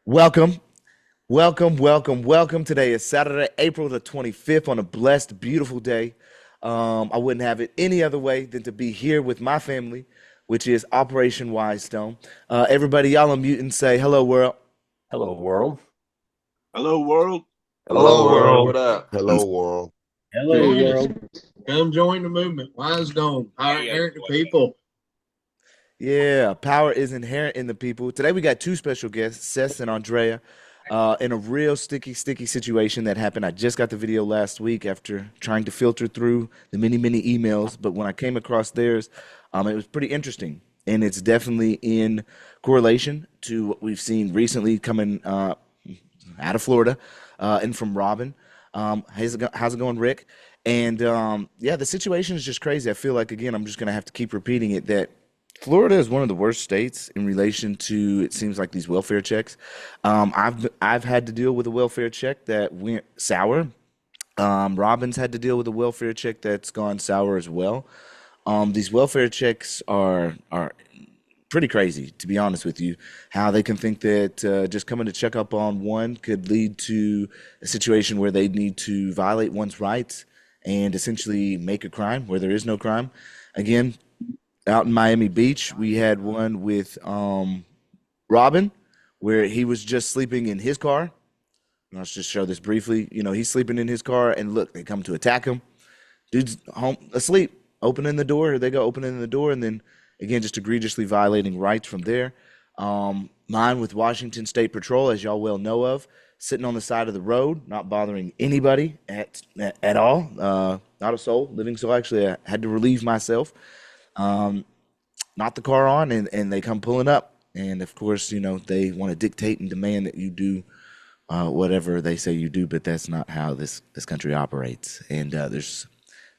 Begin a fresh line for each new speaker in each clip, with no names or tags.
Welcome, welcome. Today is Saturday, April the 25th on a blessed, beautiful day. I wouldn't have it any other way than to be here with my family, which is Operation Wisedome. Everybody, y'all unmute and say hello, world.
Hello, world.
Hello, world.
Hello,
Hello,
Hello,
world.
world.
What up?
hello, world.
Hello,
Join us.
world.
Come join the movement. Wisedome. Power inherent to people.
Yeah, power is inherent in the people. Today we got two special guests, Seth and Andrea, in a real sticky situation that happened. I just got the video last week after trying to filter through the many emails, but when I came across theirs, it was pretty interesting, and it's definitely in correlation to what we've seen recently coming out of Florida, and from Robin. How's it going, Rick? And yeah, the situation is just crazy. I feel like again, I'm just gonna have to keep repeating it that Florida is one of the worst states in relation to it seems like these welfare checks. I've had to deal with a welfare check that went sour. Robin's had to deal with a welfare check that's gone sour as well. These welfare checks are pretty crazy, to be honest with you. How they can think that just coming to check up on one could lead to a situation where they need to violate one's rights and essentially make a crime where there is no crime. Again, out in Miami Beach, we had one with Robin, where he was just sleeping in his car. And I'll just show this briefly. You know, he's sleeping in his car, and look, they come to attack him. Dude's home asleep, opening the door. Here they go, opening the door, and then again, just egregiously violating rights from there. Mine with Washington State Patrol, as y'all well know of, sitting on the side of the road, not bothering anybody at all, not a soul, living soul. Actually, I had to relieve myself. Um, Knock the car on, and they come pulling up. And of course, you know, they want to dictate and demand that you do whatever they say you do, but that's not how this country operates. And there's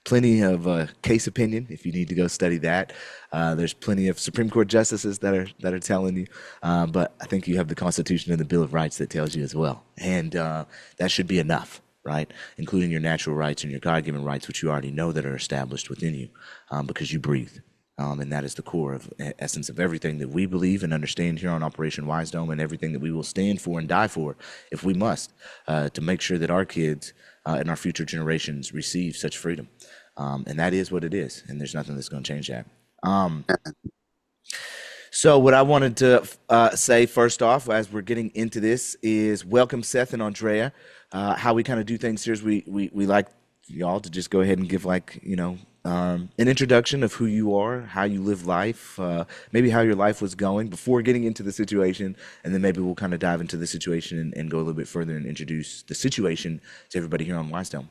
plenty of case opinion if you need to go study that. There's plenty of Supreme Court justices that are telling you, but I think you have the Constitution and the Bill of Rights that tells you as well, and that should be enough, right? Including your natural rights and your God-given rights, which you already know that are established within you, because you breathe. And that is the core of essence of everything that we believe and understand here on Operation Wisedome, and everything that we will stand for and die for, if we must, to make sure that our kids and our future generations receive such freedom. And that is what it is, and there's nothing that's going to change that. Um, so, what I wanted to say first off, as we're getting into this, is welcome Seth and Andrea. How we kind of do things here is we like y'all to just go ahead and give, like, you know, an introduction of who you are, how you live life, maybe how your life was going before getting into the situation, and then maybe we'll kind of dive into the situation and go a little bit further and introduce the situation to everybody here on Wisestone.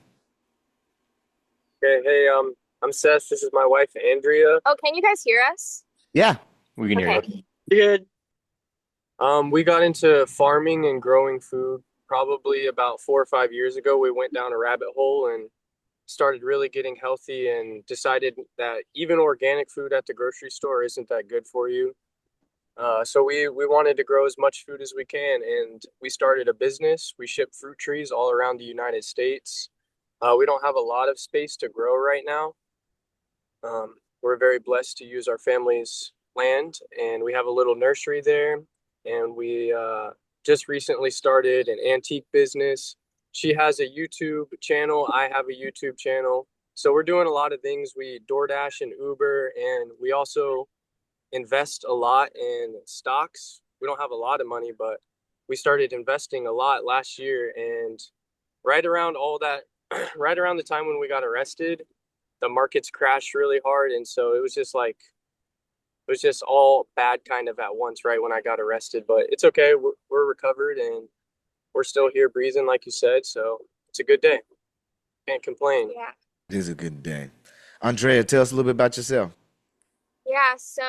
I'm Seth. This is my wife, Andrea.
Oh, can you guys hear us?
Yeah.
We can hear
Okay.
you.
Good. We got into farming and growing food probably about 4 or 5 years ago. We went down a rabbit hole and started really getting healthy and decided that even organic food at the grocery store isn't that good for you. So we wanted to grow as much food as we can, and we started a business. We ship fruit trees all around the United States. We don't have a lot of space to grow right now. We're very blessed to use our family's land, and we have a little nursery there. And we just recently started an antique business. She has a YouTube channel. I have a YouTube channel. So we're doing a lot of things. We DoorDash and Uber, and we also invest a lot in stocks. We don't have a lot of money, but we started investing a lot last year. And right around all that, right around the time when we got arrested, the markets crashed really hard. And so it was just all bad kind of at once, right when I got arrested. But it's okay. We're recovered and we're still here breathing, like you said. So it's a good day. Can't complain.
Yeah.
It is a good day. Andrea, tell us a little bit about yourself.
Yeah, so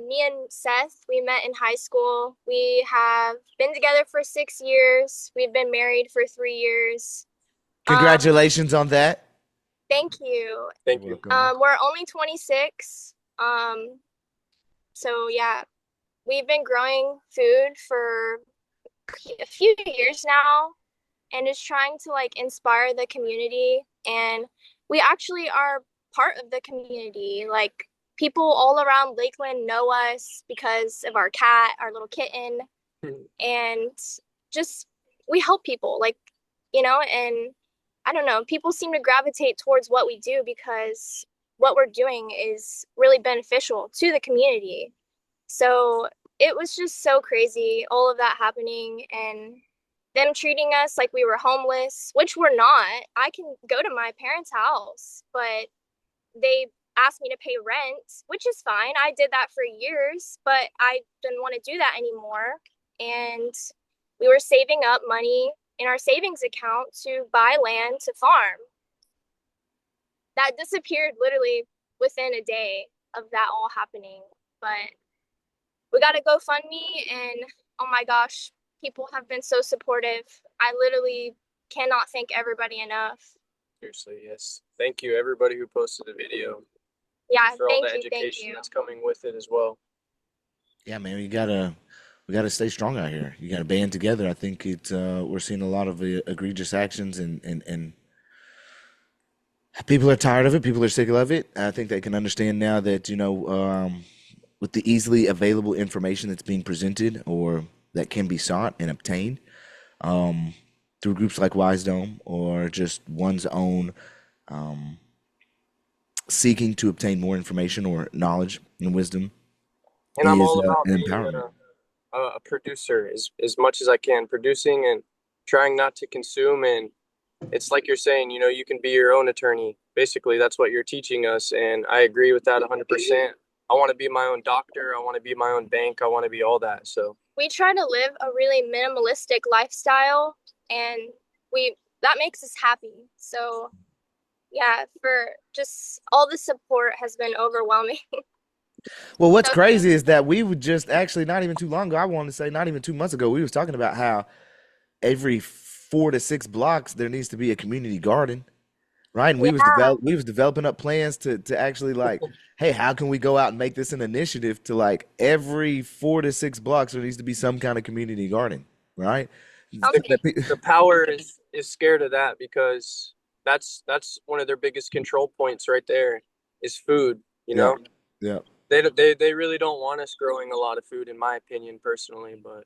me and Seth, we met in high school. We have been together for 6 years. We've been married for 3 years.
Congratulations on that.
Thank you.
Thank you.
Welcome.
We're only 26. So yeah, we've been growing food for a few years now, and is trying to like inspire the community. And we actually are part of the community. Like, people all around Lakeland know us because of our cat, our little kitten. and just we help people, like, and I don't know, people seem to gravitate towards what we do because what we're doing is really beneficial to the community. So it was just so crazy, all of that happening and them treating us like we were homeless, which we're not. I can go to my parents' house, but they asked me to pay rent, which is fine. I did that for years, but I didn't want to do that anymore. And we were saving up money in our savings account to buy land to farm. That disappeared literally within a day of that all happening. But we got a GoFundMe, and oh my gosh, people have been so supportive. I literally cannot thank everybody enough.
Seriously, yes. Thank you, everybody who posted the video.
Yeah,
For all
thank
the
you, thank
education
you.
that's coming with it as well.
Yeah, man, we gotta stay strong out here. You gotta band together. I think we're seeing a lot of egregious actions, and people are tired of it. People are sick of it. I think they can understand now that with the easily available information that's being presented or that can be sought and obtained through groups like Wisedome or just one's own seeking to obtain more information or knowledge and wisdom
And I'm
is
all about
an
being
empowerment.
a producer as much as I can, producing and trying not to consume. And it's like you're saying, you can be your own attorney. Basically, that's what you're teaching us. And I agree with that 100%. I want to be my own doctor. I want to be my own bank. I want to be all that. So
We try to live a really minimalistic lifestyle, and that makes us happy. So yeah, for just all the support has been overwhelming.
Well, what's
So
crazy is that we would just actually not even too long ago, I wanted to say not even 2 months ago, we was talking about how every 4 to 6 blocks there needs to be a community garden, right? And
yeah,
we was developing up plans to actually like, hey, how can we go out and make this an initiative to like every 4 to 6 blocks there needs to be some kind of community garden, right?
sounds
the,
good.
the power is scared of that because that's one of their biggest control points right there is food.
Yeah, yeah.
They really don't want us growing a lot of food, in my opinion, personally. But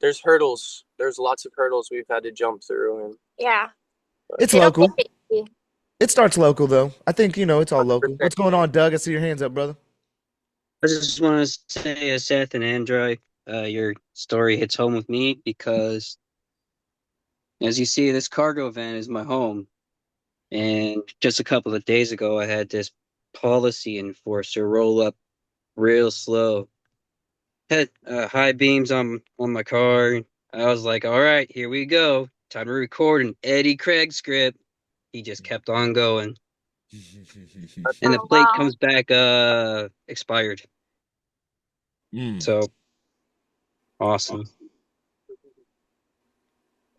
there's hurdles. There's lots of hurdles we've had to jump through, and
Yeah,
It's
they don't make
local.
it easy.
It starts local though. I think, it's all local.
100%.
What's going on, Doug? I see your hands up, brother.
I just want to say, Seth and Andrea, your story hits home with me because, as you see, this cargo van is my home. And just a couple of days ago, I had this policy enforcer roll up real slow. Had high beams on my car. I was like, all right, here we go. Time to record an Eddie Craig script. He just kept on going. And the
Oh
plate
wow,
comes back expired.
Mm.
So awesome.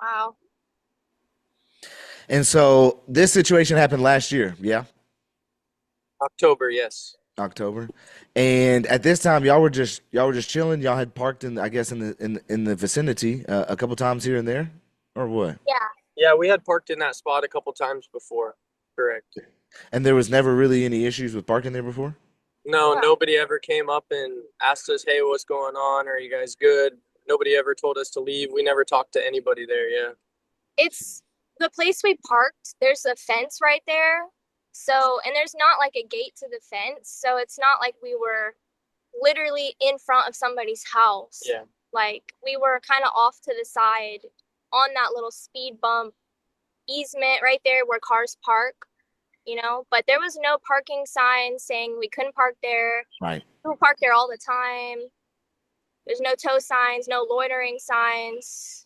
wow.
And so this situation happened last year, yeah,
October, yes.
October. And at this time, y'all were just chilling. Y'all had parked in, I guess, in the vicinity a couple times here and there, or what?
Yeah,
Yeah, we had parked in that spot a couple times before. Correct.
And there was never really any issues with parking there before.
No,
yeah.
nobody ever came up and asked us, "Hey, what's going on? Are you guys good?" Nobody ever told us to leave. We never talked to anybody there. Yeah.
It's the place we parked. There's a fence right there. So, and there's not like a gate to the fence. So it's not like we were literally in front of somebody's house.
Yeah.
Like we were kind of off to the side on that little speed bump easement right there where cars park. But there was no parking sign saying we couldn't park there.
Right.
People park there all the time. There's no tow signs, no loitering signs.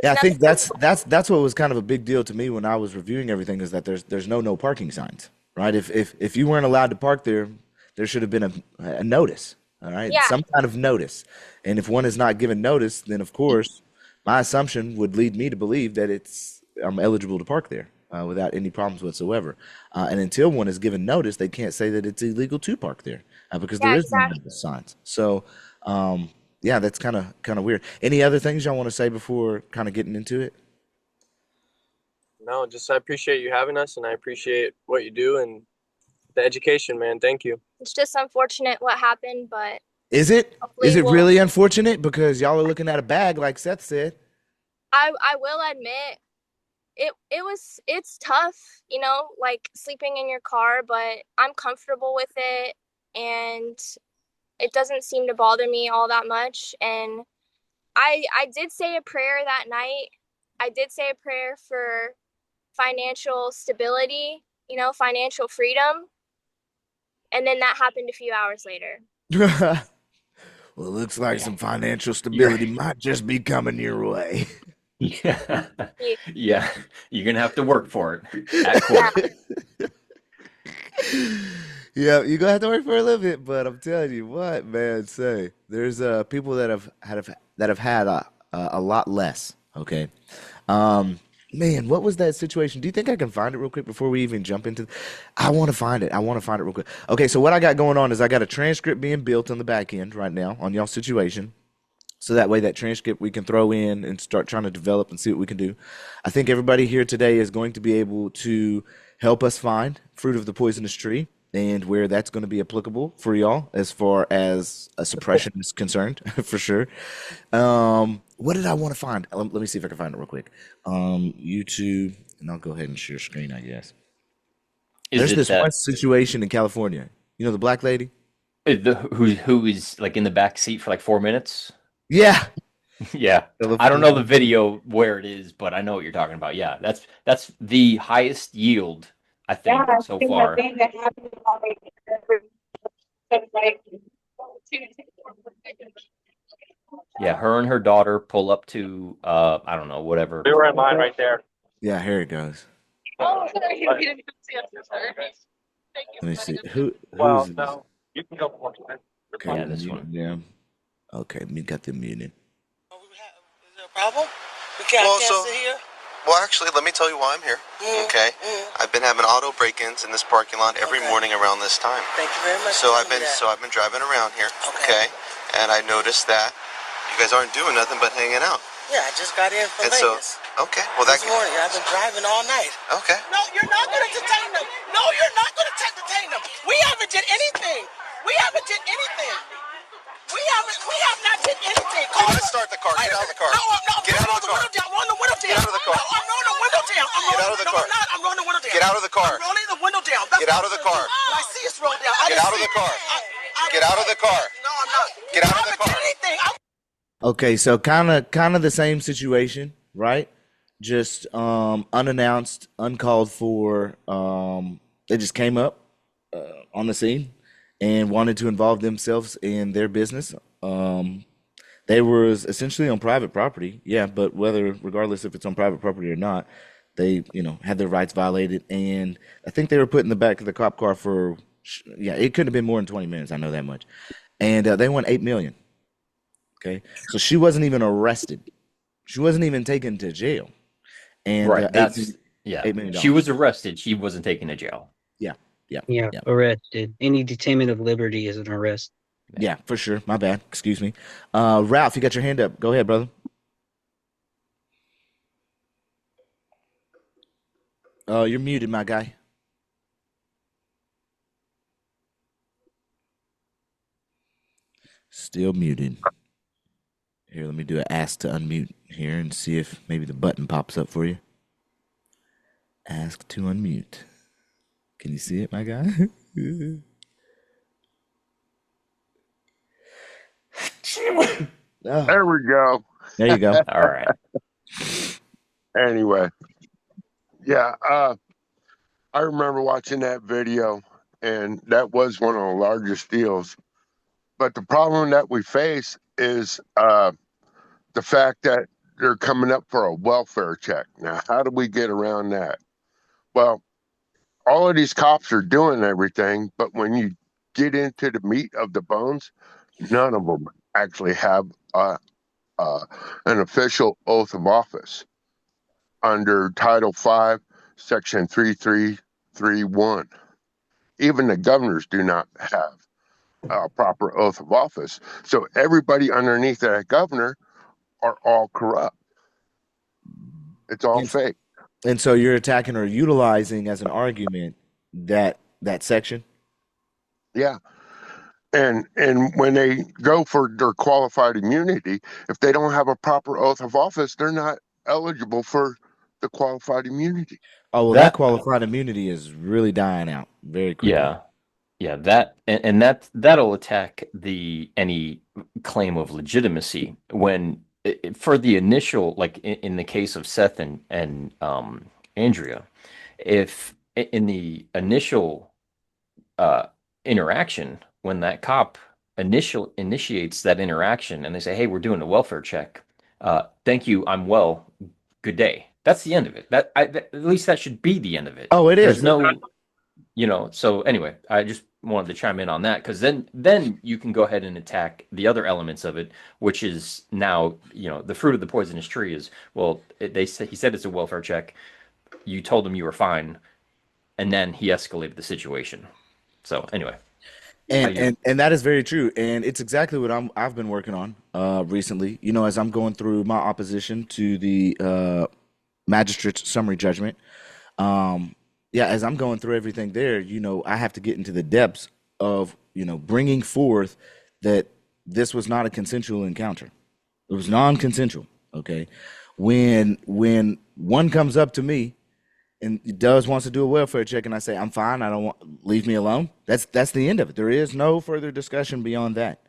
Yeah, I
There's
think
nothing.
that's what was kind of a big deal to me when I was reviewing everything is that there's no parking signs, right? If you weren't allowed to park there, there should have been a notice, all right,
Yeah,
some kind of notice. And if one is not given notice, then of course my assumption would lead me to believe that I'm eligible to park there without any problems whatsoever. And until one is given notice, they can't say that it's illegal to park there because there
yeah,
is no
exactly.
notice signs. So. Yeah, that's kind of weird. Any other things y'all want to say before kind of getting into it?
No, just I appreciate you having us, and I appreciate what you do and the education, man. Thank you.
It's just unfortunate what happened, but
Is it? Is
Hopefully
it really unfortunate because y'all are looking at a bag, like Seth said?
I will admit it's tough, you know, like sleeping in your car, but I'm comfortable with it and it doesn't seem to bother me all that much. And I did say a prayer that night. I did say a prayer for financial stability, you know, financial freedom. And then that happened a few hours later.
Well, it looks like some financial
You're
stability might just be coming your way.
yeah.
Yeah.
Yeah. You're gonna have to work for it at court.
Yeah, you're gonna have to work for a little bit, but I'm telling you what, man, say there's people that have had a lot less. Okay, man, what was that situation? Do you think I can find it real quick before we even jump into? I want to find it. I want to find it real quick. Okay, so what I got going on is I got a transcript being built on the back end right now on y'all's situation. So that way, that transcript we can throw in and start trying to develop and see what we can do. I think everybody here today is going to be able to help us find fruit of the poisonous tree and where that's going to be applicable for y'all as far as a suppression is concerned, for sure. What did I want to find? Let me see if I can find it real quick. YouTube, and I'll go ahead and share screen, I guess.
Is
There's
it
this one
that
situation in California. You know the black lady?
who is like in the back seat for like 4 minutes?
Yeah.
Yeah. I don't know the video where it is, but I know what you're talking about. Yeah, that's the highest yield, I think, so far. Yeah, her and her daughter pull up to I don't know, whatever.
We were in line right there.
Yeah, here it goes.
Oh,
Let me see. Who's
Well,
this?
no, you can go for it.
Okay,
Yeah, this one.
yeah. Okay, me got them muted.
Is there a problem? We can't sit here?
Well, actually, let me tell you why I'm here. Okay, I've been having auto break-ins in this parking lot every morning around this time.
Thank you very much.
So I've been driving around here. Okay, and I noticed that you guys aren't doing nothing but hanging out.
Yeah, I just got in from
And so,
Vegas.
okay, well
This morning, I've been driving all night.
Okay.
No, you're not going to detain them. No, you're not going to detain them. We haven't did anything. We haven't did anything. We have not did anything.
Do not start the car. Get out of the car.
No,
Get out of the car.
I'm rolling the window down.
Get out of the car.
No, I'm rolling the window down.
Get out of the car.
No, I'm not. I'm rolling the window down.
Get out of the car.
I'm rolling the window down.
Get out of the car.
I see it's rolled down.
Get out of the car. Get out of the car.
No, I'm not.
Get out of the car.
I haven't did anything.
Okay, so kind of the same situation, right? Just unannounced, uncalled for. They just came up on the scene and wanted to involve themselves in their business. They were essentially on private property, yeah, but regardless if it's on private property or not, they had their rights violated, and I think they were put in the back of the cop car for it couldn't have been more than 20 minutes. I know that much, and they won $8 million. Okay, so she wasn't even arrested, she wasn't even taken to jail, and
Right. That's
$8 million.
She was arrested. She wasn't taken to jail.
Yeah, arrested. Any detainment of liberty is an arrest.
Yeah, for sure. My bad. Excuse me. Ralph, you got your hand up. Go ahead, brother. You're muted, my guy. Still muted. Here, let me do an ask to unmute here and see if maybe the button pops up for you. Ask to unmute. Can you see it, my guy? Oh,
There we go.
there you go.
All right.
Anyway, yeah, I remember watching that video, and that was one of the largest deals. But the problem that we face is the fact that they're coming up for a welfare check. Now, how do we get around that? Well, all of these cops are doing everything, but when you get into the meat of the bones, none of them actually have an official oath of office under Title V, Section 3331. Even the governors do not have a proper oath of office. So everybody underneath that governor are all corrupt. It's all fake.
And so you're attacking or utilizing as an argument that section?
Yeah. And when they go for their qualified immunity, if they don't have a proper oath of office, they're not eligible for the qualified immunity.
Oh, well, that
That
qualified immunity is really dying out very quickly.
yeah, that and that'll attack any claim of legitimacy when for the initial, like in the case of Seth and Andrea, if in the initial interaction, when that cop initiates that interaction and they say, "Hey, we're doing a welfare check. Thank you, I'm well. Good day." That's the end of it. At least that should be the end of it.
Oh, it
There's
is.
no, So anyway, I just wanted to chime in on that because then you can go ahead and attack the other elements of it, which is now, the fruit of the poisonous tree is, well, he said it's a welfare check. You told him you were fine, and then he escalated the situation. So anyway,
And that is very true, and it's exactly what I've been working on recently. As I'm going through my opposition to the magistrate's summary judgment. Yeah, as I'm going through everything there, I have to get into the depths of bringing forth that this was not a consensual encounter. It was non-consensual. Okay, when one comes up to me and wants to do a welfare check, and I say I'm fine, I don't want, leave me alone. That's the end of it. There is no further discussion beyond that.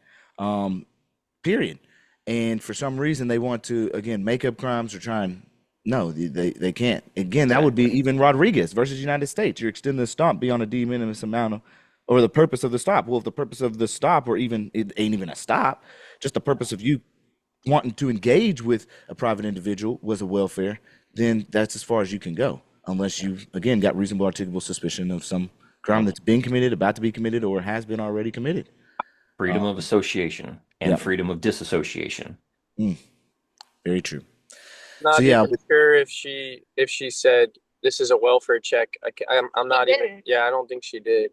Period. And for some reason they want to again make up crimes or try and no, they can't. Again, that would be even Rodriguez versus United States. You're extending the stop beyond a de minimis amount or the purpose of the stop. Well, if the purpose of the stop or even it ain't even a stop, just the purpose of you wanting to engage with a private individual was a welfare, then that's as far as you can go. Unless you've, again, got reasonable articulable suspicion of some crime that's been committed, about to be committed, or has been already committed.
Freedom of association and freedom of disassociation.
Very true.
Not even sure if she said this is a welfare check. I'm not even. Yeah, I don't think she did.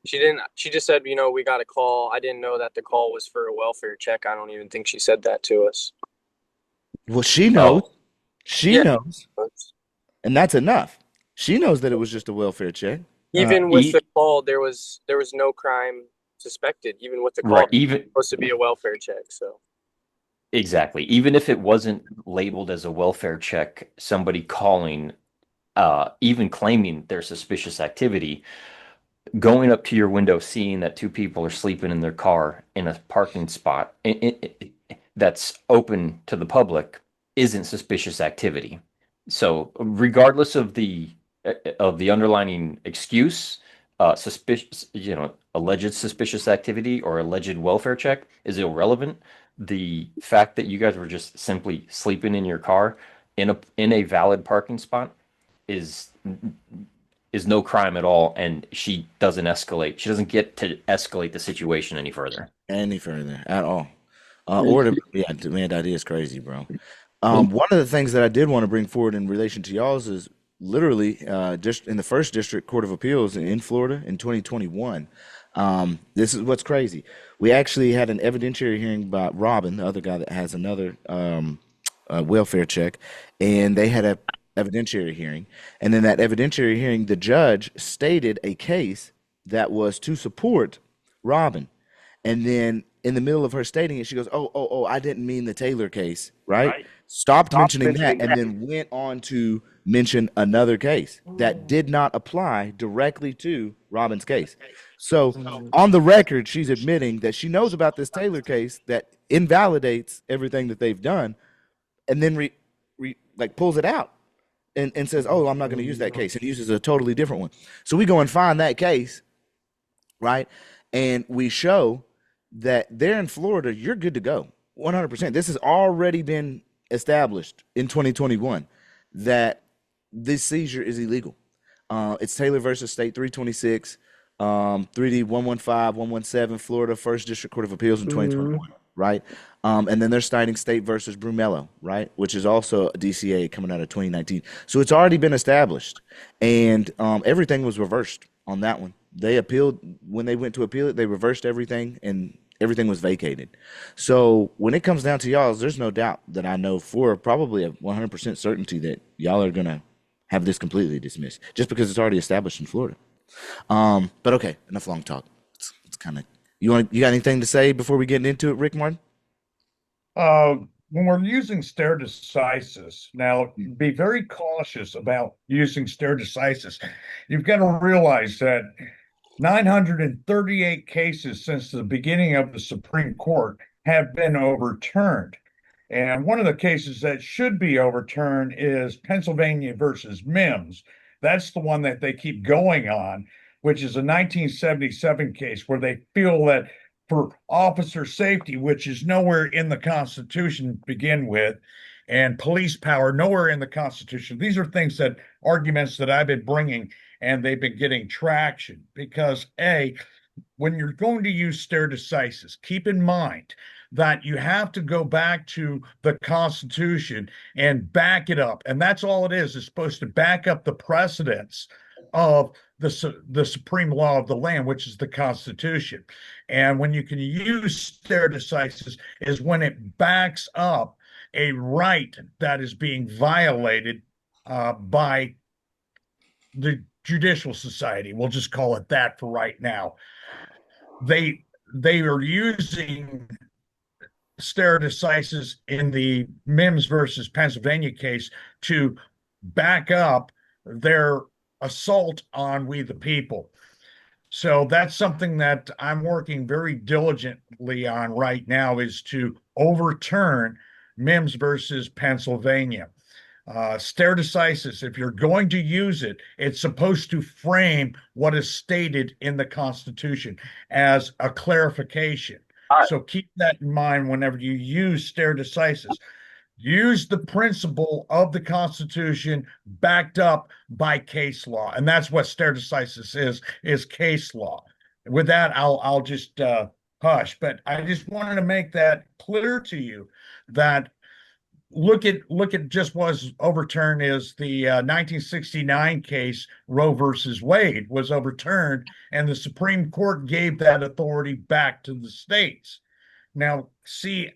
She didn't. She just said, we got a call. I didn't know that the call was for a welfare check. I don't even think she said that to us.
Well, she knows. She knows. And that's enough. She knows that it was just a welfare check.
Even with the call, there was no crime suspected. Even with the call, it was supposed to be a welfare check. So
exactly. Even if it wasn't labeled as a welfare check, somebody calling, even claiming their suspicious activity, going up to your window, seeing that two people are sleeping in their car in a parking spot that's open to the public isn't suspicious activity. So regardless of the underlining excuse, suspicious, alleged suspicious activity or alleged welfare check is irrelevant. The fact that you guys were just simply sleeping in your car in a valid parking spot is no crime at all, and she doesn't escalate. She doesn't get to escalate the situation any further
at all. Man, that is crazy, bro. One of the things that I did want to bring forward in relation to y'all's is literally just in the First District Court of Appeals in Florida in 2021. This is what's crazy. We actually had an evidentiary hearing by Robin, the other guy that has another welfare check, and they had a evidentiary hearing. And in that evidentiary hearing, the judge stated a case that was to support Robin. And then in the middle of her stating it, she goes, oh, I didn't mean the Taylor case, right? Stopped mentioning that and then went on to mention another case that did not apply directly to Robin's case. So on the record, she's admitting that she knows about this Taylor case that invalidates everything that they've done, and then pulls it out and says, oh, I'm not going to use that case, and uses a totally different one. So we go and find that case, right? And we show that there in Florida, you're good to go. 100%. This has already been established in 2021 that this seizure is illegal. It's Taylor versus State 326, 3D 115, 117, Florida First District Court of Appeals in 2021, right? And then they're citing State versus Brumello, right? Which is also a DCA coming out of 2019. So it's already been established, and everything was reversed on that one. They appealed when they went to appeal it. They reversed everything, and everything was vacated. So when it comes down to y'all, there's no doubt that I know for probably a 100% certainty that y'all are gonna have this completely dismissed, just because it's already established in Florida. But okay, enough long talk. Let's kind of You got anything to say before we get into it, Rick Martin?
When we're using stare decisis, now be very cautious about using stare decisis. You've got to realize that 938 cases since the beginning of the Supreme Court have been overturned. And one of the cases that should be overturned is Pennsylvania versus Mims. That's the one that they keep going on, which is a 1977 case where they feel that for officer safety, which is nowhere in the Constitution to begin with, and police power nowhere in the Constitution. These are things that arguments that I've been bringing, and they've been getting traction because when you're going to use stare decisis, keep in mind that you have to go back to the Constitution and back it up. And that's all it is. It's supposed to back up the precedents of the supreme law of the land, which is the Constitution. And when you can use stare decisis is when it backs up a right that is being violated by the judicial society. We'll just call it that for right now. They are using stare decisis in the Mims versus Pennsylvania case to back up their assault on we the people. So that's something that I'm working very diligently on right now, is to overturn Mims versus Pennsylvania. Stare decisis, if you're going to use it, it's supposed to frame what is stated in the Constitution as a clarification. So keep that in mind whenever you use stare decisis. Use the principle of the Constitution backed up by case law. And that's what stare decisis is case law. With that, I'll just hush. But I just wanted to make that clear to you that look at just was overturned is the 1969 case Roe versus Wade was overturned, and the Supreme Court gave that authority back to the states. Now, see,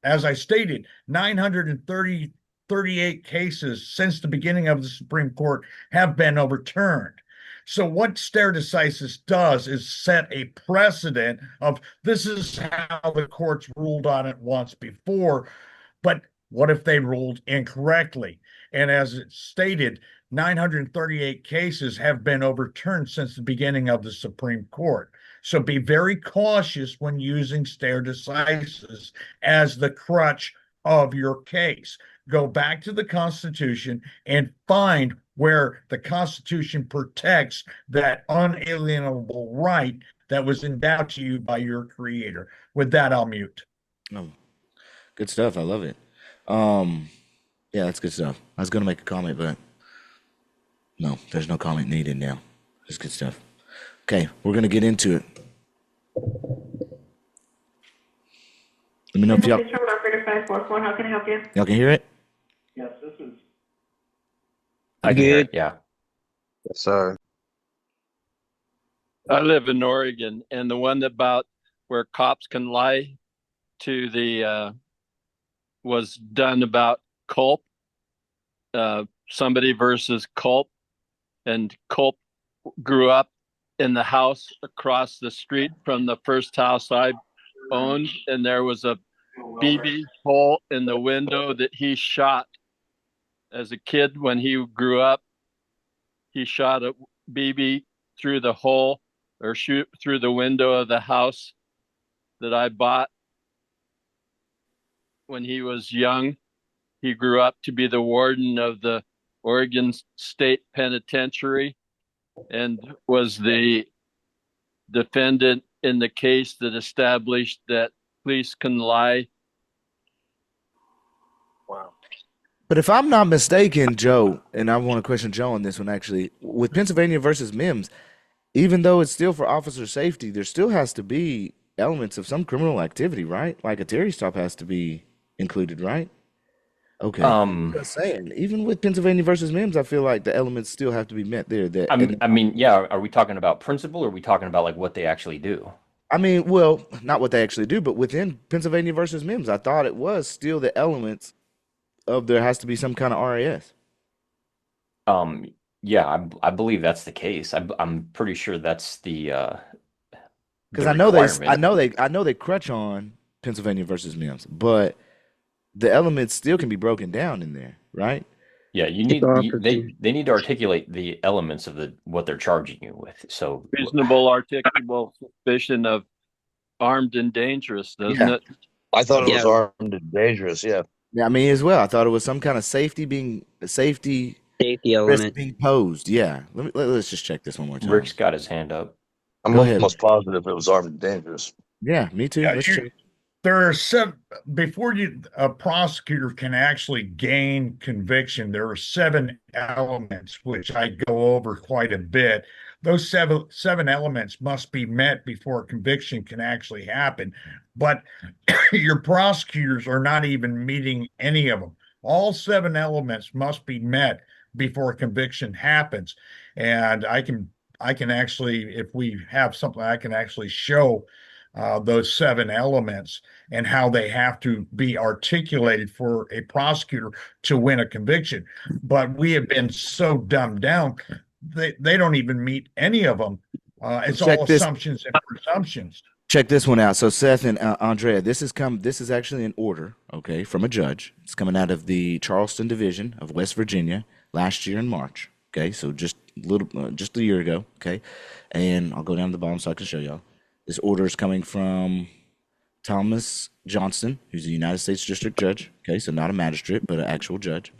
as I stated, 938 cases since the beginning of the Supreme Court have been overturned. So what stare decisis does is set a precedent of this is how the courts ruled on it once before, but what if they ruled incorrectly? And as it stated, 938 cases have been overturned since the beginning of the Supreme Court. So be very cautious when using stare decisis as the crutch of your case. Go back to the Constitution and find where the Constitution protects that unalienable right that was endowed to you by your creator. With that, I'll mute.
Oh, good stuff. I love it. Yeah, that's good stuff. I was gonna make a comment, but no, there's no comment needed now. It's good stuff. Okay, we're gonna get into it. Let me know if y'all
How can I help you?
can hear it.
Yes, this is.
I can hear it, yeah.
Yes, sir.
I live in Oregon, and the one about where cops can lie to the was done about Culp, somebody versus Culp, and Culp grew up in the house across the street from the first house I owned, and there was a BB hole in the window that he shot as a kid. When he grew up, he shot a BB through the hole or shoot through the window of the house that I bought when he was young. He grew up to be the warden of the Oregon State Penitentiary and was the defendant in the case that established that police can lie.
Wow.
But if I'm not mistaken, Joe, and I want to question Joe on this one actually, with Pennsylvania versus Mims, even though it's still for officer safety, there still has to be elements of some criminal activity, right? Like a Terry stop has to be included, right? Okay. Just saying, even with Pennsylvania versus Mims, I feel like the elements still have to be met there.
I mean, yeah. Are we talking about principle, or are we talking about like what they actually do?
I mean, well, not what they actually do, but within Pennsylvania versus Mims, I thought it was still the elements of there has to be some kind of RAS.
Yeah, I believe that's the case. I'm pretty sure that's the
Because
the
I
requirement.
know they crutch on Pennsylvania versus Mims, but the elements still can be broken down in there, right?
Yeah, they need to articulate the elements of what they're charging you with. So
Reasonable, articulable suspicion of armed and dangerous, doesn't
Yeah.
it?
I thought it
Yeah.
was armed and dangerous. Yeah.
Yeah, me as well. I thought it was some kind of safety
Safety
risk
element.
being posed. Yeah. Let's just check this one more time.
Rick's got his hand up.
I'm
Go ahead.
almost positive it was armed and dangerous.
Yeah, me too.
Yeah,
Let's check.
there are before a prosecutor can actually gain conviction, there are 7 elements which I go over quite a bit. Those seven elements must be met before a conviction can actually happen. But your prosecutors are not even meeting any of them. All 7 elements must be met before a conviction happens. And I can actually, if we have something, I can actually show those 7 elements and how they have to be articulated for a prosecutor to win a conviction. But we have been so dumbed down, they don't even meet any of them. It's all assumptions and presumptions.
Check this one out. So Seth and Andrea, this is actually an order, okay, from a judge. It's coming out of the Charleston Division of West Virginia last year in March. Okay, so just a year ago. Okay, and I'll go down to the bottom so I can show y'all. This order is coming from Thomas Johnston, who's a United States District Judge. Okay, so not a magistrate, but an actual judge.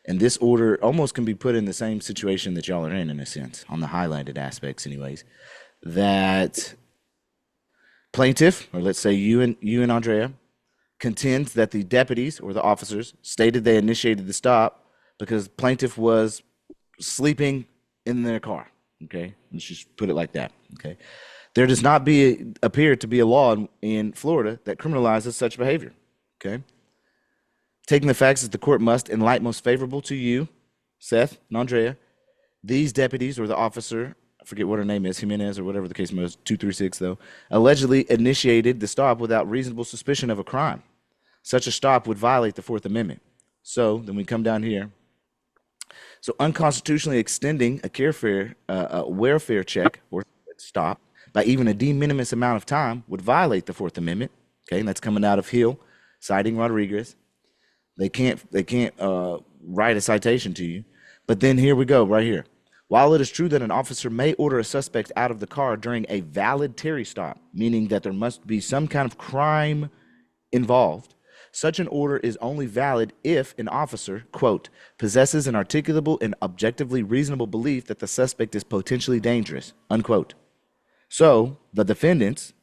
And this order almost can be put in the same situation that y'all are in a sense, on the highlighted aspects, anyways. That plaintiff, or let's say you and Andrea, contends that the deputies or the officers stated they initiated the stop because plaintiff was sleeping in their car. Okay, let's just put it like that. Okay. There does not appear to be a law in Florida that criminalizes such behavior. Okay. Taking the facts as the court must, in light most favorable to you, Seth and Andrea, these deputies or the officer, I forget what her name is, Jimenez or whatever the case was, 236 though, allegedly initiated the stop without reasonable suspicion of a crime. Such a stop would violate the Fourth Amendment. So then we come down here. So unconstitutionally extending a welfare check or stop by even a de minimis amount of time would violate the Fourth Amendment. Okay, and that's coming out of Hill, citing Rodriguez. They can't write a citation to you. But then here we go, right here. While it is true that an officer may order a suspect out of the car during a valid Terry stop, meaning that there must be some kind of crime involved, such an order is only valid if an officer, quote, possesses an articulable and objectively reasonable belief that the suspect is potentially dangerous, unquote. So the defendants,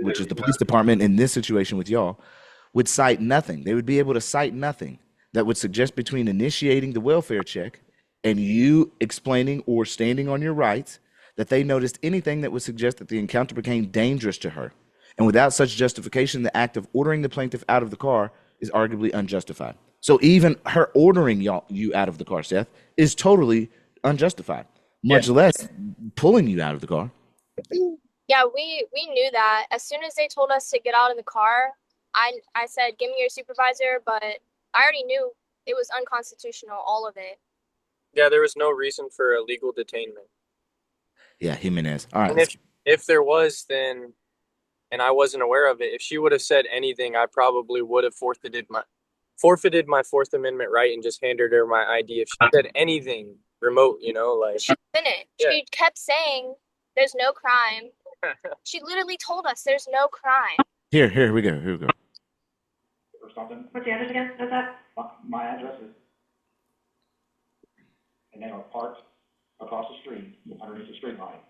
which is the police department in this situation with y'all, would cite nothing. They would be able to cite nothing that would suggest between initiating the welfare check and you explaining or standing on your rights that they noticed anything that would suggest that the encounter became dangerous to her. And without such justification, the act of ordering the plaintiff out of the car is arguably unjustified. So even her ordering you out of the car, Seth, is totally unjustified, much less pulling you out of the car.
Yeah, we knew that. As soon as they told us to get out of the car, I said, give me your supervisor, but I already knew it was unconstitutional, all of it.
Yeah, there was no reason for illegal detainment.
Yeah, Jimenez. All right.
And if there was, then, and I wasn't aware of it, if she would have said anything, I probably would have forfeited my Fourth Amendment right and just handed her my ID. If she said anything remote, like
She didn't.
Yeah.
She kept saying there's no crime. She literally told us there's no crime.
Here we go.
Or something. What's the address again? What's that? My address is, and they are parked across the street, underneath the street line.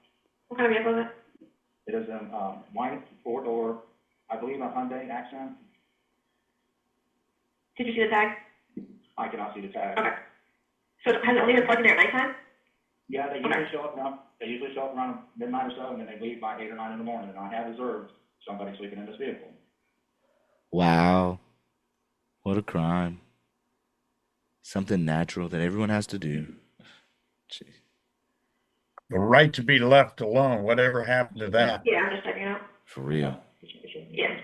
What kind of vehicle is it? It is a white 4-door, I believe a Hyundai Accent. Did you see the tag? I cannot see the tag. Okay. So has it only been parked there at nighttime? Yeah, they usually show up around midnight or so, and then they leave by 8 or 9 in the morning. And I have observed somebody sleeping in this vehicle.
Wow. What a crime. Something natural that everyone has to do. Jeez.
The right to be left alone, whatever happened to that?
Yeah, I'm just checking it out.
For real.
Yeah,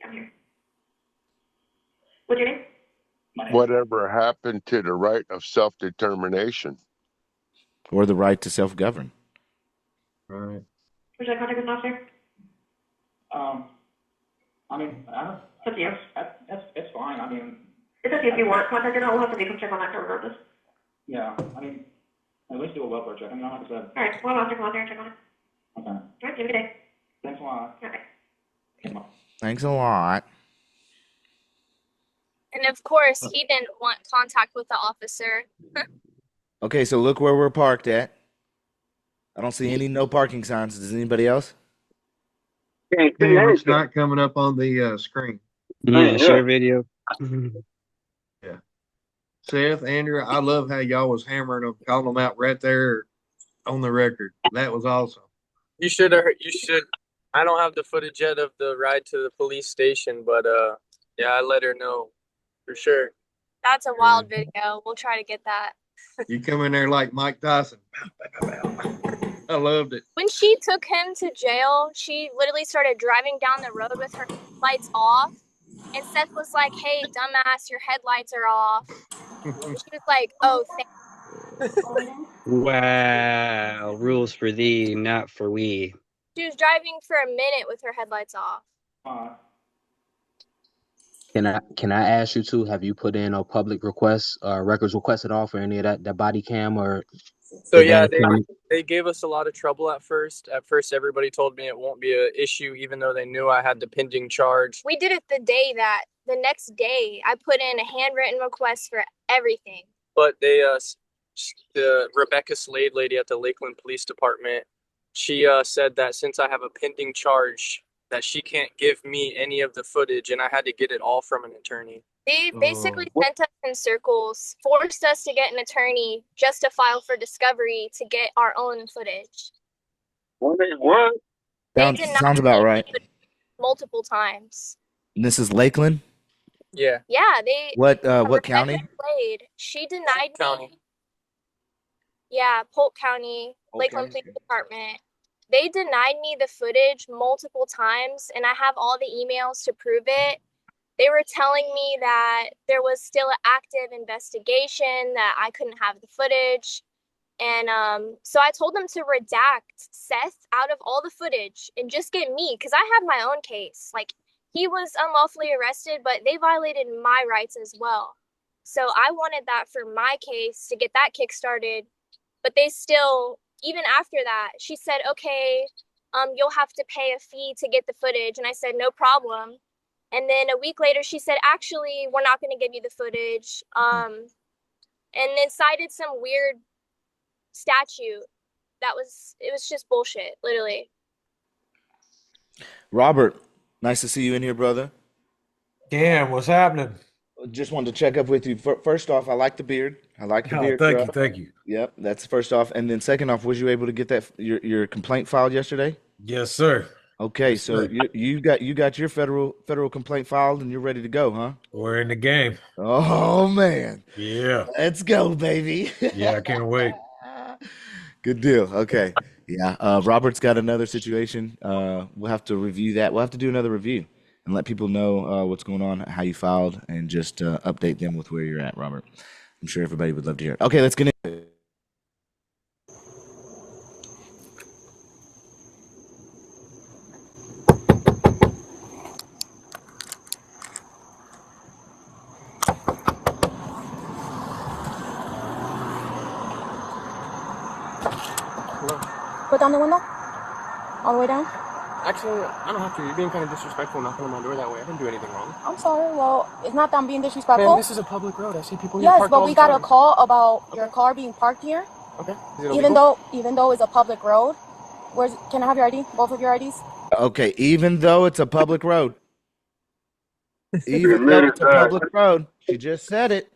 I'm here. What's your name?
Whatever happened to the right of self-determination?
Or the right to self-govern.
Right.
Would you like contact with an officer? I mean, it's up to you. That's fine. I mean, it's up to you if you want contact or not. We'll have to do some check on that regardless. Yeah, I mean, at least do a welfare check. I mean, like I said. All right, well, I'll have to go out there and check on it. Okay. All right, have a good day. Thanks a lot. Okay.
Thanks a lot.
And of course, he didn't want contact with the officer.
Okay, so look where we're parked at. I don't see any no parking signs. Does anybody else?
Damn, it's not coming up on the screen.
Yeah, share video.
Yeah. Seth, Andrea, I love how y'all was hammering them, calling them out right there on the record. That was awesome.
You should. I don't have the footage yet of the ride to the police station, but yeah, I let her know for sure.
That's a wild video. We'll try to get that.
You come in there like Mike Tyson. I loved it.
When she took him to jail, she literally started driving down the road with her lights off. And Seth was like, "Hey, dumbass, your headlights are off." And she was like, "Oh,
Wow. Rules for thee, not for we.
She was driving for a minute with her headlights off.
Can I ask you too? Have you put in a public request, records request at all for any of that body cam or?
So yeah, they gave us a lot of trouble at first. At first, everybody told me it won't be an issue, even though they knew I had the pending charge.
We did it the next day. I put in a handwritten request for everything.
But they, the Rebecca Slade lady at the Lakeland Police Department, she said that since I have a pending charge, that she can't give me any of the footage, and I had to get it all from an attorney.
They basically sent us in circles, forced us to get an attorney just to file for discovery to get our own footage.
What?
Sounds about right.
Multiple times.
And this is Lakeland?
Yeah.
Yeah, they.
What county?
Slade, she denied
County.
me. Yeah, Polk County, Lakeland Police Department. They denied me the footage multiple times, and I have all the emails to prove it. They were telling me that there was still an active investigation, that I couldn't have the footage. And so I told them to redact Seth out of all the footage and just get me, because I have my own case. Like, he was unlawfully arrested, but they violated my rights as well. So I wanted that for my case to get that kickstarted. But they still, even after that, she said, okay, you'll have to pay a fee to get the footage. And I said, no problem. And then a week later, she said, actually, we're not going to give you the footage. And then cited some weird statute. It was just bullshit, literally.
Robert, nice to see you in here, brother.
Yeah, what's happening?
Just wanted to check up with you. First off, I like the beard.
Thank you.
Yep, that's first off. And then second off, was you able to get that your complaint filed yesterday?
Yes, sir.
Okay, so you got your federal complaint filed and you're ready to go, huh?
We're in the game.
Oh man.
Yeah.
Let's go, baby.
Yeah, I can't wait.
Good deal. Okay. Yeah. Robert's got another situation. We'll have to review that. We'll have to do another review and let people know what's going on, how you filed, and just update them with where you're at, Robert. I'm sure everybody would love to hear it. Okay, let's get into it.
Put down the window? All the way down?
Actually, I don't have to. You're being kind of disrespectful knocking on my door that way. I didn't do anything wrong.
I'm sorry. Well, it's not that I'm being disrespectful.
Man, this is a public road. I see people here
Yes,
parked
but
all
we
the
got
time.
a call about your car being parked here.
Okay. Is it
Even though it's a public road. Can I have your ID? Both of your IDs?
Okay, even though it's a public road. Even though it's a public road. She just said it.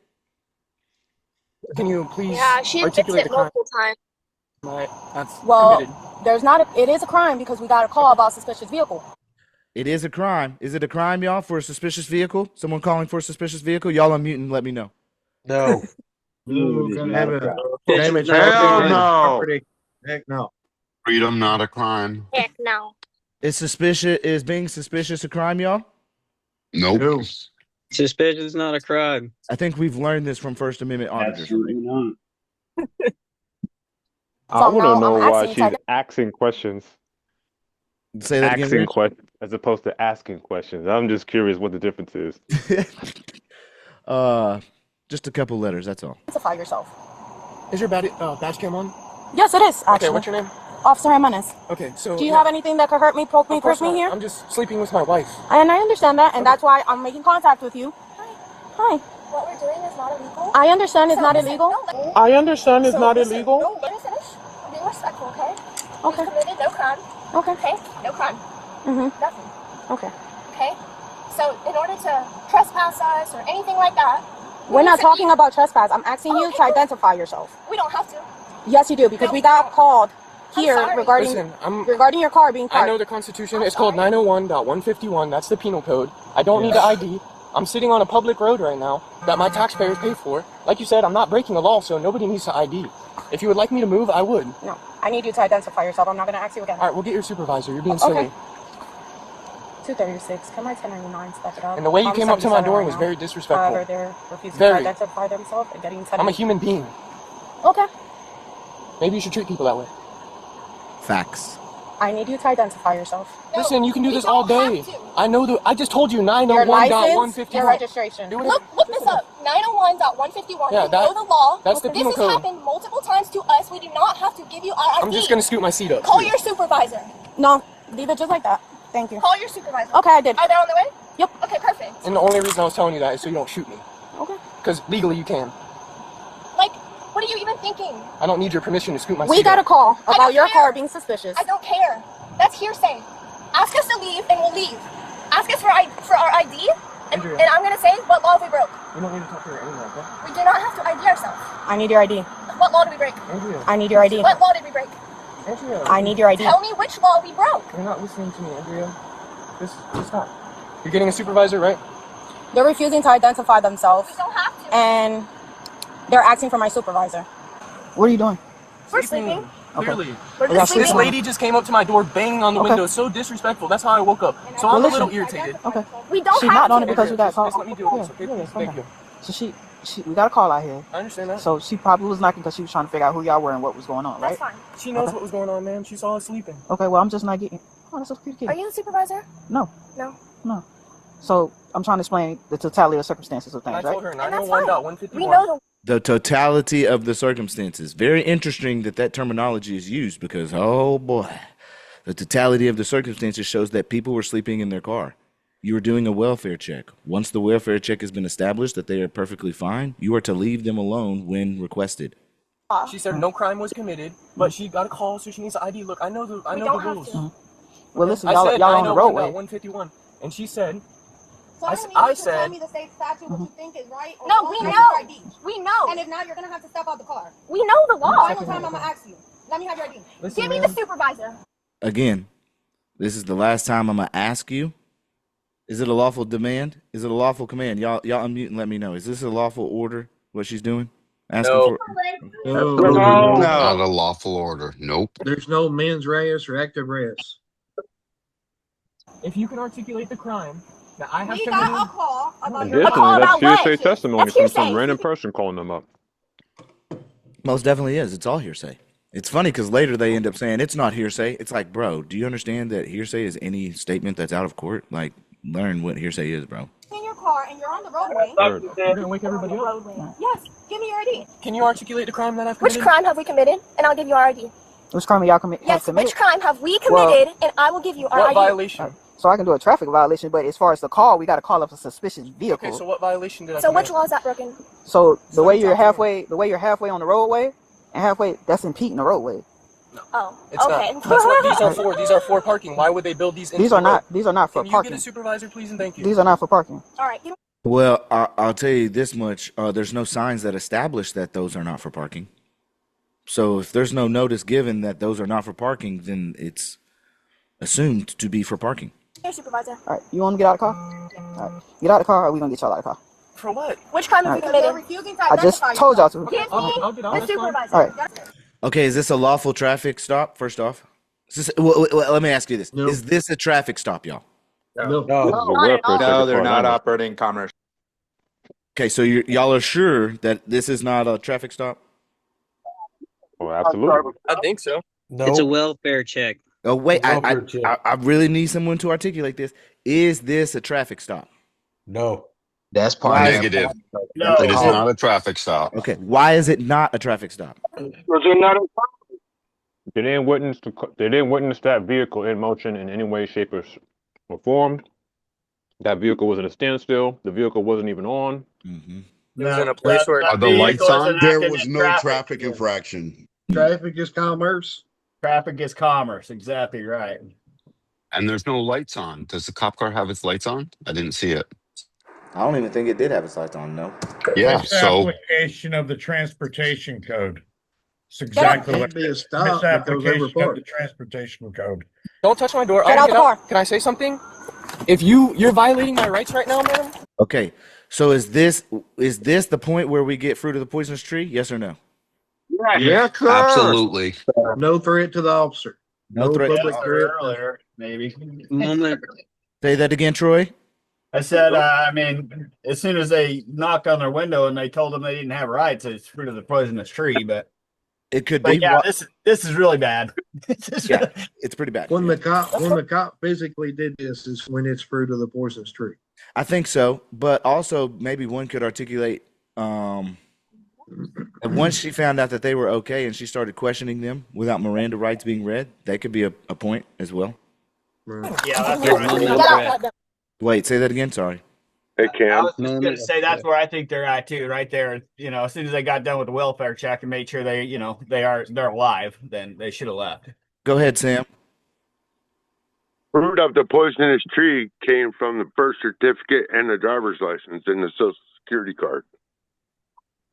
Can you please
Yeah, she admits
articulate
it
the crime?
multiple times.
Right. That's
Well,
committed.
it is a crime because we got a call about suspicious vehicle.
It is a crime. Is it a crime, y'all, for a suspicious vehicle? Someone calling for a suspicious vehicle? Y'all unmute and let me know.
No.
Damage
Hell no.
property. Heck no.
Freedom, not a crime.
Heck no.
Is being suspicious a crime, y'all?
Nope.
Suspicion is not a crime.
I think we've learned this from First Amendment auditors.
Absolutely not.
I want to
now
know
I'm
why
asking
she's asking questions.
Say that again,
Asking
Rich.
questions as opposed to asking questions. I'm just curious what the difference is.
Just a couple letters. That's all.
Identify yourself.
Is your badge cam on?
Yes, it is, actually.
Okay, what's your name?
Officer Jimenez.
Okay, so...
Do you have anything that could hurt me, poke me,
Of course
prick me
not.
here?
I'm just sleeping with my wife.
And I understand that, and that's why I'm making contact with you. Hi.
What we're doing is not illegal.
I understand it's not illegal.
I understand it's not illegal.
No, let me finish. I'm being respectful, okay?
Okay.
You committed no crime.
Okay.
Okay? No crime. Nothing.
Okay.
Okay? So, in order to trespass us or anything like that...
We're not talking about trespass. I'm asking you to identify yourself.
We don't have to.
Yes, you do, because we got called here regarding
Listen,
regarding your car being parked.
I know the Constitution. It's called 901.151. That's the penal code. I don't need the ID. I'm sitting on a public road right now that my taxpayers pay for. Like you said, I'm not breaking the law, so nobody needs to ID. If you would like me to move, I would.
No, I need you to identify yourself. I'm not going to ask you again.
All right, we'll get your supervisor. You're being silly.
236. Can my 1099 step it up?
And the way you came up to my door was very disrespectful.
However, they're refusing to identify themselves and getting 1099.
I'm a human being.
Okay.
Maybe you should treat people that way.
Facts.
I need you to identify yourself.
Listen, you can do this all day. I know I just told you
Your license,
901.151.
your registration.
Look this up. 901.151.
Yeah,
You know the law.
that's the penal
This
code.
has happened multiple times to us. We do not have to give you our ID.
I'm just going to scoot my seat up.
Call your supervisor.
No, leave it just like that. Thank you.
Call your supervisor.
Okay, I did.
Are they on the way?
Yep.
Okay, perfect.
And the only reason I was telling you that is so you don't shoot me.
Okay.
Because legally you can.
Like, what are you even thinking?
I don't need your permission to scoot my seat
We got a
up.
call
I
about
don't
your
care.
car being suspicious.
I don't care. That's hearsay. Ask us to leave and we'll leave. Ask us for our ID and I'm going to say what law we broke.
You don't need to talk to her anyway, okay?
We do not have to ID ourselves.
I need your ID.
What law did we break?
Andrea.
I need your ID.
What law did we break?
Andrea.
I need your ID.
Tell me which law we broke.
You're not listening to me, Andrea. Just stop. You're getting a supervisor, right?
They're refusing to identify themselves.
We don't have to.
And they're asking for my supervisor. What are you doing?
We're sleeping.
Clearly.
We're just
This
sleeping.
lady just came up to my door banging on the window. So disrespectful. That's how I woke up. So I'm a little irritated.
Okay.
We don't
She
have
knocked
to.
on it because we got called.
Just let me do this, okay? Please, thank you.
So we got a call out here.
I understand that.
So she probably was knocking because she was trying to figure out who y'all were and what was going on, right?
That's fine.
She knows what was going on, ma'am. She saw us sleeping.
Okay, well, I'm just not getting... Oh, that's a cute kid.
Are you the supervisor?
No.
No.
So I'm trying to explain the totality of circumstances of
And
things,
I told
right?
her
And that's fine.
901.151.
We know
The totality of the circumstances. Very interesting that terminology is used because, oh boy, the totality of the circumstances shows that people were sleeping in their car. You are doing a welfare check. Once the welfare check has been established that they are perfectly fine, you are to leave them alone when requested.
She said no crime was committed, but she got a call, so she needs an ID. Look, I know the rules.
Well, listen,
I said
y'all on the roadway.
151, and she said,
So
I said,
tell me the state statute, what you think is right. Or
No,
wrong,
we
and
know.
your ID.
We know.
And if not, you're gonna have to step out the car.
We know the law.
Final time, I'm gonna ask you. Let me have your ID.
Give me the supervisor.
Again, this is the last time I'm going to ask you. Is it a lawful demand? Is it a lawful command? Y'all unmute and let me know. Is this a lawful order, what she's doing? Asking
No.
for
No.
Not a lawful order. Nope.
There's no mens res or active res.
if you can articulate the crime that I have
We
committed.
got a call about
Additionally,
your car.
that's
about what?
hearsay testimony
That's
from some
hearsay.
random person calling them up.
Most definitely is. It's all hearsay. It's funny because later they end up saying it's not hearsay. It's like, bro, do you understand that hearsay is any statement that's out of court? Like, learn what hearsay is, bro.
In your car and you're on the roadway.
You're gonna wake everybody up.
Yes, give me your ID.
Can you articulate the crime that I've
Which
committed?
crime have we committed? And I'll give you our ID.
Which crime y'all commit?
Yes, which crime have we committed? And I will give you our
What
ID.
violation?
So I can do a traffic violation, but as far as the call, we got to call up a suspicious vehicle.
Okay, so what violation did I
So
commit?
which law is that broken?
So the way you're halfway on the roadway, and halfway, that's impeding the roadway.
Oh,
It's
okay.
not. That's what these are for. These are for parking. Why would they build these?
These are not for
Can you
parking.
get a supervisor, please, and thank you.
These are not for parking.
All right.
Well, I'll tell you this much. There's no signs that establish that those are not for parking. So if there's no notice given that those are not for parking, then it's assumed to be for parking.
Your supervisor.
All right, you want to get out of the car? All right, get out of the car, or we gonna get y'all out of the car?
For what?
Which crime have we committed?
I just told y'all to.
Give me the supervisor.
All right.
Okay, is this a lawful traffic stop? First off, let me ask you this: Is this a traffic stop, y'all?
No.
No, they're not operating commerce.
Okay, so y'all are sure that this is not a traffic stop?
Oh, absolutely.
I think so.
It's a welfare check.
Oh wait,
Welfare check.
I really need someone to articulate this. Is this a traffic stop?
No.
That's part
Why
of
is
that.
Negative.
No.
It is not a traffic stop.
okay? Why is it not a traffic stop?
Was there not a
They didn't witness that vehicle in motion in any way, shape, or form. That vehicle was at a standstill. The vehicle wasn't even on.
Mm-hmm.
It was in a place where
Are the lights on?
There
There
was
no traffic infraction.
Traffic is commerce.
Traffic is commerce. Exactly right.
And there's no lights on. Does the cop car have its lights on? I didn't see it.
I don't even think it did have its lights on. No.
Yeah, so
Misapplication of the transportation code. It's exactly what
Be a stop because they were
misapplication of the
parked.
transportation code.
Don't touch my door.
Get out the car.
Can I say something? If you're violating my rights right now, man.
Okay. So is this the point where we get fruit of the poisonous tree? Yes or no?
Yes, sir.
absolutely.
No threat to the officer.
No threat to the
public
officer.
threat.
Earlier, maybe.
moment?
Say that again, Troy.
I said, I mean, as soon as they knocked on their window and they told them they didn't have rights, it's fruit of the poisonous tree. But
It could be.
yeah, this is really bad.
Yeah, it's pretty bad.
When the cop physically did this is when it's fruit of the poisonous tree.
I think so, but also maybe one could articulate. And once she found out that they were okay and she started questioning them without Miranda rights being read, that could be a point as well.
Yeah, that's right.
Wait, say that again. Sorry.
Hey,
I
Cam.
was just gonna say that's where I think they're at too, right there. You know, as soon as they got done with the welfare check and made sure they're alive, then they should have left.
Go ahead, Sam.
Fruit of the poisonous tree came from the birth certificate and the driver's license and the social security card.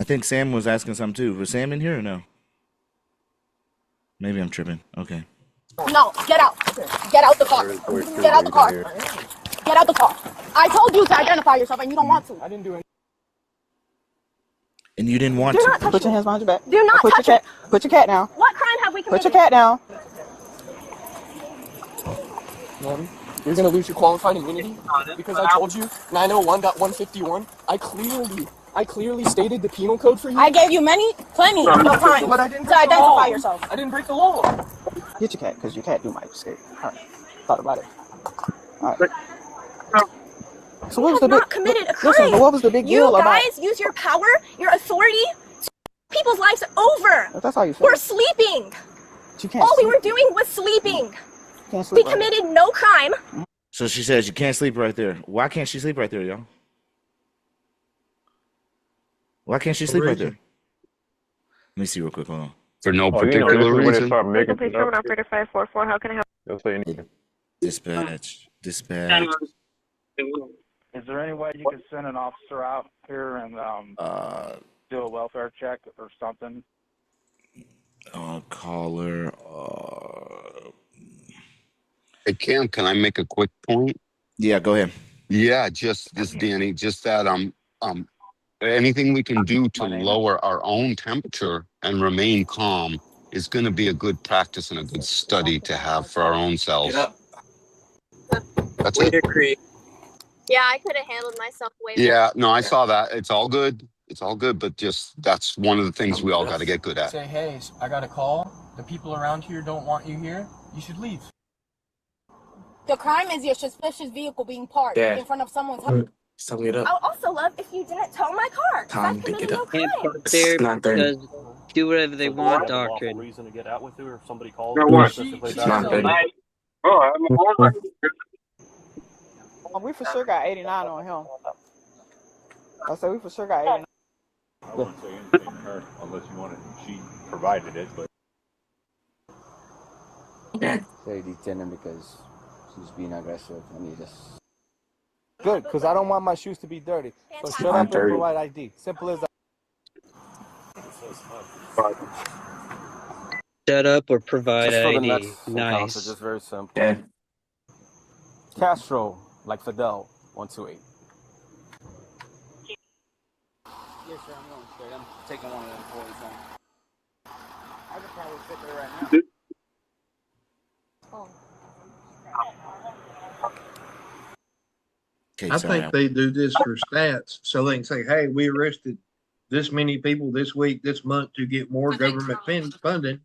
I think Sam was asking something too. Was Sam in here or no? Maybe I'm tripping. Okay.
No, get out. Get out the car. Get out the car. Get out the car. I told you to identify yourself and you don't want to.
I didn't do it.
And you didn't want
Do
to.
not touch
Put your hands behind your back.
Do not
Put
touch
your
it.
cat. Put your cat down.
What crime have we committed?
Put your cat down.
Man, you're gonna lose your qualified immunity because I told you 901.151. I clearly stated the penal code for you.
I gave you plenty of time
But I didn't
to
break the
identify
law.
yourself.
I didn't break the law.
Get your cat, because your cat do might escape. All right. Thought about it. All right. So what was the big?
Not committed a crime.
Listen, but what was the big
You
deal about?
guys use your power, your authority. People's lives are over.
If that's how you feel.
We're sleeping.
But you can't.
All we
sleep.
were doing was sleeping.
You can't
We
sleep right
committed no crime.
So she says you can't sleep right there. Why can't she sleep right there, y'all? Why can't she sleep right there? Let me see real quick. Hold on.
For no
Oh,
particular
this is when they
reason.
start making
Please,
stuff.
operator 544. How can I help?
They'll say anything.
Dispatch.
Is there any way you could send an officer out here and do a welfare check or something?
Caller.
Hey, Cam, can I make a quick point?
Yeah, go ahead.
Yeah, just this, Danny, just that anything we can do to lower our own temperature and remain calm is going to be a good practice and a good study to have for our own selves. That's
We
it.
agree.
Yeah, I could have handled myself way better.
Yeah, no, I saw that. It's all good. It's all good, but just that's one of the things we all got to get good at.
Say, hey, I got a call. The people around here don't want you here. You should leave.
The crime is your suspicious vehicle being parked
Dad.
in front of someone's home.
Sum it
I would also love if you didn't tow my car. 'Cause I've committed no crime.
Can't park there because do whatever they want, doctrine.
Reason to get out with you, or if somebody calls.
For what?
specifically
It's
about
not
it.
ready.
We for sure got 89 on him. I said we for sure got 89.
I wouldn't say anything to her unless you wanted. She provided it, but.
Say detain him because she's being aggressive. I mean, just good because I don't want my shoes to be dirty. So shut up and provide ID. Simple as that.
Shut up or provide
Just for the
ID.
nuts and
Nice.
counsel, just very simple. Castro, like Fidel, 128.
Yes, sir. I'm going straight. I'm taking one of them employees home. I could probably sit there right now.
Okay,
I
sorry.
think they do this for stats so they can say, hey, we arrested this many people this week, this month to get more government funding.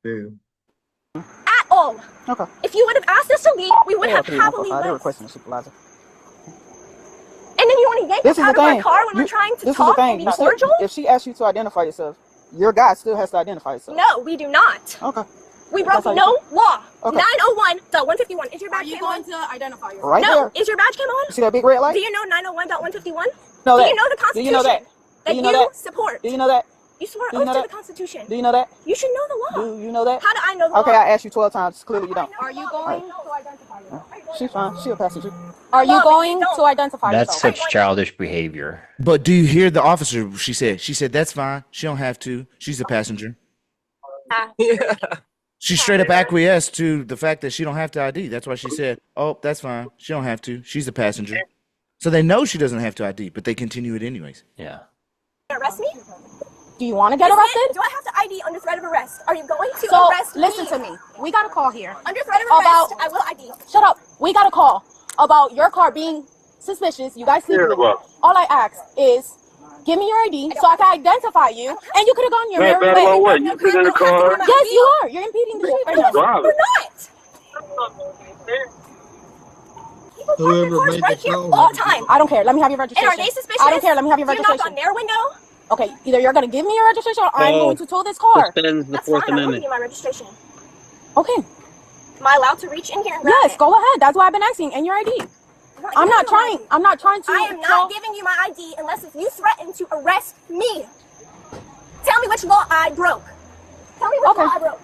At all.
Okay.
If you would have asked us to leave, we would have
please,
happily
they're
left.
requesting a supervisor.
And then you want to yank
This
us
is the
out of our
thing.
car when we're trying to
This is the
talk
thing.
and be
You still,
cordial?
if she asks you to identify yourself, your guy still has to identify himself.
No, we do not.
Okay.
We broke
That's how you
no law.
Okay.
901.151. Is your badge cam on?
to identify yourself?
Right
No.
there.
Is your badge cam on?
You see that big red light?
Do you know 901.151?
Know
Do
that?
you know the
Do
Constitution?
you know that?
That
Do you know
you
that?
support?
Do you know that?
You swore
Do you
oath
know
to
that?
the Constitution.
Do you know that?
You should know the law.
Do you know that?
How do I know the
Okay,
law?
I asked you 12 times. Clearly you don't.
Are you going to identify yourself?
She's fine. She'll pass it.
Are you going to identify
That's
yourself?
such childish behavior.
But do you hear the officer? She said that's fine. She don't have to. She's the passenger.
Yeah.
She straight up acquiesced to the fact that she don't have to ID. That's why she said, "Oh, that's fine. She don't have to. She's the passenger." So they know she doesn't have to ID, but they continue it anyways.
Yeah.
Arrest me?
Do you want to get arrested?
Do I have to ID under threat of arrest? Are you going to
So
arrest
listen
me?
to me. We got a call here.
Under threat of
About-
arrest, I will ID.
Shut up. We got a call about your car being suspicious. You guys sleep with it. All I ask is, give me your ID so I can identify you, and you could have gone your merry way.
What? You sit in the car?
Yes, you are. You're impeding the street right now.
Driving.
Whoever made the call.
All the time.
I don't care. Let me have your
And
registration.
are they suspicious?
I don't care. Let me have your
Do you knock
registration.
on their window?
Okay, either you're gonna give me your registration or I'm
Oh.
going to tow this car.
Suspends the
That's
Fourth
fine. I'm
Amendment.
looking at my registration.
Okay.
Am I allowed to reach in here and grab
Yes,
it?
go ahead. That's why I've been asking. And your ID. I'm not trying. I'm not trying to.
I am not giving you my ID unless if you threaten to arrest me. Tell me which law I broke. Tell me which
Okay.
law I broke.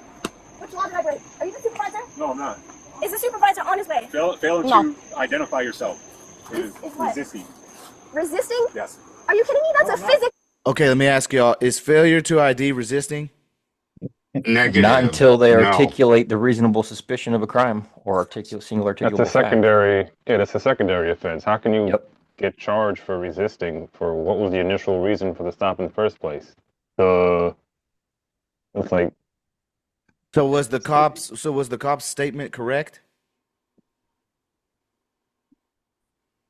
Which law did I break? Are you the supervisor?
No, I'm not.
Is the supervisor on his way?
Failing
No.
to identify yourself is
Is what?
resisting.
Resisting?
Yes.
Are you kidding me? That's a physical.
Okay, let me ask y'all: is failure to ID resisting?
Negative.
Not until they
No.
articulate the reasonable suspicion of a crime or single
That's
articulable
a
fact.
secondary. Yeah, that's a secondary offense. How can you
Yep.
get charged for resisting? For what was the initial reason for the stop in the first place? It's like
So was the cop's statement correct?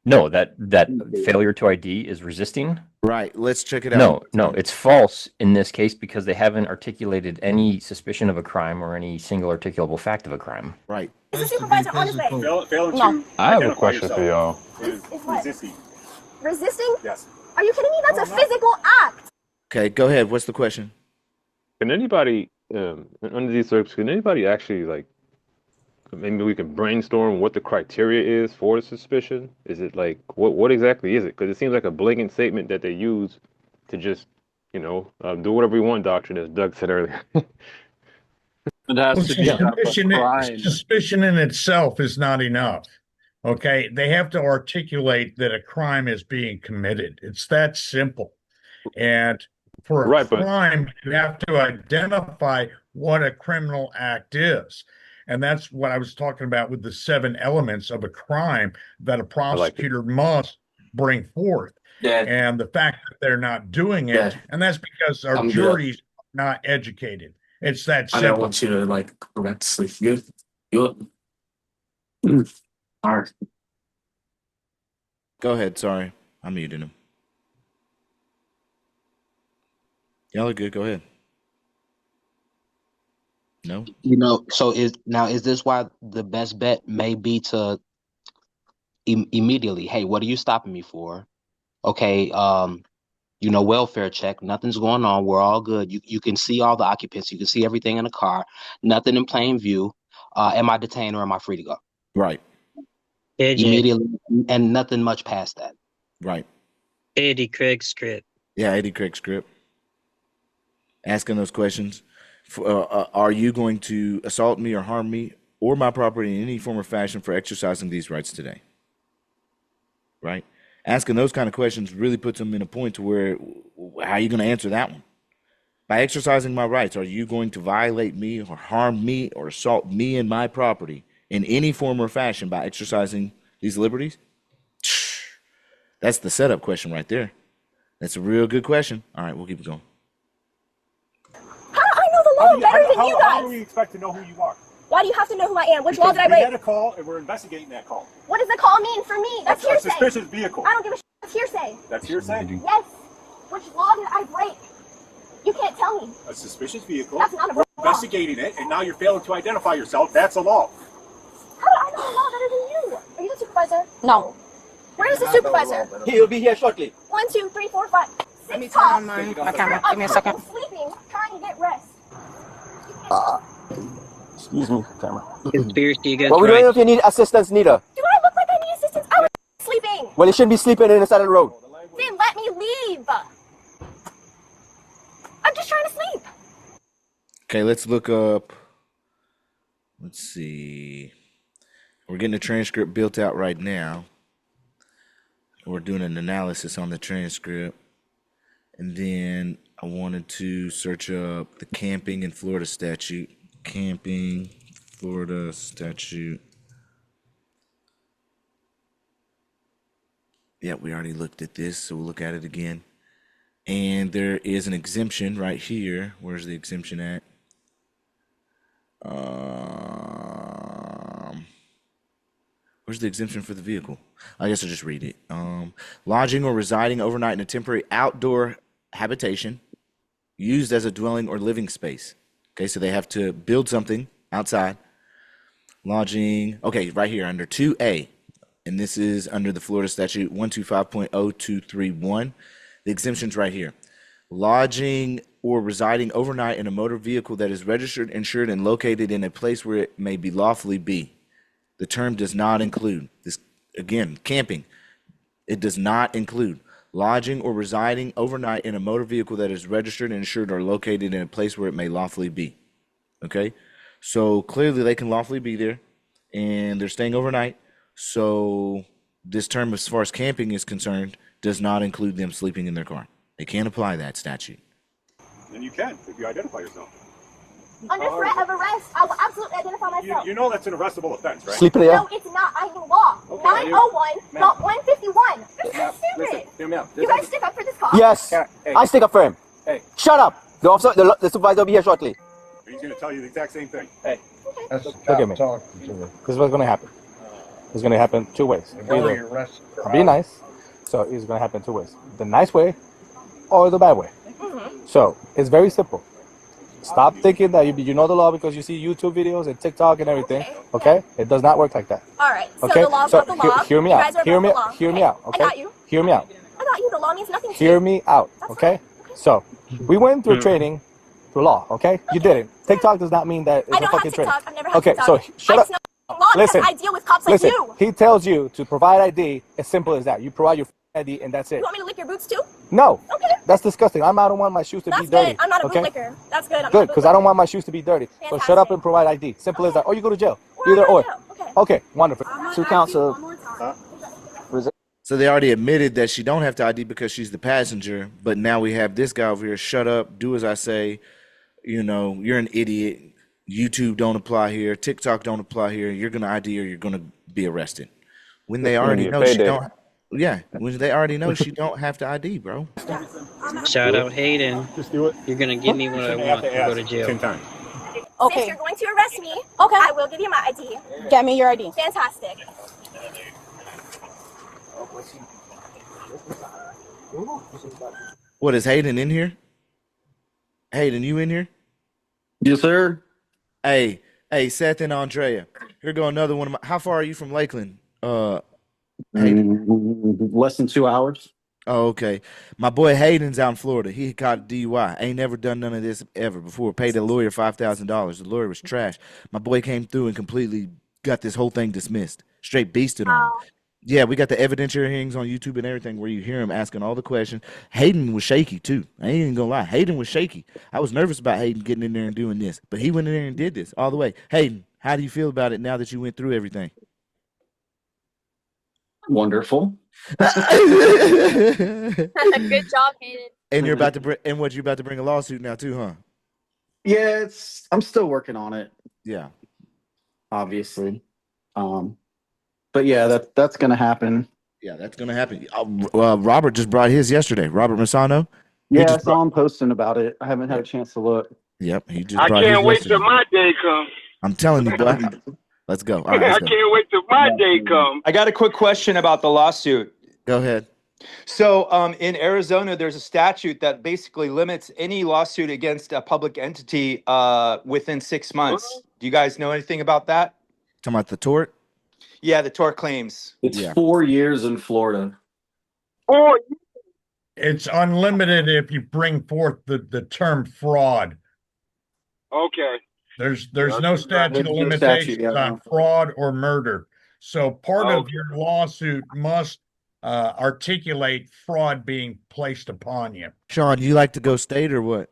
No, that failure to ID is resisting.
Right. Let's check it out.
No, it's false in this case because they haven't articulated any suspicion of a crime or any single articulable fact of a crime.
Right.
Is the supervisor on his way?
Failing
No.
to
I have a
identify
question for y'all.
is
Is what?
resisting.
Resisting?
Yes.
Are you kidding me? That's a physical act.
Okay, go ahead. What's the question?
Can anybody, under these circumstances, can anybody actually like, maybe we can brainstorm what the criteria is for the suspicion? Is it like, what exactly is it? Because it seems like a blatant statement that they use to just, do whatever you want doctrine, as Doug said earlier.
It has to be a crime.
Suspicion in itself is not enough. Okay, they have to articulate that a crime is being committed. It's that simple. And for a
Right, but-
crime, you have to identify what a criminal act is. And that's what I was talking about with the 7 elements of a crime that a prosecutor must bring forth.
Yeah.
And the fact that they're not doing it,
Yeah.
and that's because our
I'm good.
juries are not educated. It's that
I
simple.
don't want you to go back to sleep. Good. Good. All right.
Go ahead. Sorry, I muted him. Y'all are good. Go ahead. No.
So is this why the best bet may be to immediately, hey, what are you stopping me for? Okay, welfare check, nothing's going on, we're all good. You can see all the occupants, you can see everything in the car, nothing in plain view. Am I detained or am I free to go?
Right.
Immediately, and nothing much past that.
Right.
Eddie Craig script.
Yeah, Eddie Craig script. Asking those questions. Are you going to assault me or harm me or my property in any form or fashion for exercising these rights today? Right? Asking those kind of questions really puts them in a point to where, how are you going to answer that one? By exercising my rights, are you going to violate me or harm me or assault me and my property in any form or fashion by exercising these liberties? That's the setup question right there. That's a real good question. All right, we'll keep it going.
How do I know the law better than you
How do
guys?
we expect to know who you are?
Why do you have to know who I am? Which law
Because
did I
we
break?
had a call and we're investigating that call.
What does the call mean for me? That's
A
hearsay.
suspicious vehicle.
I don't give a shit. That's hearsay.
That's hearsay.
Yes. Which law did I break? You can't tell me.
A suspicious vehicle.
That's not a
investigating it, and now you're failing to identify yourself. That's a law.
How do I know a law better than you? Are you the supervisor? No. Where's the supervisor?
He'll be here shortly.
1, 2, 3, 4, 5.
Let me turn on my camera. Give me a second.
Sleeping, trying to get rest.
Excuse me, camera.
Conspiracy against
What we doing
rights.
if you need assistance, Nita?
Do I look like I need assistance? I was sleeping.
Well, you shouldn't be sleeping in the side of the road.
Then let me leave. I'm just trying to sleep.
Okay, let's look up. Let's see. We're getting a transcript built out right now. We're doing an analysis on the transcript. And then I wanted to search up the camping in Florida statute. Camping, Florida statute. Yeah, we already looked at this, so we'll look at it again. And there is an exemption right here. Where's the exemption at? Where's the exemption for the vehicle? I guess I'll just read it. Lodging or residing overnight in a temporary outdoor habitation used as a dwelling or living space. Okay, so they have to build something outside. Lodging, okay, right here under 2A. And this is under the Florida statute 125.0231. The exemption's right here. Lodging or residing overnight in a motor vehicle that is registered, insured, and located in a place where it may be lawfully be. The term does not include this. Again, camping. It does not include lodging or residing overnight in a motor vehicle that is registered, insured, or located in a place where it may lawfully be. Okay, so clearly they can lawfully be there, and they're staying overnight. So this term, as far as camping is concerned, does not include them sleeping in their car. They can't apply that statute.
And you can if you identify yourself.
Under threat of arrest, I will absolutely identify myself.
You know that's an arrestable offense, right?
Sleep in the air.
No, it's not. I know law.
Okay,
901, not 151. This is
Listen,
stupid.
hear me out.
You guys stick up for this call.
Yes,
Hey.
I stick up for him.
Hey.
Shut up. The officer, the supervisor will be here shortly.
He's going to tell you the exact same thing. Hey.
Look at me. This is what's going to happen. It's going to happen two ways. Either I'll be nice, so it's going to happen two ways. The nice way or the bad way. So it's very simple. Stop thinking that you know the law because you see YouTube videos and TikTok and everything. Okay? It does not work like that.
All right. So
Okay?
the law
So
above the law.
hear me
You
out.
guys are
Hear
above
me.
the law.
Hear me
Okay.
out. Okay?
I got you.
Hear me out.
I got you. The law means nothing to
Hear
you.
me out. Okay? So we went through training through law. Okay? You didn't. TikTok does not mean that it's
I
a
don't
fucking
have
training.
TikTok. I've never had
Okay,
TikTok.
so shut
I
up.
just know law
Listen.
because I deal with cops
Listen.
like you.
He tells you to provide ID. As simple as that. You provide your ID and that's it.
You want me to lick your boots too?
No.
Okay.
That's disgusting. I don't want my shoes to
That's
be dirty.
good. I'm not a
okay?
bootlicker. That's good. I'm
Good,
not a
because I don't want my shoes to be dirty. So shut up and provide ID. Simple as that. Or you go to jail. Either or. Okay, wonderful. 2 counts of.
So they already admitted that she don't have to ID because she's the passenger, but now we have this guy over here, shut up, do as I say, you're an idiot, YouTube don't apply here, TikTok don't apply here, you're going to ID or you're going to be arrested. When they already know she don't, when they already know she don't have to ID, bro.
Shout out Hayden.
Just do it.
You're gonna give me what I want to go to jail.
10 times.
Okay. If you're going to arrest me, okay, I will give you my ID. Get me your ID. Fantastic.
What, is Hayden in here? Hayden, you in here?
Yes, sir.
Hey, Seth and Andrea. Here go another one of my. How far are you from Lakeland?
Less than 2 hours.
Oh, okay. My boy Hayden's out in Florida. He caught a DUI. Ain't never done none of this ever before. Paid a lawyer $5,000. The lawyer was trash. My boy came through and completely got this whole thing dismissed. Straight beasted on him. Yeah, we got the evidentiary hearings on YouTube and everything where you hear him asking all the questions. Hayden was shaky too. I ain't even gonna lie. Hayden was shaky. I was nervous about Hayden getting in there and doing this, but he went in there and did this all the way. Hayden, how do you feel about it now that you went through everything?
Wonderful.
Good job, Hayden.
And you're about to bring, and what, you're about to bring a lawsuit now too, huh?
Yeah, I'm still working on it.
Yeah.
Obviously. But yeah, that's gonna happen.
Yeah, that's gonna happen. Robert just brought his yesterday. Robert Masano.
Yeah, I saw him posting about it. I haven't had a chance to look.
Yep, he just.
I
brought
can't
his
wait
yesterday.
till my day comes.
I'm telling you, boy. Let's go. All right,
I
let's go.
can't wait till my day comes.
I got a quick question about the lawsuit.
Go ahead.
So in Arizona, there's a statute that basically limits any lawsuit against a public entity within 6 months. Do you guys know anything about that?
Talking about the tort?
Yeah, the tort claims.
It's 4 years in Florida.
It's unlimited if you bring forth the term fraud.
Okay.
There's no statute of
no statute,
limitations on fraud or murder. So part of your lawsuit must articulate fraud being placed upon you.
Sean, do you like to go state or what?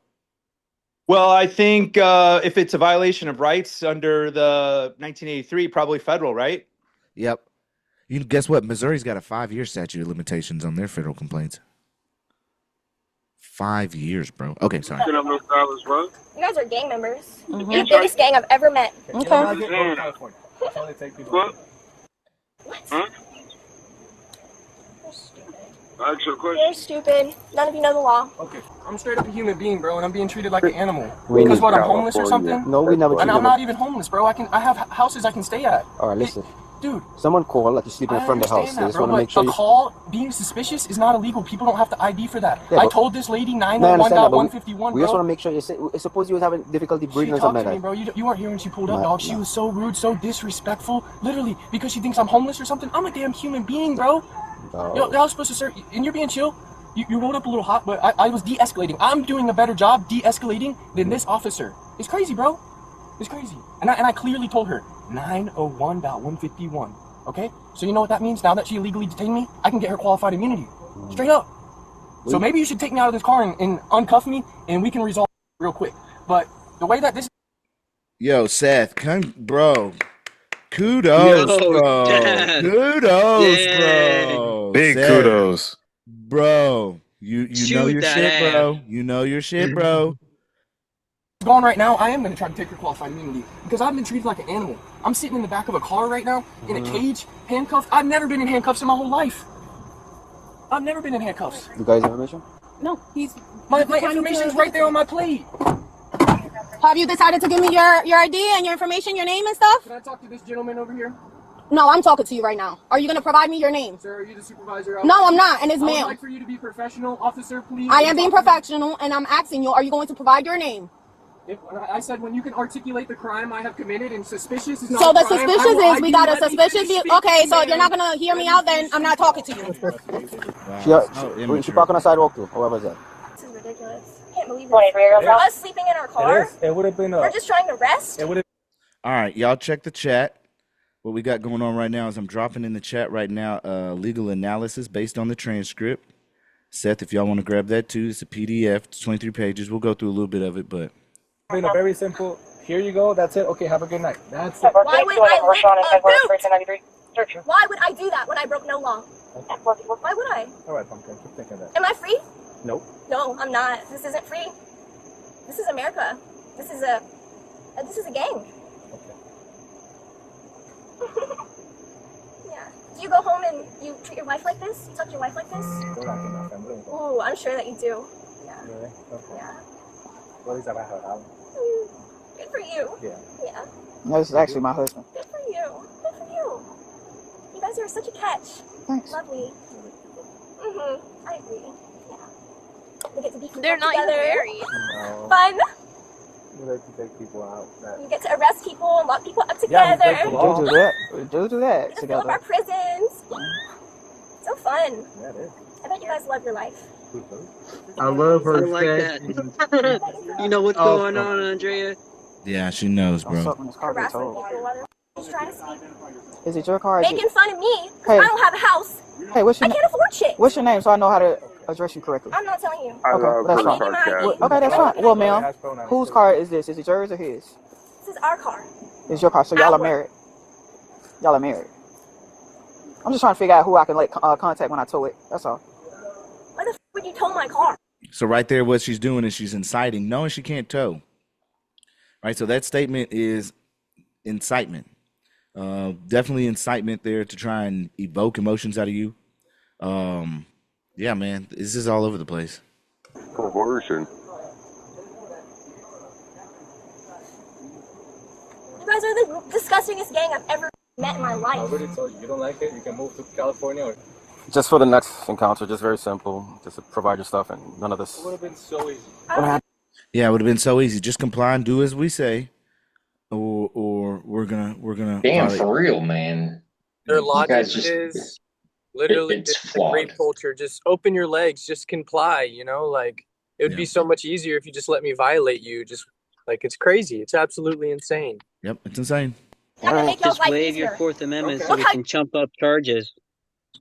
Well, I think if it's a violation of rights under the 1983, probably federal, right?
Yep. You guess what? Missouri's got a 5-year statute of limitations on their federal complaints. 5 years, bro. Okay, sorry.
You guys are gang members. You're the biggest gang I've ever met.
Okay.
What? Huh? Ask your question.
You're stupid. None of you know the law.
Okay, I'm straight up a human being, bro, and I'm being treated like an animal.
We
Because
need
what, I'm homeless or something?
No, we never.
And I'm not even homeless, bro. I have houses I can stay at.
All right, listen.
Dude.
Someone called like you're sleeping in front of the house. They just want to make sure
a call being suspicious is not illegal. People don't have to ID for that.
Yeah,
I told this lady 901.151, bro.
We just want to make sure suppose you was having difficulty breathing or
She talked
something
to me,
like
bro. You weren't here when she pulled up, dog. She was so rude, so disrespectful. Literally, because she thinks I'm homeless or something. I'm a damn human being, bro. Y'all supposed to serve, and you're being chill. You rolled up a little hot, but I was de-escalating. I'm doing a better job de-escalating than this officer. It's crazy, bro. It's crazy. And I clearly told her 901.151. Okay? So you know what that means? Now that she illegally detained me, I can get her qualified immunity. Straight up. So maybe you should take me out of this car and uncuff me, and we can resolve it real quick. But the way that this...
Yo, Seth, bro. Kudos, bro.
Dad.
Kudos, bro.
Big
Seth,
kudos.
Bro. You know your
that
shit,
ass.
bro. You know your shit, bro.
Going right now, I am going to try to take her qualified immunity because I've been treated like an animal. I'm sitting in the back of a car right now in a cage, handcuffed. I've never been in handcuffs in my whole life. I've never been in handcuffs.
You guys information?
No, he's
my information's right there on my plate.
Have you decided to give me your ID and your information, your name and stuff?
Can I talk to this gentleman over here?
No, I'm talking to you right now. Are you going to provide me your name?
Sir, are you the supervisor?
No, I'm not, and it's
I would
male.
like for you to be professional, officer, please.
I am being professional, and I'm asking you, are you going to provide your name?
I said when you can articulate the crime I have committed and suspicious is not
So the
a crime,
suspicious is we got a suspicious
vehicle.
okay, so if you're not gonna hear me out, then I'm not talking to you.
She parked on the sidewalk too. Or what was that?
This is ridiculous. I can't believe this. For us sleeping in our car,
It would have been.
we're just trying to rest.
All right, y'all check the chat. What we got going on right now is I'm dropping in the chat right now legal analysis based on the transcript. Seth, if y'all want to grab that too, it's a PDF. It's 23 pages. We'll go through a little bit of it, but...
Very simple. Here you go. That's it. Okay, have a good night. That's it.
Why would I lick a boot? Why would I do that when I broke no law? Why would I?
All right, Pumpkin. Keep thinking that.
Am I free?
Nope.
No, I'm not. This isn't free. This is America. This is a gang. Yeah. Do you go home and you treat your wife like this? You talk to your wife like this? Ooh, I'm sure that you do. Yeah.
Really? Okay.
Yeah.
What is that I heard?
Good for you.
Yeah.
Yeah.
No, this is actually my husband.
Good for you. Good for you. You guys are such a catch.
Thanks.
Lovely. I agree. Yeah. We get to be
They're not even
together.
married.
No.
Fun.
We like to take people out.
You get to arrest people and lock people up
Yeah,
together.
we do that.
We do that
We just fill up our
together.
prisons. So fun.
Yeah, it is.
I bet you guys love your life.
I love her.
I like that. You know what's going on, Andrea?
Yeah, she knows, bro.
Harassing people. Just trying to speak.
Is it your car?
Making fun of me because
Hey.
I don't have a house.
Hey, what's your
I can't afford shit.
What's your name so I know how to address you correctly?
I'm not telling you.
Okay, that's fine. Okay, that's fine. Well, ma'am, whose car is this? Is it yours or his?
This is our car.
It's your car, so y'all are married. Y'all are married. I'm just trying to figure out who I can contact when I tow it. That's all.
Why the f would you tow my car?
So right there, what she's doing is she's inciting, knowing she can't tow. Right, so that statement is incitement. Definitely incitement there to try and evoke emotions out of you. Yeah, man, this is all over the place.
Coercion.
You guys are the disgustingest gang I've ever met in my
I
life.
already told you. You don't like it, you can move to California or Just for the next encounter, just very simple. Just to provide your stuff and none of this.
It would have been so easy.
Yeah, it would have been so easy. Just comply and do as we say, or we're gonna
Damn,
violate.
for real, man.
Their
You
logic
guys just
is literally
it's
it's the rape
flawed.
culture. Just open your legs, just comply, you know, like it would be so much easier if you just let me violate you. Just like it's crazy. It's absolutely insane.
Yep, it's insane.
Just waive your Fourth Amendment so we can chump up charges.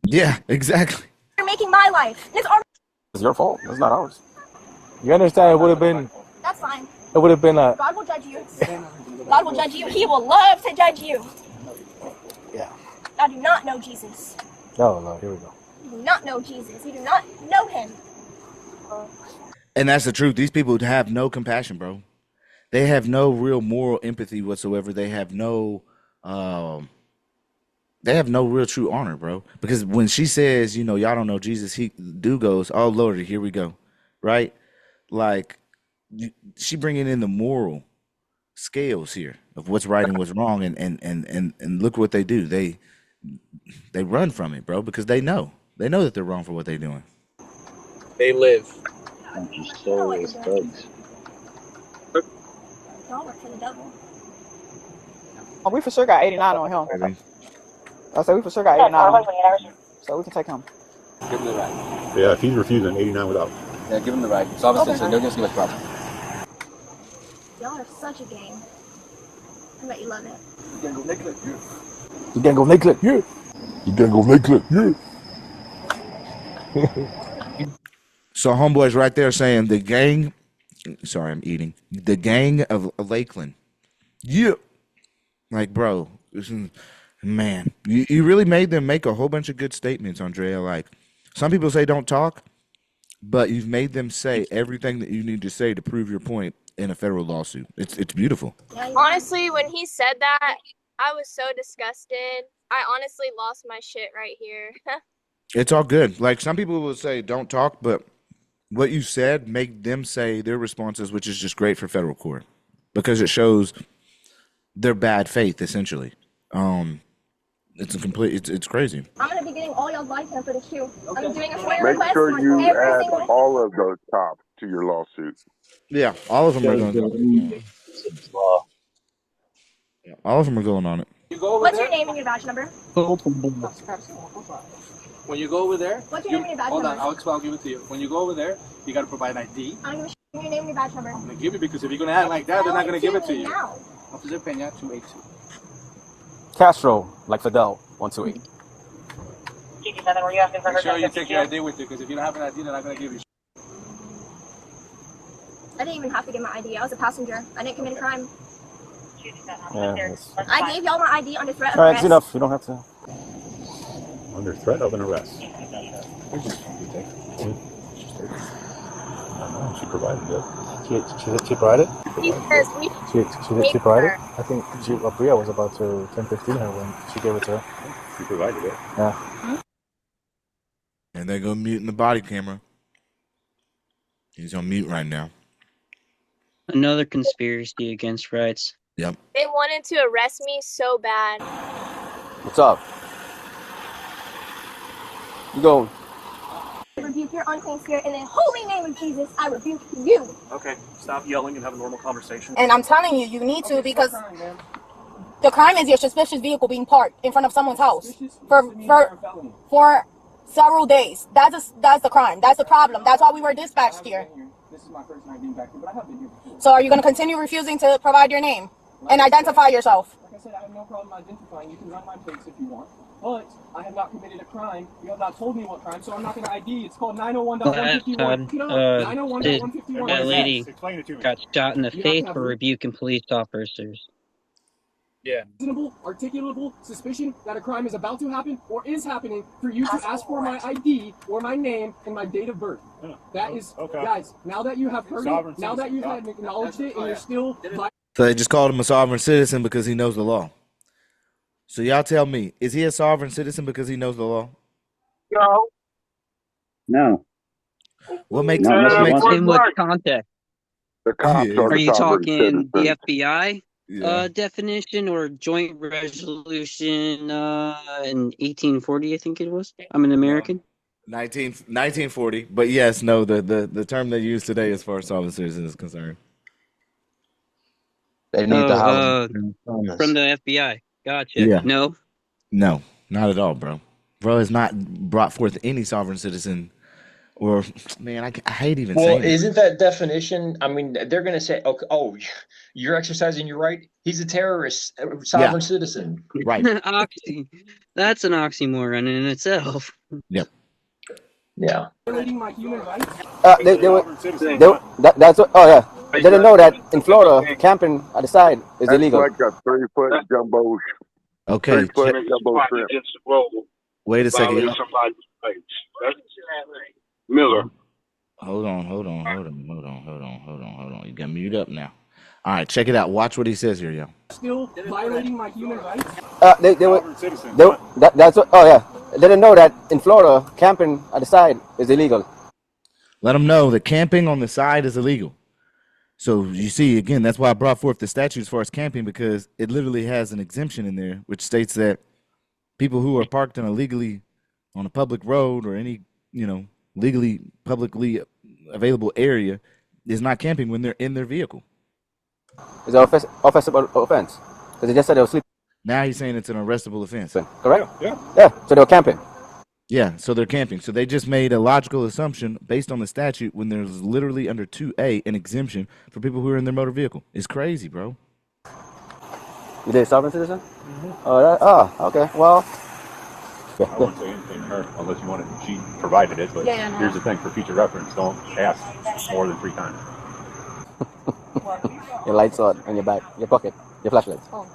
Yeah, exactly.
You're making my life.
It's your fault. It's not ours. You understand? It would have been.
That's fine.
It would have been a.
God will judge you. God will judge you. He will love to judge you.
Yeah.
I do not know Jesus.
No, here we go.
You do not know Jesus. You do not know him.
And that's the truth. These people have no compassion, bro. They have no real moral empathy whatsoever. They have no real true honor, bro. Because when she says, you know, y'all don't know Jesus, dude goes, oh Lordy, here we go, right? Like she bringing in the moral scales here of what's right and what's wrong, and look what they do. They run from it, bro, because they know that they're wrong for what they're doing.
They live.
Y'all work for the devil.
Oh, we for sure got 89 on him. I said we for sure got 89 on him. So we can take him.
Give him the right.
Yeah, if he's refusing 89 without.
Yeah, give him the right. So obviously, so they're just give us problem.
Y'all are such a gang. I bet you love it.
You can go naked like you.
You can go naked, yeah. You can go naked, yeah.
So homeboy's right there saying the gang. Sorry, I'm eating. The gang of Lakeland. Yeah. Like, bro, man, you really made them make a whole bunch of good statements, Andrea. Like, some people say don't talk, but you've made them say everything that you need to say to prove your point in a federal lawsuit. It's beautiful.
Honestly, when he said that, I was so disgusted. I honestly lost my shit right here.
It's all good. Like, some people will say don't talk, but what you said made them say their responses, which is just great for federal court because it shows their bad faith, essentially. It's crazy.
I'm gonna be getting all y'all's license for the queue. I'm doing a FOIA
Make
request
sure you
on every
add
single.
all of those cops to your lawsuit.
Yeah, all of them are going. Yeah, all of them are going on it.
What's your name and your badge number?
When you go over there,
What's your name and your badge
hold
number?
on, I'll give it to you. When you go over there, you gotta provide an ID.
I'm gonna show you your name and your badge number.
I'm gonna give it because if you're gonna act like that, they're not gonna give it to you.
Now.
Officer Peña 282.
Castro, like Fidel, 128.
Make sure you take your ID with you because if you don't have an ID, they're not gonna give you.
I didn't even have to get my ID. I was a passenger. I didn't commit a crime.
Yeah,
I gave y'all my ID under threat of
all right,
arrest.
it's enough. You don't have to.
Under threat of an arrest. She provided it.
She provided?
Because we
She provided? I think Bria was about to 10-15 her when she gave it to her.
She provided it.
Yeah.
And they're going to mute in the body camera. He's on mute right now.
Another conspiracy against rights.
Yep.
they wanted to arrest me so bad.
What's up? You go.
I rebuke your unclean spirit in the holy name of Jesus. I rebuke you.
Okay, stop yelling and have a normal conversation.
And I'm telling you, you need to because the crime is your suspicious vehicle being parked in front of someone's house for several days. That's the crime. That's the problem. That's why we were dispatched here.
This is my first time being back here, but I have been here before.
So are you going to continue refusing to provide your name and identify yourself?
Like I said, I have no problem identifying. You can run my plates if you want. But I have not committed a crime. You have not told me what crime, so I'm not going to ID. It's called 901.151.
That lady got shot in the face for rebuking police officers.
Yeah. Reasonable, articulable suspicion that a crime is about to happen or is happening for you to ask for my ID or my name and my date of birth. That is, guys, now that you have heard it, now that you have acknowledged it, and you're still...
So they just called him a sovereign citizen because he knows the law. So y'all tell me, is he a sovereign citizen because he knows the law?
No.
No.
What makes
in what context?
The cops
Are you talking the FBI?
Yeah.
Definition or joint resolution in 1840, I think it was. I'm an American.
1940. But yes, no, the term they use today as far as sovereign citizen is concerned.
They need to have
From the FBI. Gotcha.
Yeah.
No.
No, not at all, bro. Bro has not brought forth any sovereign citizen or, man, I hate even
Well,
saying it.
isn't that definition? I mean, they're going to say, okay, oh, you're exercising your right. He's a terrorist, sovereign citizen.
Right.
That's an oxymoron in itself.
Yep.
Yeah.
Violating my human rights.
That's what. Oh yeah. They didn't know that in Florida, camping at the side is illegal.
That's like a 3-foot jumbo.
Okay.
3-foot jumbo shrimp.
Wait a second.
Somebody's rights. That's Miller.
Hold on. You got mute up now. All right, check it out. Watch what he says here, yo.
Still violating my human rights.
That's what. Oh yeah. They didn't know that in Florida, camping at the side is illegal.
Let them know that camping on the side is illegal. So you see, again, that's why I brought forth the statute as far as camping, because it literally has an exemption in there, which states that people who are parked on a public road or any, legally, publicly available area is not camping when they're in their vehicle.
Is that offensive offense? Because they just said they were sleeping.
Now he's saying it's an arrestable offense.
Correct? Yeah. So they were camping.
Yeah, so they're camping. So they just made a logical assumption based on the statute when there's literally under 2A an exemption for people who are in their motor vehicle. It's crazy, bro.
You did sovereign citizen? Mm-hmm. Okay. Well,
I won't say anything to her unless you want it. She provided it, but here's the thing for future reference: don't ask more than 3 times.
Your lights on in your back, your pocket, your flashlights.
Oh.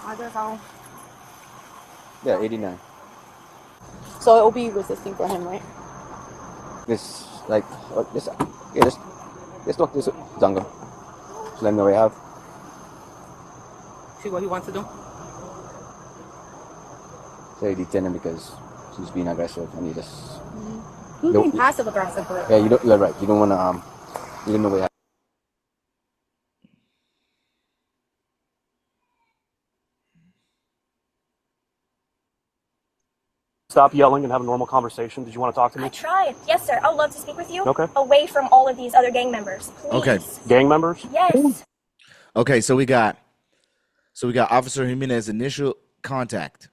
I guess I'll.
Yeah, 89.
So it will be resisting for him, right?
This talk this Zango. Just let him know what you have.
See what he wants to do.
So you detain him because he's being aggressive and you just.
He's being passive aggressive, bro.
Yeah, you're right. You don't want to you don't know what you have.
Stop yelling and have a normal conversation. Did you want to talk to me?
I tried. Yes, sir. I'd love to speak with you.
Okay.
Away from all of these other gang members, please.
Okay.
Gang members?
Yes.
Okay, so we got Officer Jimenez's initial contact.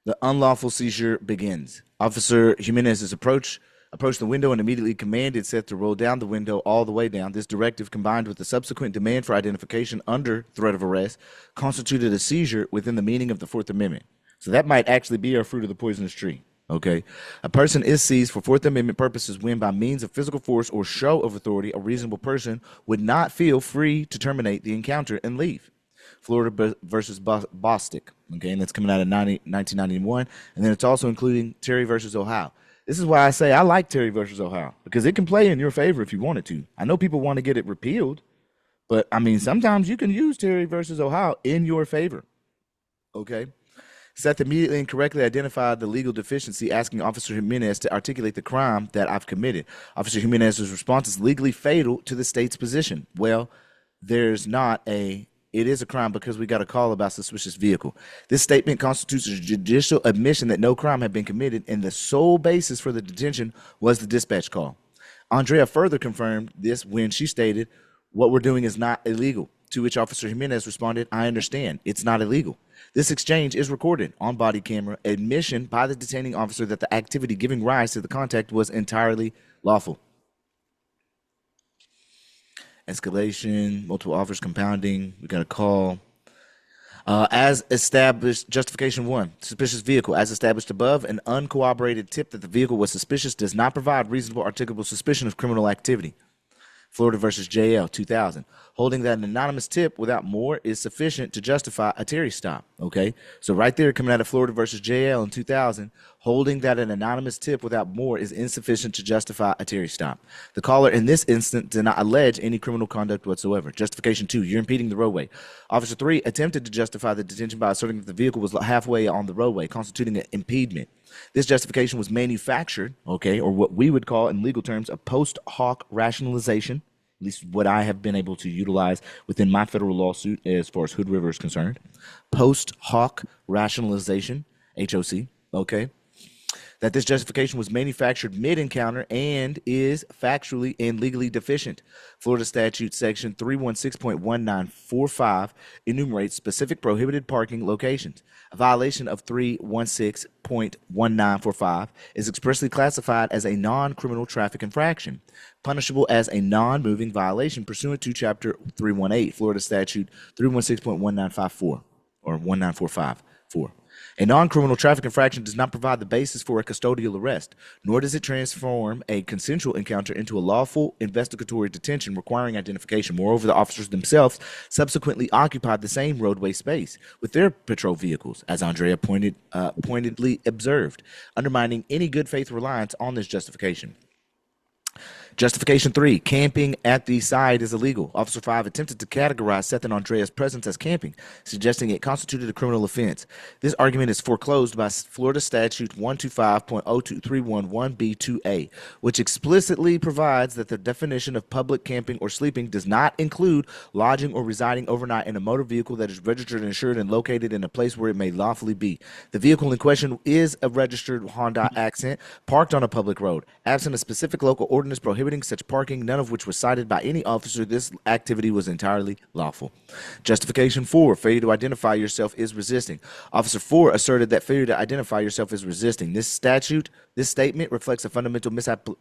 The unlawful seizure begins. Officer Jimenez's approached the window and immediately commanded Seth to roll down the window all the way down. This directive, combined with the subsequent demand for identification under threat of arrest, constituted a seizure within the meaning of the Fourth Amendment. So that might actually be our fruit of the poisonous tree. Okay. A person is seized for Fourth Amendment purposes when, by means of physical force or show of authority, a reasonable person would not feel free to terminate the encounter and leave. Florida versus Bostic. Okay. And that's coming out of 1991. And then it's also including Terry versus Ohio. This is why I say I like Terry versus Ohio, because it can play in your favor if you want it to. I know people want to get it repealed, but I mean, sometimes you can use Terry versus Ohio in your favor. Okay. Seth immediately and correctly identified the legal deficiency, asking Officer Jimenez to articulate the crime that I've committed. Officer Jimenez's response is legally fatal to the state's position. Well, it is a crime because we got a call about suspicious vehicle. This statement constitutes a judicial admission that no crime had been committed, and the sole basis for the detention was the dispatch call. Andrea further confirmed this when she stated, "What we're doing is not illegal," to which Officer Jimenez responded, "I understand, it's not illegal." This exchange is recorded on body camera, admission by the detaining officer that the activity giving rise to the contact was entirely lawful. Escalation, multiple offers compounding, we got a call. As established, justification 1, suspicious vehicle. As established above, an uncorroborated tip that the vehicle was suspicious does not provide reasonable articulable suspicion of criminal activity. Florida versus JL 2000. Holding that an anonymous tip without more is sufficient to justify a Terry stop. Okay, so right there, coming out of Florida versus JL in 2000, holding that an anonymous tip without more is insufficient to justify a Terry stop. The caller in this instance did not allege any criminal conduct whatsoever. Justification 2, you're impeding the roadway. Officer 3 attempted to justify the detention by asserting that the vehicle was halfway on the roadway, constituting an impediment. This justification was manufactured, okay, or what we would call in legal terms a post hoc rationalization. at least what I have been able to utilize within my federal lawsuit as far as Hood River is concerned. Post hoc rationalization, HOC, okay, that this justification was manufactured mid-encounter and is factually and legally deficient. Florida Statute Section 316.1945 enumerates specific prohibited parking locations. A violation of 316.1945 is expressly classified as a non-criminal traffic infraction, punishable as a non-moving violation pursuant to Chapter 318, Florida Statute 316.1954 or 1945. A non-criminal traffic infraction does not provide the basis for a custodial arrest, nor does it transform a consensual encounter into a lawful investigatory detention requiring identification. Moreover, the officers themselves subsequently occupied the same roadway space with their patrol vehicles, as Andrea pointedly observed, undermining any good faith reliance on this justification. Justification 3, camping at the site is illegal. Officer 5 attempted to categorize Seth and Andrea's presence as camping, suggesting it constituted a criminal offense. This argument is foreclosed by Florida Statute 125.02311B2A, which explicitly provides that the definition of public camping or sleeping does not include lodging or residing overnight in a motor vehicle that is registered, insured, and located in a place where it may lawfully be. The vehicle in question is a registered Honda Accent parked on a public road. Absent a specific local ordinance prohibiting such parking, none of which was cited by any officer, this activity was entirely lawful. Justification 4, failure to identify yourself is resisting. Officer 4 asserted that failure to identify yourself is resisting. This statement reflects a fundamental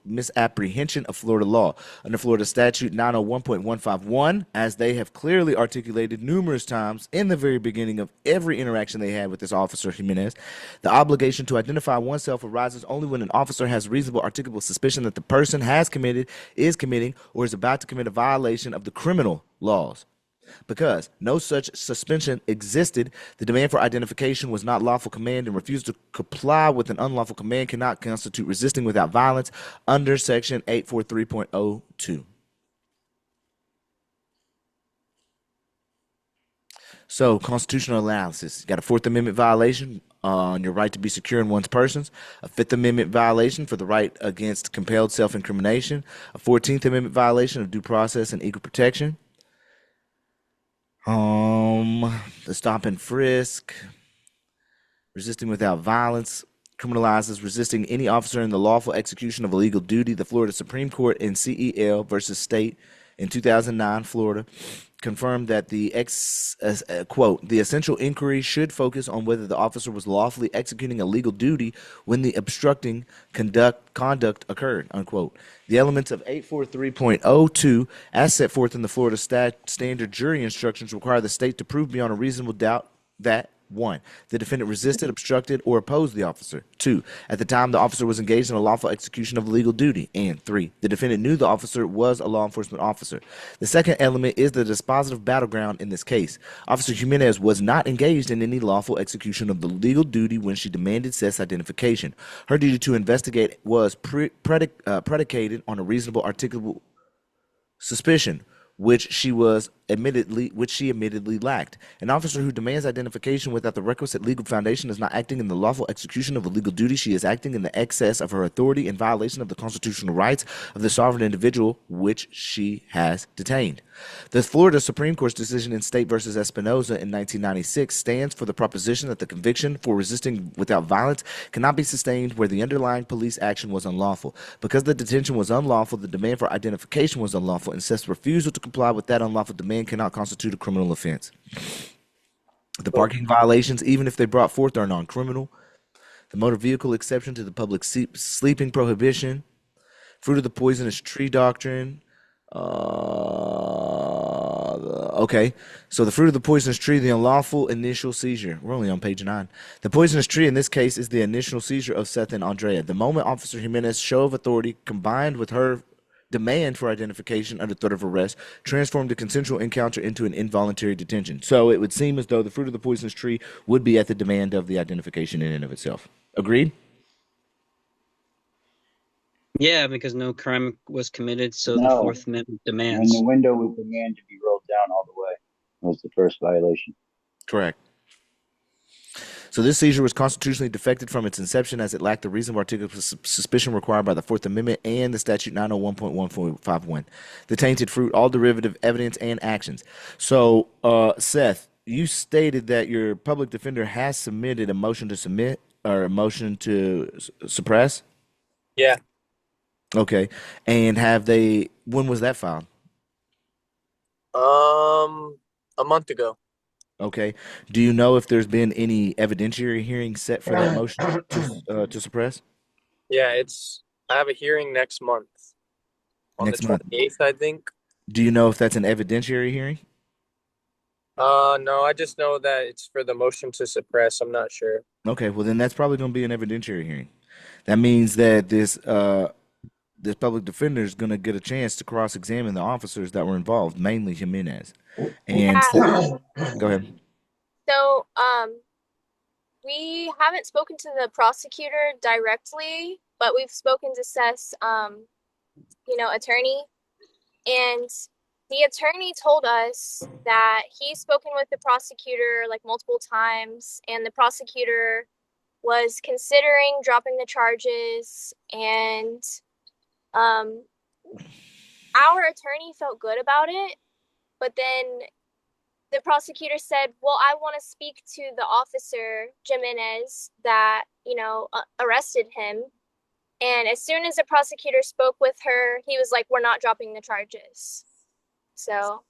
misapprehension of Florida law. Under Florida Statute 901.151, as they have clearly articulated numerous times in the very beginning of every interaction they had with this officer Jimenez, the obligation to identify oneself arises only when an officer has reasonable articulable suspicion that the person has committed, is committing, or is about to commit a violation of the criminal laws. Because no such suspension existed, the demand for identification was not lawful command, and refusal to comply with an unlawful command cannot constitute resisting without violence under Section 843.02. So, constitutional analysis. You got a Fourth Amendment violation on your right to be secure in one's persons, a Fifth Amendment violation for the right against compelled self-incrimination, a 14th Amendment violation of due process and equal protection, the stop and frisk, resisting without violence, criminalizes resisting any officer in the lawful execution of a legal duty. The Florida Supreme Court in CEL versus State in 2009, Florida, confirmed that quote, the essential inquiry should focus on whether the officer was lawfully executing a legal duty when the obstructing conduct occurred, unquote. The elements of 843.02, as set forth in the Florida standard jury instructions, require the state to prove beyond a reasonable doubt that 1. The defendant resisted, obstructed, or opposed the officer. 2. At the time the officer was engaged in a lawful execution of a legal duty. And 3. The defendant knew the officer was a law enforcement officer. The second element is the dispositive battleground in this case. Officer Jimenez was not engaged in any lawful execution of the legal duty when she demanded Seth's identification. Her duty to investigate was predicated on a reasonable articulable suspicion, which she admittedly lacked. An officer who demands identification without the requisite legal foundation is not acting in the lawful execution of a legal duty. She is acting in the excess of her authority in violation of the constitutional rights of the sovereign individual which she has detained. The Florida Supreme Court's decision in State versus Espinoza in 1996 stands for the proposition that the conviction for resisting without violence cannot be sustained where the underlying police action was unlawful. Because the detention was unlawful, the demand for identification was unlawful, and Seth's refusal to comply with that unlawful demand cannot constitute a criminal offense. The parking violations, even if they brought forth, are non-criminal. The motor vehicle exception to the public sleeping prohibition, fruit of the poisonous tree doctrine. Okay, so the fruit of the poisonous tree, the unlawful initial seizure. We're only on page 9. The poisonous tree in this case is the initial seizure of Seth and Andrea. The moment Officer Jimenez's show of authority combined with her demand for identification under threat of arrest transformed a consensual encounter into an involuntary detention. So it would seem as though the fruit of the poisonous tree would be at the demand of the identification in and of itself. Agreed?
Yeah, because no crime was committed, so the
No.
Fourth Amendment
And
demands.
the window with demand to be rolled down all the way was the first violation.
Correct. So this seizure was constitutionally defective from its inception as it lacked the reasonable articulable suspicion required by the Fourth Amendment and the statute 901.151. The tainted fruit, all derivative evidence and actions. So, Seth, you stated that your public defender has submitted a motion to submit or a motion to suppress.
Yeah.
Okay. And when was that filed?
A month ago.
Okay. Do you know if there's been any evidentiary hearing set for that motion to suppress?
Yeah, I have a hearing next month. On
Next
the
month.
28th, I think.
Do you know if that's an evidentiary hearing?
No, I just know that it's for the motion to suppress. I'm not sure.
Okay, well then that's probably going to be an evidentiary hearing. That means that this public defender is going to get a chance to cross-examine the officers that were involved, mainly Jimenez. And go ahead.
So, we haven't spoken to the prosecutor directly, but we've spoken to Seth's, attorney. And the attorney told us that he's spoken with the prosecutor like multiple times, and the prosecutor was considering dropping the charges, and our attorney felt good about it, but then the prosecutor said, well, I want to speak to the officer, Jimenez, that, arrested him. And as soon as the prosecutor spoke with her, he was like, we're not dropping the charges. So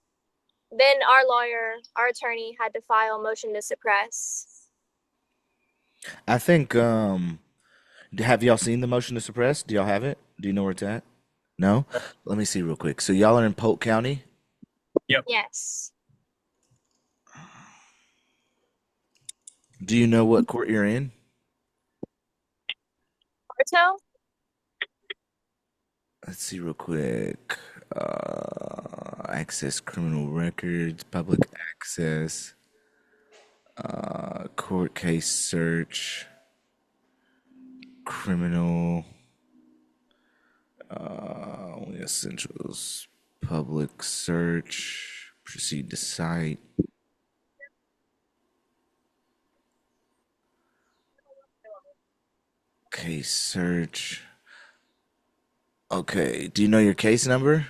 then our attorney had to file a motion to suppress.
I think, have y'all seen the motion to suppress? Do y'all have it? Do you know where it's at? No? Let me see real quick. So y'all are in Polk County?
Yep.
Yes.
Do you know what court you're in?
Porto?
Let's see real quick. Access criminal records, public access, court case search, criminal, only essentials, public search, proceed to site. Case search. Okay, do you know your case number?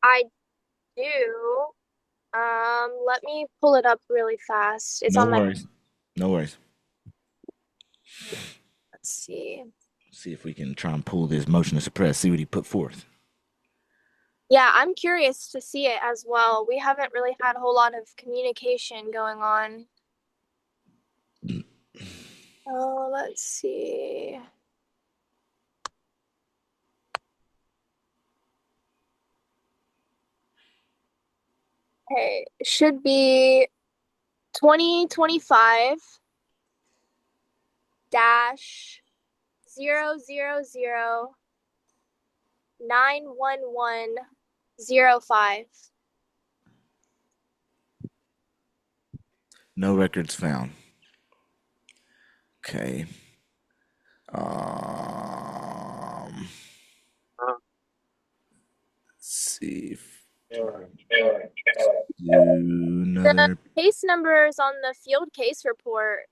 I do. Let me pull it up really fast. It's
No
on my.
worries. No worries.
Let's see.
See if we can try and pull this motion to suppress, see what he put forth.
Yeah, I'm curious to see it as well. We haven't really had a whole lot of communication going on. Oh, let's see. Okay, it should be 2025 dash 000-91105.
No records found. Okay. Let's see if
The case number is on the field case report.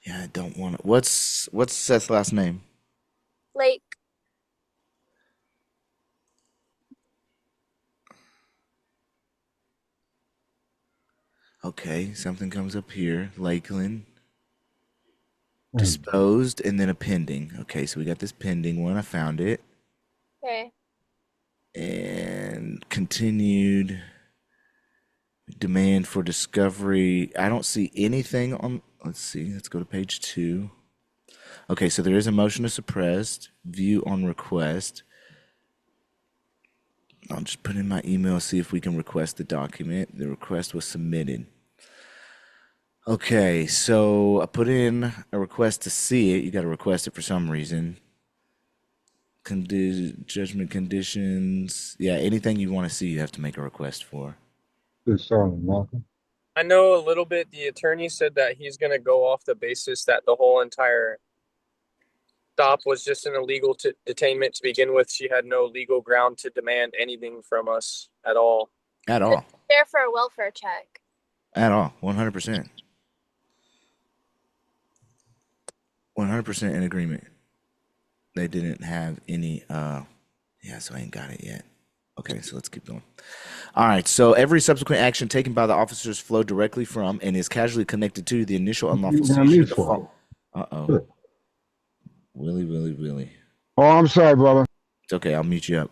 Yeah, I don't want to. What's Seth's last name?
Like,
Okay, something comes up here. Lakeland. Disposed and then a pending. Okay, so we got this pending one. I found it.
okay.
And continued demand for discovery. I don't see anything on. Let's see. Let's go to page 2. Okay, so there is a motion to suppress. View on request. I'll just put in my email, see if we can request the document. The request was submitted. Okay, so I put in a request to see it. You got to request it for some reason. Judgment conditions. Yeah, anything you want to see, you have to make a request for.
I know a little bit. The attorney said that he's going to go off the basis that the whole entire stop was just an illegal detainment to begin with. She had no legal ground to demand anything from us at all.
At all.
There for a welfare check.
At all. 100%. 100% in agreement. They didn't have any, yeah, so I ain't got it yet. Okay, so let's keep going. All right, so every subsequent action taken by the officers flow directly from and is casually connected to the initial unlawful seizure. Uh-oh. Willie.
Oh, I'm sorry, brother.
It's okay, I'll mute you up.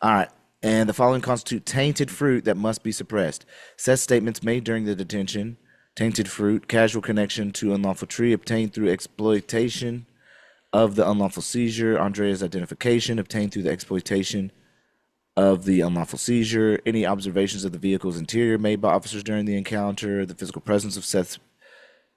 All right, and the following constitute tainted fruit that must be suppressed. Seth's statements made during the detention, tainted fruit, casual connection to unlawful tree obtained through exploitation of the unlawful seizure, Andrea's identification obtained through the exploitation of the unlawful seizure, any observations of the vehicle's interior made by officers during the encounter, the physical presence of Seth's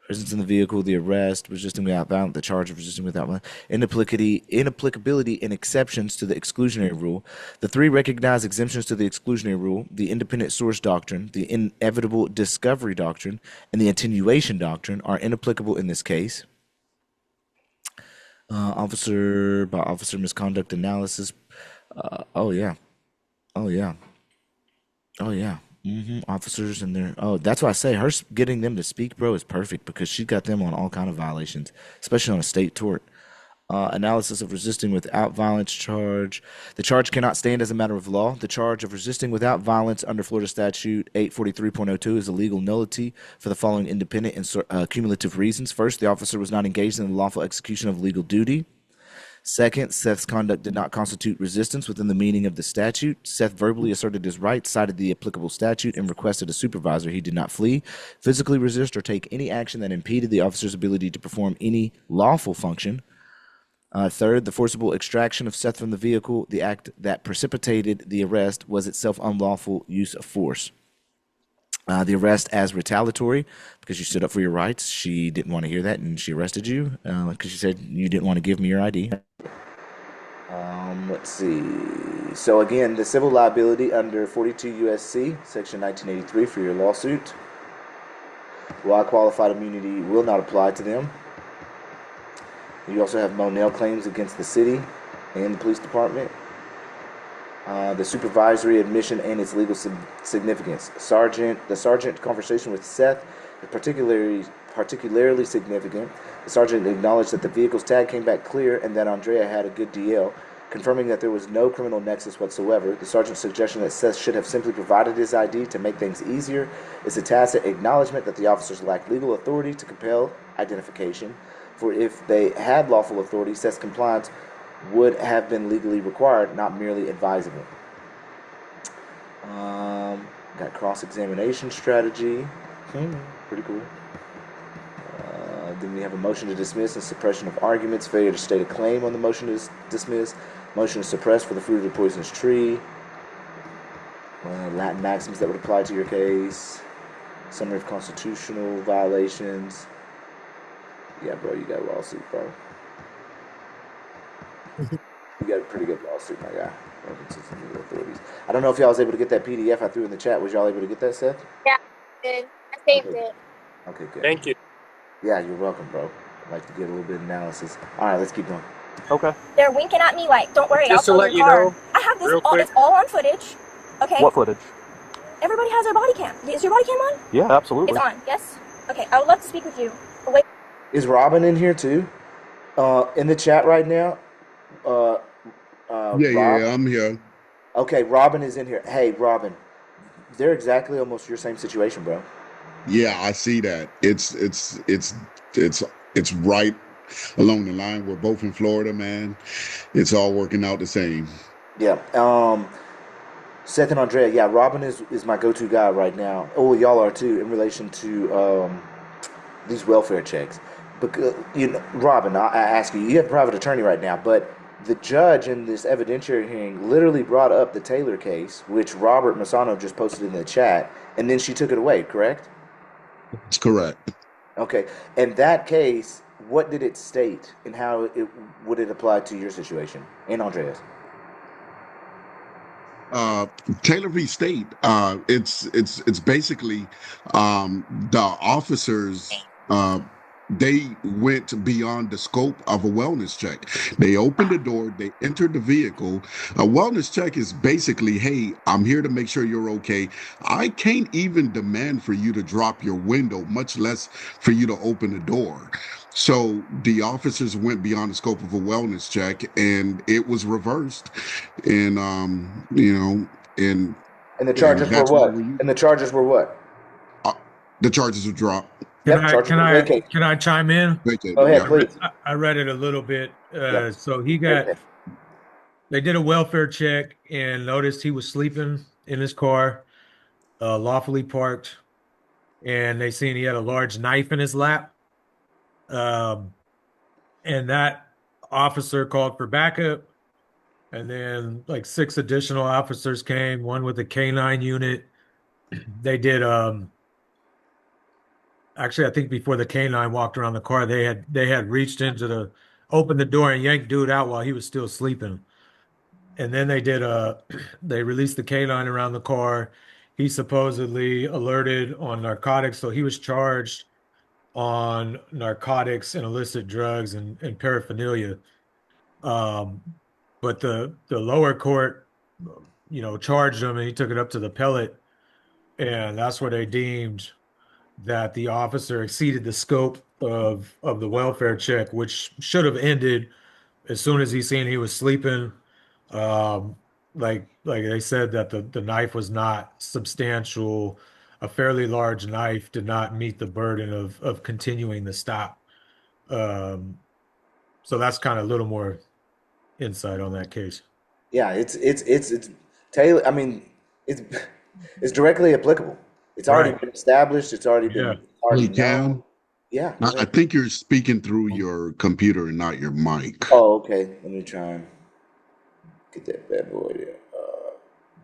presence in the vehicle, the arrest, resisting without violence, the charge of resisting without violence, inapplicability and exceptions to the exclusionary rule, the three recognized exemptions to the exclusionary rule, the independent source doctrine, the inevitable discovery doctrine, and the attenuation doctrine are inapplicable in this case. Officer by officer misconduct analysis. Oh yeah. Officers and their that's why I say her getting them to speak, bro, is perfect because she got them on all kind of violations, especially on a state tort. Analysis of resisting without violence charge. The charge cannot stand as a matter of law. The charge of resisting without violence under Florida Statute 843.02 is a legal nullity for the following independent and cumulative reasons. First, the officer was not engaged in the lawful execution of legal duty. Second, Seth's conduct did not constitute resistance within the meaning of the statute. Seth verbally asserted his rights, cited the applicable statute, and requested a supervisor. He did not flee, physically resist, or take any action that impeded the officer's ability to perform any lawful function. Third, the forcible extraction of Seth from the vehicle, the act that precipitated the arrest, was itself unlawful use of force. The arrest as retaliatory because you stood up for your rights. She didn't want to hear that, and she arrested you because she said you didn't want to give me your ID. Let's see. So again, the civil liability under 42 U.S.C. Section 1983 for your lawsuit. While qualified immunity will not apply to them. You also have Monell claims against the city and the police department. The supervisory admission and its legal significance. The sergeant conversation with Seth is particularly significant. The sergeant acknowledged that the vehicle's tag came back clear and that Andrea had a good DL, confirming that there was no criminal nexus whatsoever. The sergeant's suggestion that Seth should have simply provided his ID to make things easier is a tacit acknowledgement that the officers lacked legal authority to compel identification. For if they had lawful authority, Seth's compliance would have been legally required, not merely advisable. Got cross-examination strategy. Pretty cool. Then we have a motion to dismiss and suppression of arguments, failure to state a claim on the motion to dismiss, motion to suppress for the fruit of the poisonous tree, Latin maxims that would apply to your case, summary of constitutional violations. Yeah, bro, you got a lawsuit, bro. You got a pretty good lawsuit, my guy. Authorities. I don't know if y'all was able to get that PDF I threw in the chat. Was y'all able to get that, Seth?
Yeah, I did. I saved it.
Okay, good.
Thank you.
Yeah, you're welcome, bro. I'd like to get a little bit of analysis. All right, let's keep going.
Okay.
They're winking at me like, don't worry,
Just
I'll
to
tow
let
your
you
car.
know,
I have this
real
all,
quick.
it's all on footage. Okay.
What footage?
Everybody has their body cam. Is your body cam on?
Yeah, absolutely.
It's on, yes? Okay, I would love to speak with you. Wait.
Is Robin in here too? In the chat right now?
Yeah, I'm here.
Okay, Robin is in here. Hey, Robin, they're exactly almost your same situation, bro.
Yeah, I see that. It's right along the line. We're both in Florida, man. It's all working out the same.
Yeah. Seth and Andrea, yeah, Robin is my go-to guy right now. Oh, y'all are too in relation to these welfare checks. Because Robin, I ask you, you have a private attorney right now, but the judge in this evidentiary hearing literally brought up the Taylor case, which Robert Masano just posted in the chat, and then she took it away, correct?
That's correct.
Okay. In that case, what did it state, and how would it apply to your situation and Andrea's?
Taylor v. State. It's basically the officers they went beyond the scope of a wellness check. They opened the door, they entered the vehicle. A wellness check is basically, hey, I'm here to make sure you're okay. I can't even demand for you to drop your window, much less for you to open the door. So the officers went beyond the scope of a wellness check, and it was reversed. And and
And the charges were
that's what
what?
we used.
And the charges were what?
The charges were dropped.
Can
Yep,
I
charges
can
were
I
vacated.
can I chime in?
Vacated,
Go ahead,
yeah.
please.
I read it a little bit.
Yep.
So he got they did a welfare check and noticed he was sleeping in his car, lawfully parked, and they seen he had a large knife in his lap. And that officer called for backup, and then like 6 additional officers came, one with a K9 unit. They did actually, I think before the K9 walked around the car, they had reached into opened the door and yanked dude out while he was still sleeping. And then they did they released the K9 around the car. He supposedly alerted on narcotics, so he was charged on narcotics and illicit drugs and paraphernalia. But the lower court, charged him, and he took it up to the appellate, and that's where they deemed that the officer exceeded the scope of the welfare check, which should have ended as soon as he seen he was sleeping. Like they said that the knife was not substantial. A fairly large knife did not meet the burden of continuing the stop. So that's kind of a little more insight on that case.
Yeah, it's Taylor. I mean, it's directly applicable. It's already
Right.
been established. It's already been
Hey, Cam,
Yeah. go
I
ahead.
think you're speaking through your computer and not your mic.
Oh, okay. Let me try and get that bad boy there.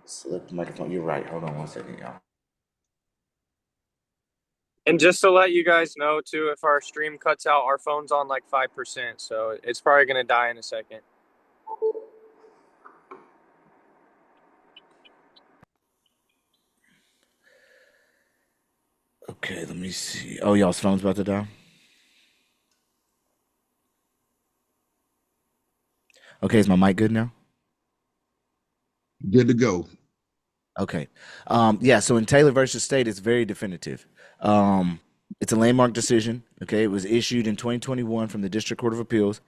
Select the microphone. You're right. Hold on one second, y'all.
And just to let you guys know too, if our stream cuts out, our phone's on like 5%, so it's probably gonna die in a second.
Okay, let me see. Oh, y'all's phone's about to die. Okay, is my mic good now?
Good to go.
Okay. Yeah, so in Taylor versus State, it's very definitive. It's a landmark decision. Okay, it was issued in 2021 from the District Court of Appeals.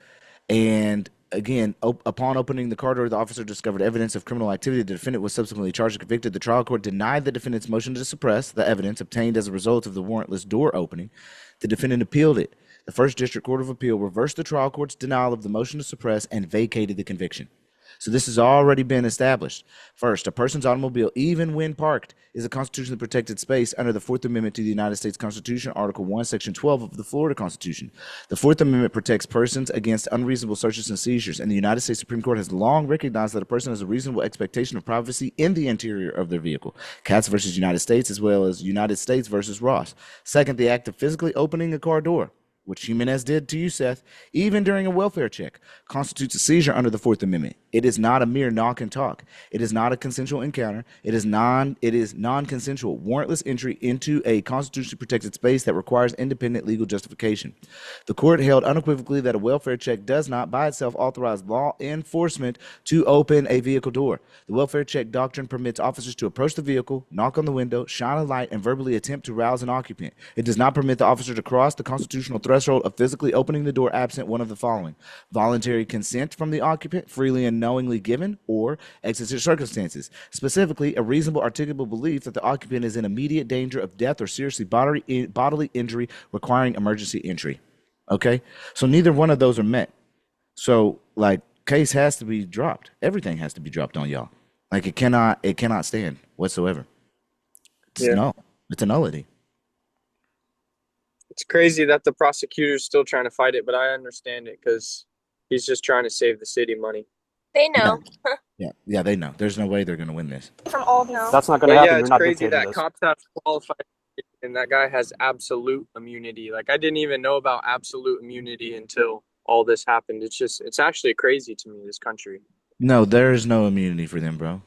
And again, upon opening the car door, the officer discovered evidence of criminal activity. The defendant was subsequently charged and convicted. The trial court denied the defendant's motion to suppress the evidence obtained as a result of the warrantless door opening. The defendant appealed it. The First District Court of Appeal reversed the trial court's denial of the motion to suppress and vacated the conviction. So this has already been established. First, a person's automobile, even when parked, is a constitutionally protected space under the Fourth Amendment to the United States Constitution, Article 1, Section 12 of the Florida Constitution. The Fourth Amendment protects persons against unreasonable searches and seizures, and the United States Supreme Court has long recognized that a person has a reasonable expectation of privacy in the interior of their vehicle. Katz versus United States, as well as United States versus Ross. Second, the act of physically opening a car door, which Jimenez did to you, Seth, even during a welfare check, constitutes a seizure under the Fourth Amendment. It is not a mere knock and talk. It is not a consensual encounter. It is non-consensual, warrantless entry into a constitutionally protected space that requires independent legal justification. The court held unequivocally that a welfare check does not by itself authorize law enforcement to open a vehicle door. The welfare check doctrine permits officers to approach the vehicle, knock on the window, shine a light, and verbally attempt to rouse an occupant. It does not permit the officer to cross the constitutional threshold of physically opening the door absent one of the following: voluntary consent from the occupant, freely and knowingly given, or exigent circumstances. Specifically, a reasonable articulable belief that the occupant is in immediate danger of death or seriously bodily injury requiring emergency entry. Okay? So neither one of those are met. So, like, case has to be dropped. Everything has to be dropped on y'all. Like, it cannot stand whatsoever. It's it's a nullity.
It's crazy that the prosecutor's still trying to fight it, but I understand it because he's just trying to save the city money.
They know.
Yeah, they know. There's no way they're going to win this.
From all these.
That's not going to happen.
Yeah,
You're
it's
not
crazy
dictating
that
this.
cops have qualified and that guy has absolute immunity. Like, I didn't even know about absolute immunity until all this happened. It's actually crazy to me, this country.
No, there's no immunity for them, bro.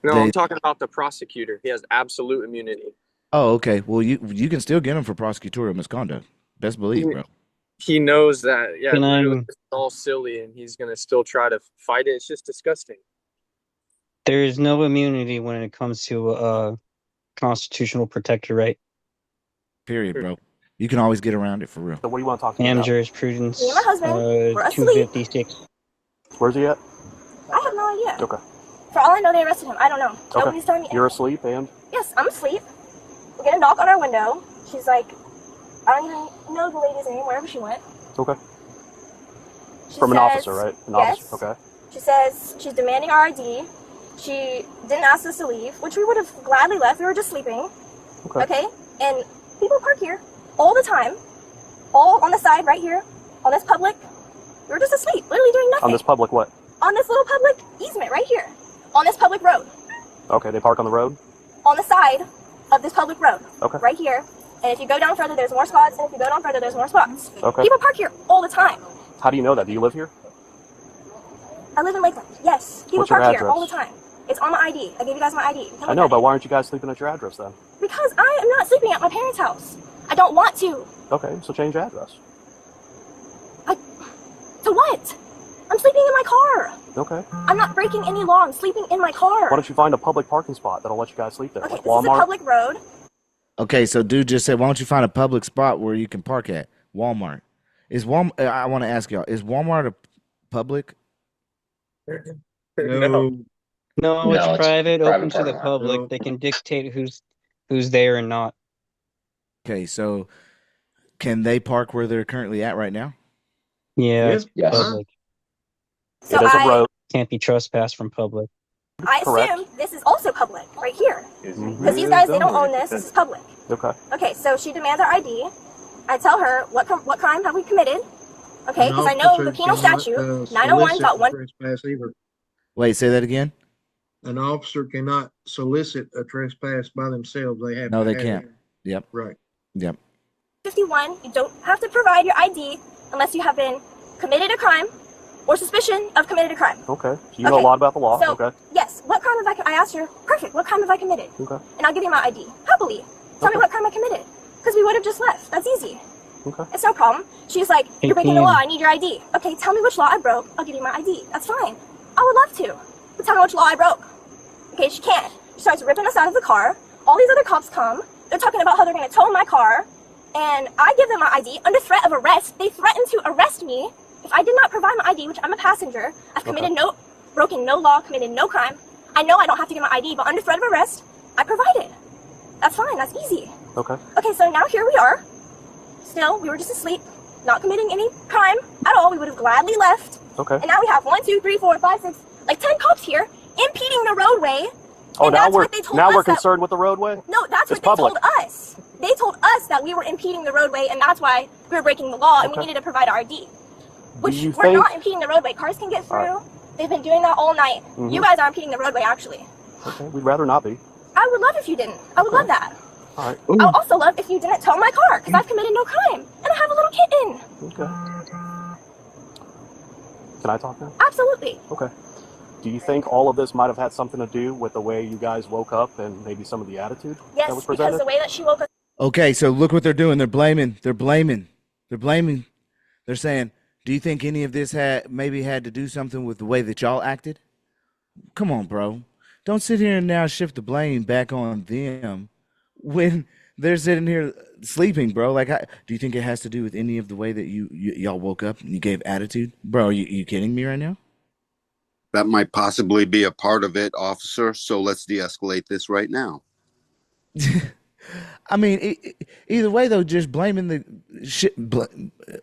No, I'm talking about the prosecutor. He has absolute immunity.
Oh, okay. Well, you can still get them for prosecutorial misconduct. Best believe, bro.
He knows that, yeah,
Can I-
literally it's all silly, and he's gonna still try to fight it. It's just disgusting.
There is no immunity when it comes to constitutional protected right.
Period, bro. You can always get around it for real.
So what do you want to talk to me
And
about?
jurisprudence.
Me and my husband were asleep.
256.
Where's he at?
I have no idea.
Okay.
For all I know, they arrested him. I don't know.
Okay.
Nobody's telling me
You're
anything.
asleep and
Yes, I'm asleep. We get a knock on our window. She's like, I don't even know the lady's name, wherever she went.
okay.
She
From an
says-
officer, right? An
yes.
officer. Okay.
She says she's demanding our ID. She didn't ask us to leave, which we would have gladly left. We were just sleeping.
Okay.
And people park here all the time, all on the side right here, on this public. We were just asleep, literally doing nothing.
On this public what?
On this little public easement right here, on this public road,
Okay, they park on the road?
on the side of this public road,
Okay.
right here. And if you go down further, there's more spots. And if you go down further, there's more spots.
Okay.
People park here all the time.
How do you know that? Do you live here?
I live in Lakeland. Yes, people
What's your
park here
address?
all the time. It's on my ID. I gave you guys my ID.
I know, but why aren't you guys sleeping at your address then?
Because I am not sleeping at my parents' house. I don't want to.
Okay, so change address.
To what? I'm sleeping in my car.
Okay.
I'm not breaking any law. I'm sleeping in my car.
Why don't you find a public parking spot that'll let you guys sleep there?
Okay,
Like
this is a
Walmart?
public road.
Okay, so dude just said, why don't you find a public spot where you can park at? Walmart. Is Walmart? I want to ask y'all, is Walmart a public?
No.
No,
No,
it's
it's
private,
private
open to the
parking lot.
public.
No.
They can dictate who's there and not.
Okay, so can they park where they're currently at right now?
Yeah,
Yes.
it's
Yes.
public.
So
it is a
I,
road.
Can't be trespassed from public.
I
Correct.
assume this is also public, right here.
Mhm.
Because these guys, they don't own this. This is public.
Okay.
Okay, so she demands our ID. I tell her, what crime have we committed? Okay, because I know the penal statute, 901.1.
Trespass either.
Wait, say that again?
An officer cannot solicit a trespass by themselves. They have
No,
to
they
have
can't.
it.
Yep.
Right.
Yep.
51, you don't have to provide your ID unless you have been committed a crime or suspicion of committed a crime.
Okay. So you know a
Okay.
lot about the law.
So,
Okay.
yes, what crime have I asked her, perfect, what crime have I committed?
Okay.
And I'll give you my ID, happily. Tell me
Okay.
what crime I committed. Because we would have just left. That's easy.
Okay.
It's no problem. She's like, you're breaking the
18.
law, I need your ID. Okay, tell me which law I broke, I'll give you my ID. That's fine. I would love to. But tell me which law I broke. Okay, she can't. She starts ripping us out of the car. All these other cops come. They're talking about how they're going to tow my car. And I give them my ID under threat of arrest. They threaten to arrest me if I did not provide my ID, which I'm a passenger. I've committed broken no law, committed no crime. I know I don't have to give my ID, but under threat of arrest, I provided. That's fine, that's easy.
Okay.
Okay, so now here we are. Still, we were just asleep, not committing any crime at all. We would have gladly left.
Okay.
And now we have 1, 2, 3, 4, 5, 6, like 10 cops here impeding the roadway.
Oh,
And
now
that's
we're
what they told us
we're
that-
concerned with the roadway?
No, that's
It's
what they
public.
told us. They told us that we were impeding the roadway, and that's why we were breaking the law, and we
Okay.
needed to provide our ID. Which
you
we're
think-
not impeding the roadway. Cars can get through.
All right.
They've been doing that all night.
Mhm.
You guys are impeding the roadway, actually.
Okay. We'd rather not be.
I would love if you didn't. I would love that.
All right.
I would also love if you didn't tow my car, because I've committed no crime, and I have a little kitten.
Okay. Can I talk now?
Absolutely.
Okay. Do you think all of this might have had something to do with the way you guys woke up and maybe some of the attitude
Yes,
that was
because
presented?
the way that she woke us.
Okay, so look what they're doing. They're blaming. They're saying, do you think any of this had to do something with the way that y'all acted? Come on, bro. Don't sit here and now shift the blame back on them when they're sitting here sleeping, bro. Like, do you think it has to do with any of the way that y'all woke up and you gave attitude? Bro, are you kidding me right now?
That might possibly be a part of it, officer. So let's de-escalate this right now.
I mean, either way, though, just blaming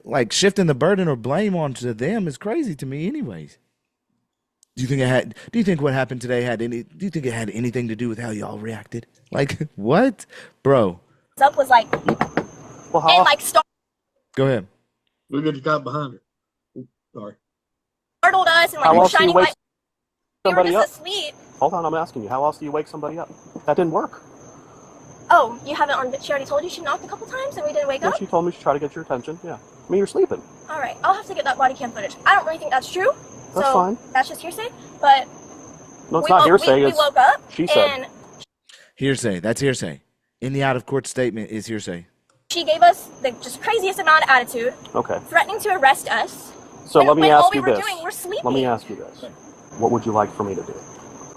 like shifting the burden or blame onto them is crazy to me, anyways. Do you think what happened today do you think it had anything to do with how y'all reacted? Like, what, bro?
Up was like,
well,
and like
Go ahead.
We get the cop behind it. Sorry.
startled us and
How
like
else do you
shining
wake
light. We were
somebody
just
up?
asleep.
Hold on, I'm asking you. How else do you wake somebody up? That didn't work.
Oh, you haven't on. She already told you she knocked a couple times and we didn't wake
Yeah,
up.
she told me she'd try to get your attention. Yeah. I mean, you're sleeping.
All right, I'll have to get that body cam footage. I don't really think that's true.
That's
so
fine.
That's just hearsay. But
No, it's
we
not
woke,
hearsay.
we
It's
woke up
she said.
and
Hearsay. That's hearsay. In the out of court statement is hearsay.
She gave us the just craziest amount of attitude.
Okay.
Threatening to arrest us.
So let me
when
ask
all we
you
were
this.
doing, we're sleeping.
Let me ask you this. What would you like for me to do?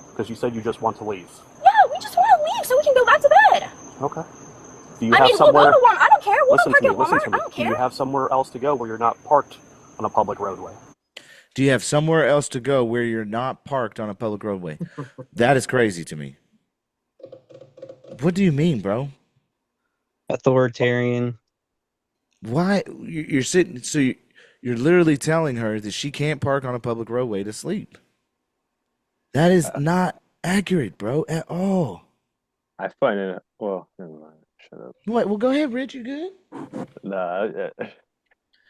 Because you said you just want to leave.
Yeah, we just want to leave so we can go back to bed.
Okay. Do you
I
have
mean,
somewhere?
we'll go to Walmart. I don't care. We'll
listen
go
to me.
park at
Listen
Walmart.
to me.
I don't
Do
care.
you have somewhere else to go where you're not parked on a public roadway?
Do you have somewhere else to go where you're not parked on a public roadway? That is crazy to me. What do you mean, bro?
Authoritarian.
Why you're sitting? So you're literally telling her that she can't park on a public roadway to sleep. That is not accurate, bro, at all.
I find it. Well, never mind. Shut up.
What? Well, go ahead, Rich. You good?
Nah,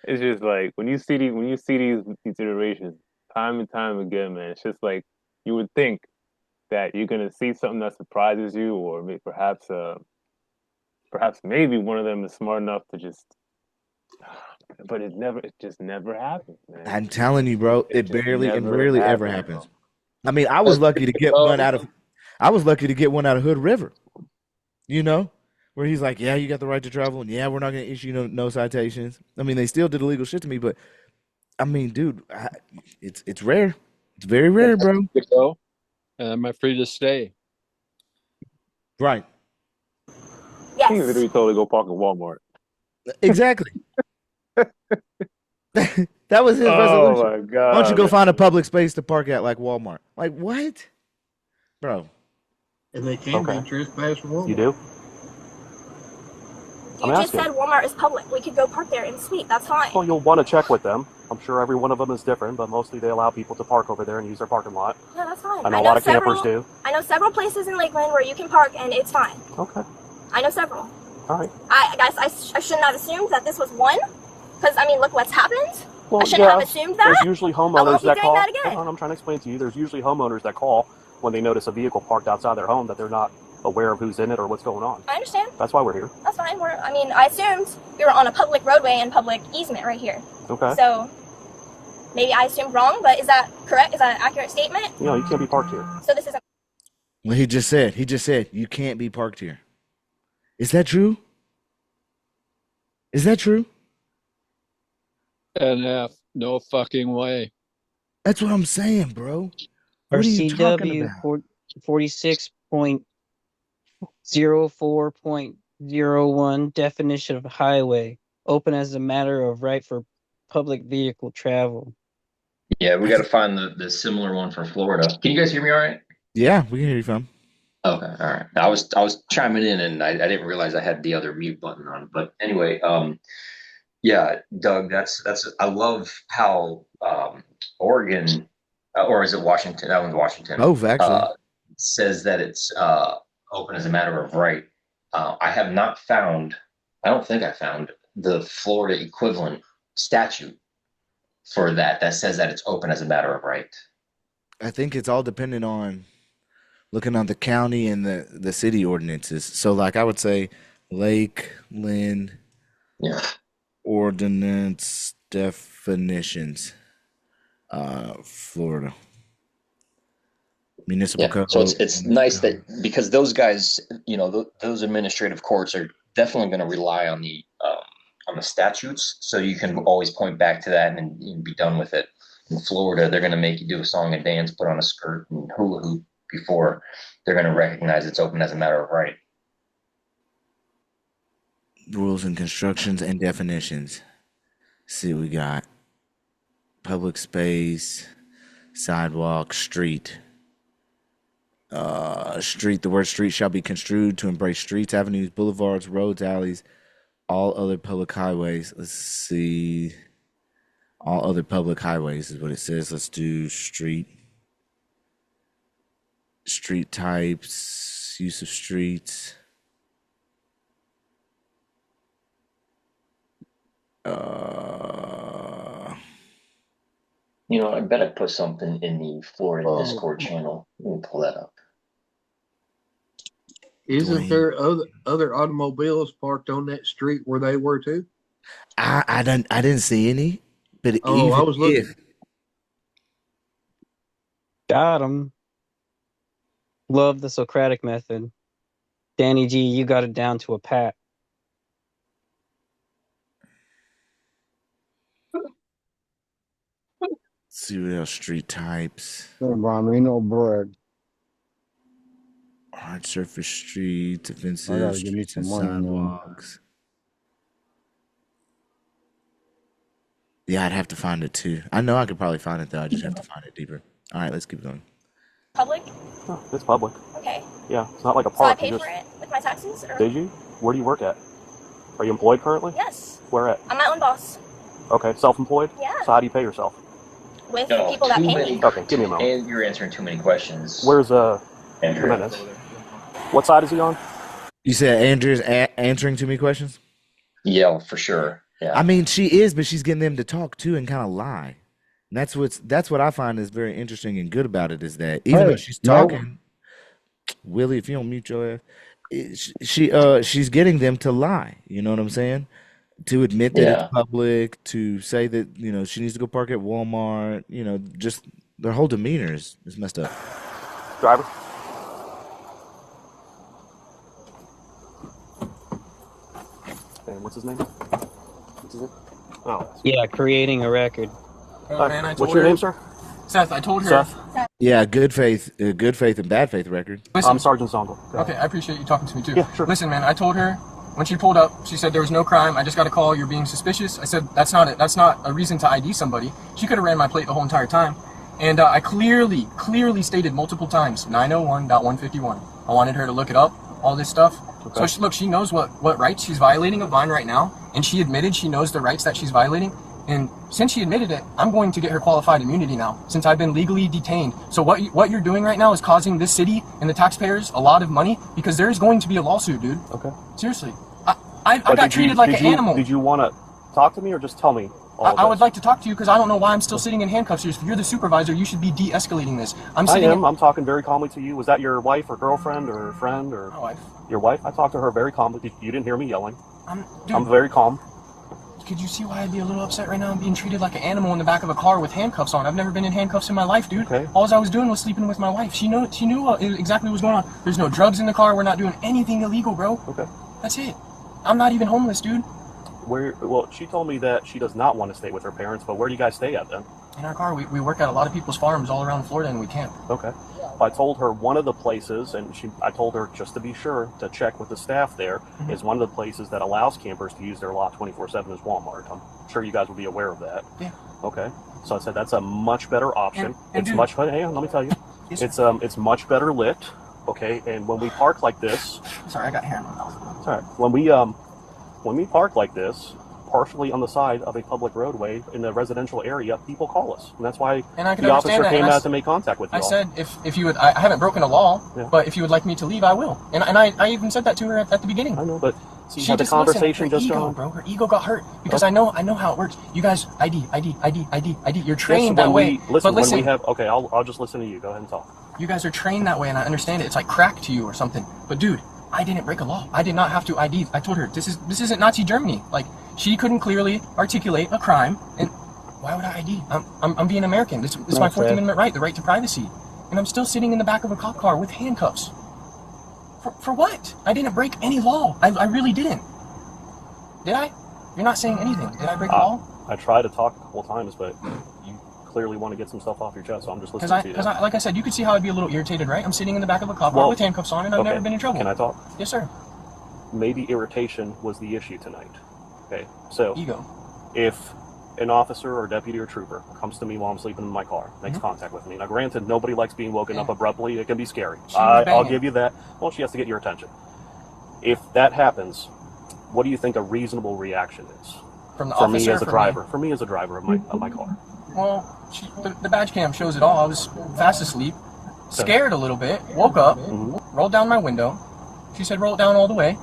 it's just like when you see these iterations time and time again, man. It's just like you would think that you're gonna see something that surprises you, or perhaps maybe one of them is smart enough to just. But it just never happens, man.
I'm telling you, bro. It barely and
never
rarely ever happens. I mean, I was lucky to get one out of. I was lucky to get one out of Hood River. You know, where he's like, "Yeah, you got the right to travel, and yeah, we're not going to issue no citations." I mean, they still did illegal shit to me, but I mean, dude, it's rare. It's very rare, bro.
Go, and am I free to stay?
Right.
Yes.
He literally told to go park at Walmart.
Exactly. That was his resolution.
Oh my god!
Why don't you go find a public space to park at, like Walmart? Like what, bro?
And they can be trespassed from Walmart.
You do?
You just said Walmart is public. We could go park there and sleep. That's fine.
Well, you'll want to check with them. I'm sure every one of them is different, but mostly they allow people to park over there and use their parking lot.
Yeah, that's fine.
I know a lot of campers do.
I know several places in Lakeland where you can park and it's fine.
Okay.
I know several.
All right.
I shouldn't have assumed that this was one. Because, I mean, look what's happened.
Well,
I shouldn't have assumed that.
There's usually homeowners
I won't be
that
doing
call.
that again.
Hold on, I'm trying to explain to you. There's usually homeowners that call when they notice a vehicle parked outside their home that they're not aware of who's in it or what's going on.
I understand.
That's why we're here.
That's fine. I assumed we were on a public roadway and public easement right here.
Okay.
So, maybe I assumed wrong, but is that correct? Is that an accurate statement?
No, you can't be parked here.
So this isn't...
Well, he just said you can't be parked here. Is that true? Is that true?
NF, no fucking way.
That's what I'm saying, bro. What are you talking about?
46.04.01 definition of highway, open as a matter of right for public vehicle travel.
Yeah, we got to find the similar one for Florida. Can you guys hear me all right?
Yeah, we can hear you, fam.
Okay, all right. I was chiming in and I didn't realize I had the other mute button on. But anyway, yeah, Doug, that's I love how Oregon or is it Washington? That one's Washington.
Oh, actually,
says that it's open as a matter of right. I have not found. I don't think I found the Florida equivalent statute for that says that it's open as a matter of right.
I think it's all dependent on looking on the county and the city ordinances. So, like, I would say Lakeland ordinance definitions, Florida municipal code.
So it's nice that because those guys, those administrative courts are definitely going to rely on the statutes, so you can always point back to that and be done with it. In Florida, they're going to make you do a song and dance, put on a skirt and hula hoop before they're going to recognize it's open as a matter of right.
Rules and constructions and definitions. See, we got public space, sidewalk, street. Street. The word street shall be construed to embrace streets, avenues, boulevards, roads, alleys, all other public highways. Let's see. All other public highways is what it says. Let's do street. Street types, use of streets.
I bet I put something in the Florida Discord channel. Let me pull that up.
Isn't there other automobiles parked on that street where they were too?
I didn't see any, but
I was looking.
Got him. Love the Socratic method. Danny G, you got it down to a pat.
see what else. Street types.
Don't buy me no bread.
Hard surface streets,
I
offensive
gotta give me
streets and
some money, man.
sidewalks. Yeah, I'd have to find it too. I know I could probably find it though. I just have to find it deeper. All right, let's keep going.
Public?
Oh, it's public.
Okay.
Yeah, it's not like a
So I
park.
paid for it with my taxes? Or?
Did you? Where do you work at? Are you employed currently?
Yes.
Where at?
I'm my own boss.
Okay, self-employed?
Yeah.
So how do you pay yourself?
With
No,
the people that
too
pay
many.
me.
Okay, give me a moment.
And you're answering too many questions.
Where's
Andrew?
minutes? What side is he on?
You said Andrew's answering too many questions?
Yeah, for sure. Yeah.
I mean, she is, but she's getting them to talk too and kind of lie. And that's what I find is very interesting and good about it is that even though she's talking, Willie, if you don't mute your ass, she's getting them to lie. You know what I'm saying? To admit that it's public, to say that she needs to go park at Walmart. Just their whole demeanor is messed up.
Driver. And what's his name? Oh.
Yeah, creating a record.
Oh, man, I told
what's your
her-
name, sir?
Seth, I told her.
Seth.
Yeah, good faith and bad faith record.
Listen.
I'm Sergeant Songle.
Okay, I appreciate you talking to me too.
Yeah, sure.
Listen, man, I told her when she pulled up, she said there was no crime. I just got a call. You're being suspicious. I said that's not a reason to ID somebody. She could have ran my plate the whole entire time, and I clearly stated multiple times 901.151. I wanted her to look it up, all this stuff.
Okay.
So she knows what rights she's violating of mine right now, and she admitted she knows the rights that she's violating. And since she admitted it, I'm going to get her qualified immunity now, since I've been legally detained. So what you're doing right now is causing this city and the taxpayers a lot of money, because there is going to be a lawsuit, dude.
Okay.
Seriously. I got treated like an animal.
Did you want to talk to me or just tell me all of
I would
this?
like to talk to you because I don't know why I'm still sitting in handcuffs. If you're the supervisor, you should be de-escalating this. I'm
talking very calmly to you. Was that your wife or girlfriend or friend or
My wife.
your wife? I talked to her very calmly. You didn't hear me yelling.
Dude,
I'm very calm.
could you see why I'd be a little upset right now? I'm being treated like an animal in the back of a car with handcuffs on. I've never been in handcuffs in my life, dude.
Okay.
All I was doing was sleeping with my wife. She knew exactly what was going on. There's no drugs in the car. We're not doing anything illegal, bro.
Okay.
That's it. I'm not even homeless, dude.
Well, she told me that she does not want to stay with her parents, but where do you guys stay at then?
In our car, we work at a lot of people's farms all around Florida, and we camp.
Okay. I told her one of the places, and I told her just to be sure to check with the staff there, is one of the places that allows campers to use their lot 24/7 is Walmart. I'm sure you guys will be aware of that.
Yeah.
Okay. So I said that's a much better option.
And dude-
Hang on, let me tell you.
Yes,
It's much better lit. Okay. And when we park like this,
Sorry, I got hair in my mouth.
it's all right. When we park like this, partially on the side of a public roadway in the residential area, people call us, and that's why
And I can
the
understand
officer
that,
came
and
out to make contact with you.
I
all.
said if you would, I haven't broken a law,
Yeah.
but if you would like me to leave, I will. And I even said that to her at the beginning.
I know, but see
She
how the
just listened.
conversation
Her
just
ego,
gone.
bro. Her ego got hurt because I know how it works. You guys, ID. You're trained
Yes,
that way.
Listen,
but listen,
when we have, okay, I'll just listen to you. Go ahead and talk.
you guys are trained that way, and I understand it. It's like crack to you or something. But dude, I didn't break a law. I did not have to ID. I told her this isn't Nazi Germany. Like, she couldn't clearly articulate a crime, and why would I ID? I'm being American. This is my Fourth Amendment right, the right to privacy, and I'm still sitting in the back of a cop car with handcuffs. For what? I didn't break any law. I really didn't. Did I? You're not saying anything. Did I break a law?
I tried to talk a couple of times, but you clearly want to get some stuff off your chest, so I'm just listening to you.
Because like I said, you could see how I'd be a little irritated, right? I'm sitting in the back of a cop car
Well,
with handcuffs on, and I've
okay,
never been in trouble.
Can I talk?
Yes, sir.
Maybe irritation was the issue tonight. Okay, so
Ego.
if an officer or deputy or trooper comes to me while I'm sleeping in my car, makes contact with me. Now, granted, nobody likes being woken up abruptly. It can be scary.
She was
I'll
banging.
give you that. Well, she has to get your attention. If that happens, what do you think a reasonable reaction is?
From the
for me
officer
as
or
a
for
driver. For me as a driver of my car.
Well, the badge cam shows it all. I was fast asleep, scared a little bit, woke up, rolled down my window. She said, roll it down all the way.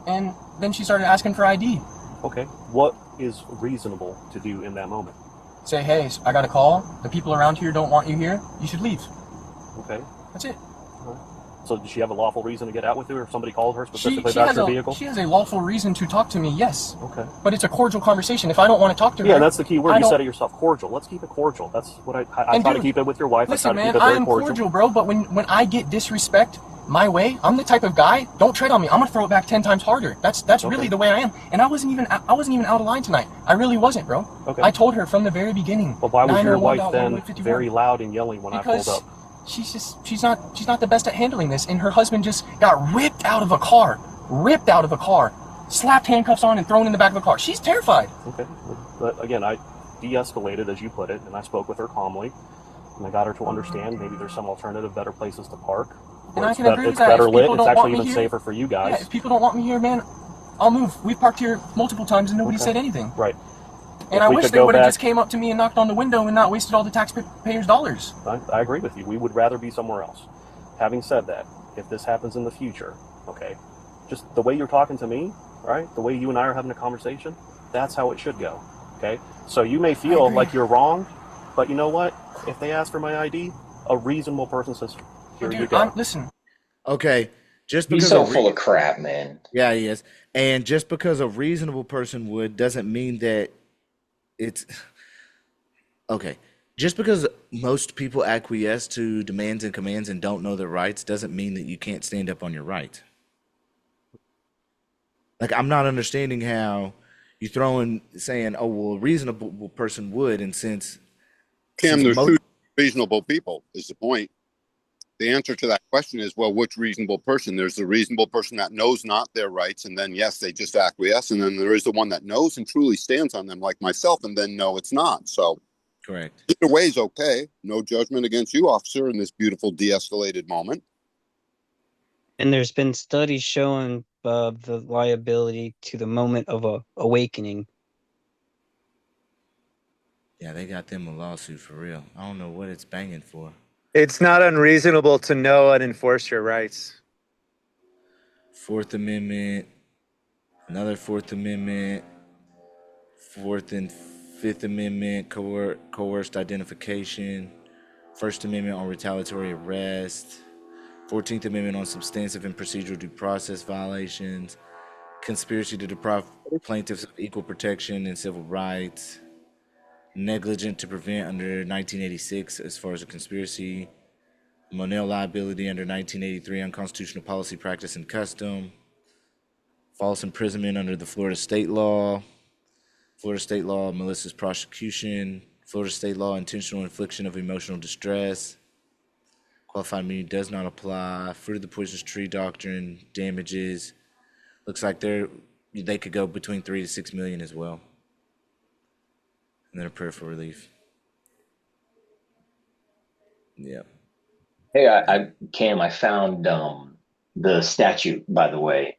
And then she started asking for ID.
Okay, what is reasonable to do in that moment?
Say, hey, I got a call. The people around here don't want you here. You should leave.
Okay.
That's it.
So does she have a lawful reason to get out with you, or if somebody called her
She
specifically
she
about
has
your
a
vehicle?
she has a lawful reason to talk to me, yes.
Okay.
But it's a cordial conversation. If I don't want to talk to her,
Yeah, that's the key word.
I
You
don't-
said it yourself, cordial. Let's keep it cordial. That's what I
And
try
dude,
to keep it with your wife.
Listen,
I try to
man,
keep it
I
very
am
cordial.
cordial, bro. But when I get disrespect my way, I'm the type of guy. Don't tread on me. I'm gonna throw it back 10 times harder. That's really the way I am. And I wasn't even out of line tonight. I really wasn't, bro.
Okay.
I told her from the very beginning.
But why was your wife
901.1151.
then very loud and yelling when I pulled
Because
up?
she's not the best at handling this, and her husband just got ripped out of a car, slapped handcuffs on and thrown in the back of a car. She's terrified.
Okay. But again, I de-escalated, as you put it, and I spoke with her calmly, and I got her to understand maybe there's some alternative, better places to park.
And I can
It's
agree with that.
better
If
lit.
people
It's
don't want
actually
me
even
here-
safer for you guys.
Yeah, if people don't want me here, man, I'll move. We've parked here multiple times and nobody
Okay.
said anything.
Right.
And
If
I
we
wish
could
they
go
would have
back-
just came up to me and knocked on the window and not wasted all the taxpayers' dollars.
I agree with you. We would rather be somewhere else. Having said that, if this happens in the future, okay, just the way you're talking to me, right, the way you and I are having a conversation, that's how it should go, okay? So you may feel like you're wrong, but you know what? If they ask for my ID, a reasonable person says, here you go.
Listen.
Okay, just
He's
because
so
a
full of crap, man.
Yeah, he is. And just because a reasonable person would doesn't mean that it's okay. Just because most people acquiesce to demands and commands and don't know their rights doesn't mean that you can't stand up on your right. Like, I'm not understanding how you throw in saying, oh, well, a reasonable person would, and since
Cam,
most-
there's two reasonable people is the point. The answer to that question is, well, which reasonable person? There's the reasonable person that knows not their rights, and then, yes, they just acquiesce. And then there is the one that knows and truly stands on them, like myself, and then, no, it's not. So
correct.
either way is okay. No judgment against you, officer, in this beautiful de-escalated moment.
And there's been studies showing the liability to the moment of awakening.
Yeah, they got them a lawsuit for real. I don't know what it's banging for.
It's not unreasonable to know and enforce your rights.
Fourth Amendment, another Fourth Amendment, Fourth and Fifth Amendment, coerced identification, First Amendment on retaliatory arrest, 14th Amendment on substantive and procedural due process violations, conspiracy to deprive plaintiffs of equal protection and civil rights, negligent to prevent under 1986 as far as a conspiracy, Monell liability under 1983 unconstitutional policy, practice, and custom, false imprisonment under the Florida state law, malicious prosecution, Florida state law intentional infliction of emotional distress, qualified immunity does not apply, fruit of the poisonous tree doctrine, damages, looks like they could go between 3 to 6 million as well. And then a prayer for relief. Yeah.
Hey, Cam, I found the statute, by the way.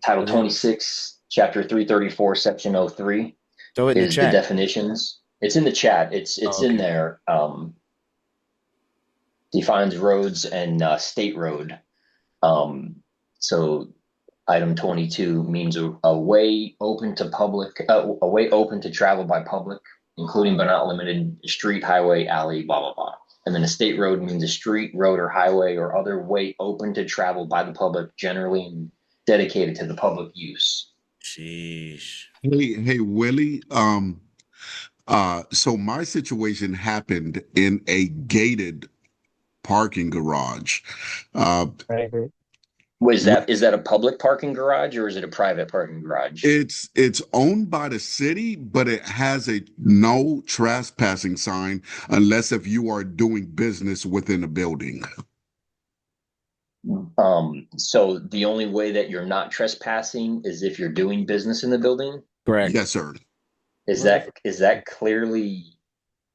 Title 26, Chapter 334, Section 03
Throw it in the
is
chat.
the definitions. It's in the chat. It's in there. Defines roads and state road. So item 22 means a way open to public, a way open to travel by public, including but not limited street, highway, alley, blah, blah, blah. And then a state road means a street, road, or highway or other way open to travel by the public, generally and dedicated to the public use.
Sheesh.
Hey, Willie. So my situation happened in a gated parking garage.
Is that a public parking garage or is it a private parking garage?
It's owned by the city, but it has a no trespassing sign unless if you are doing business within a building.
So the only way that you're not trespassing is if you're doing business in the building?
Correct.
Yes, sir.
Is that clearly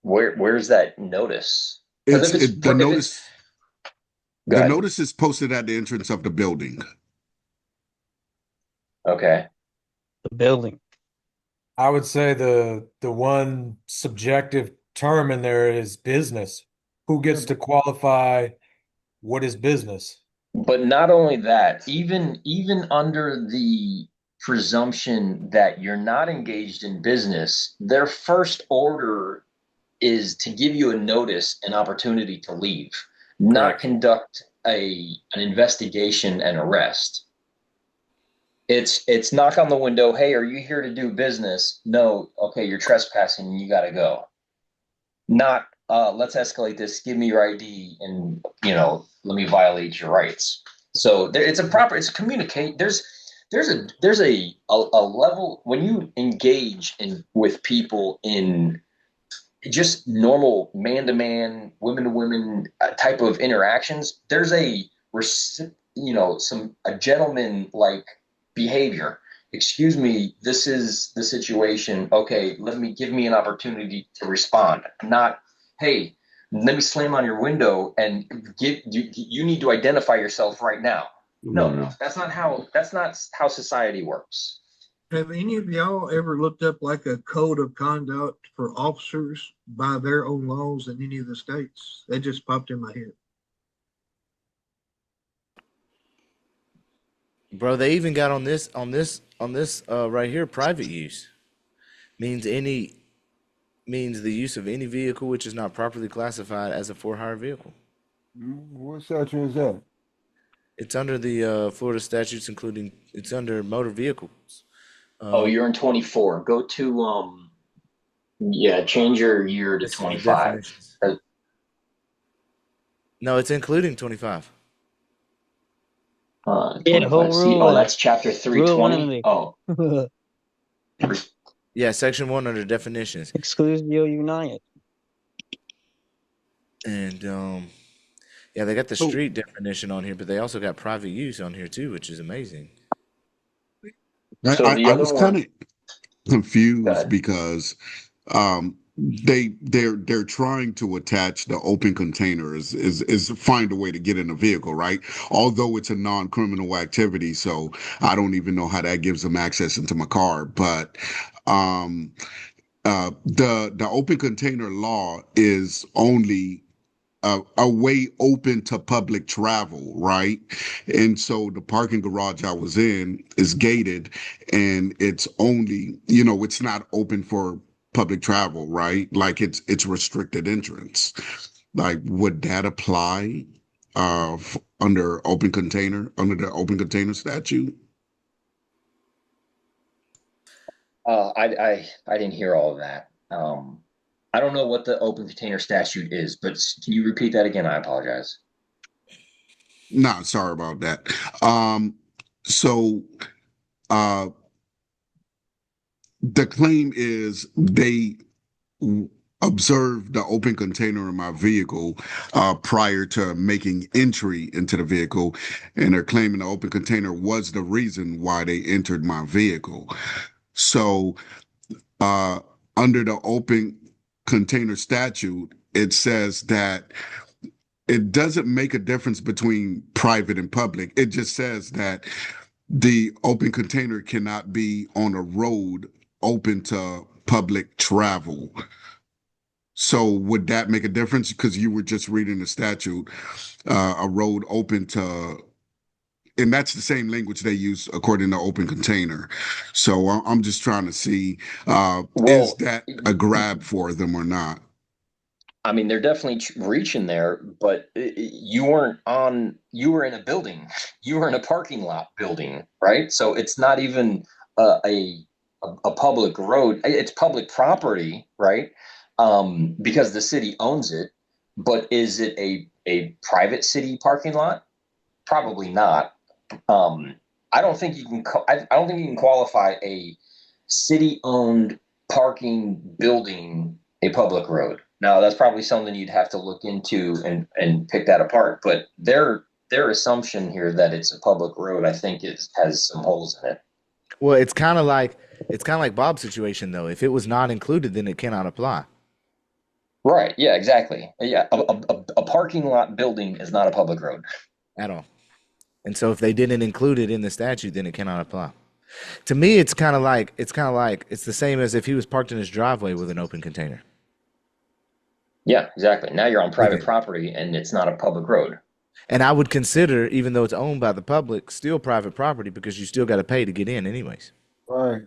where's that notice?
The notice is posted at the entrance of the building.
Okay.
The building.
I would say the one subjective term in there is business. Who gets to qualify what is business?
But not only that, even under the presumption that you're not engaged in business, their first order is to give you a notice, an opportunity to leave, not conduct an investigation and arrest. It's knock on the window. Hey, are you here to do business? No. Okay, you're trespassing. You got to go. Not let's escalate this. Give me your ID, and let me violate your rights. So it's a communicate. There's a level when you engage with people in just normal man-to-man, women-to-women type of interactions. There's a gentleman like behavior. Excuse me, this is the situation. Okay, give me an opportunity to respond. Not, hey, let me slam on your window and you need to identify yourself right now. No, that's not how society works.
Have any of y'all ever looked up like a code of conduct for officers by their own laws in any of the states? That just popped in my head.
Bro, they even got on this right here, private use means the use of any vehicle which is not properly classified as a for-hire vehicle.
What statute is that?
It's under the Florida statutes, it's under motor vehicles.
You're in 24. Go to change your year to 25.
No, it's including 25.
25. See, that's chapter 320. Oh.
Yeah, section 1 under definitions.
Exclusio United.
And yeah, they got the street definition on here, but they also got private use on here too, which is amazing.
I was kind of confused because they're trying to attach the open container is find a way to get in a vehicle, right? Although it's a non-criminal activity, so I don't even know how that gives them access into my car. But the open container law is only a way open to public travel, right? And so the parking garage I was in is gated, and it's only, it's not open for public travel, right? Like it's restricted entrance. Like, would that apply under the open container statute?
I didn't hear all of that. I don't know what the open container statute is, but can you repeat that again? I apologize.
No, sorry about that. The claim is they observed the open container in my vehicle prior to making entry into the vehicle, and they're claiming the open container was the reason why they entered my vehicle. So under the open container statute, it says that it doesn't make a difference between private and public. It just says that the open container cannot be on a road open to public travel. So would that make a difference? Because you were just reading the statute, a road open to, and that's the same language they use according to open container. So I'm just trying to see, is that a grab for them or not?
I mean, they're definitely reaching there, but you were in a building, you were in a parking lot building, right? So it's not even a public road. It's public property, right? Because the city owns it, but is it a private city parking lot? Probably not. I don't think you can qualify a city-owned parking building a public road. Now, that's probably something you'd have to look into and pick that apart. But their assumption here that it's a public road, I think, has some holes in it.
Well, it's kind of like Bob's situation, though. If it was not included, then it cannot apply.
Right. Yeah. Exactly. Yeah. A parking lot building is not a public road
at all. And so if they didn't include it in the statute, then it cannot apply. To me, it's the same as if he was parked in his driveway with an open container.
Yeah, exactly. Now you're on private property and it's not a public road.
And I would consider, even though it's owned by the public, still private property because you still got to pay to get in anyways.
Right.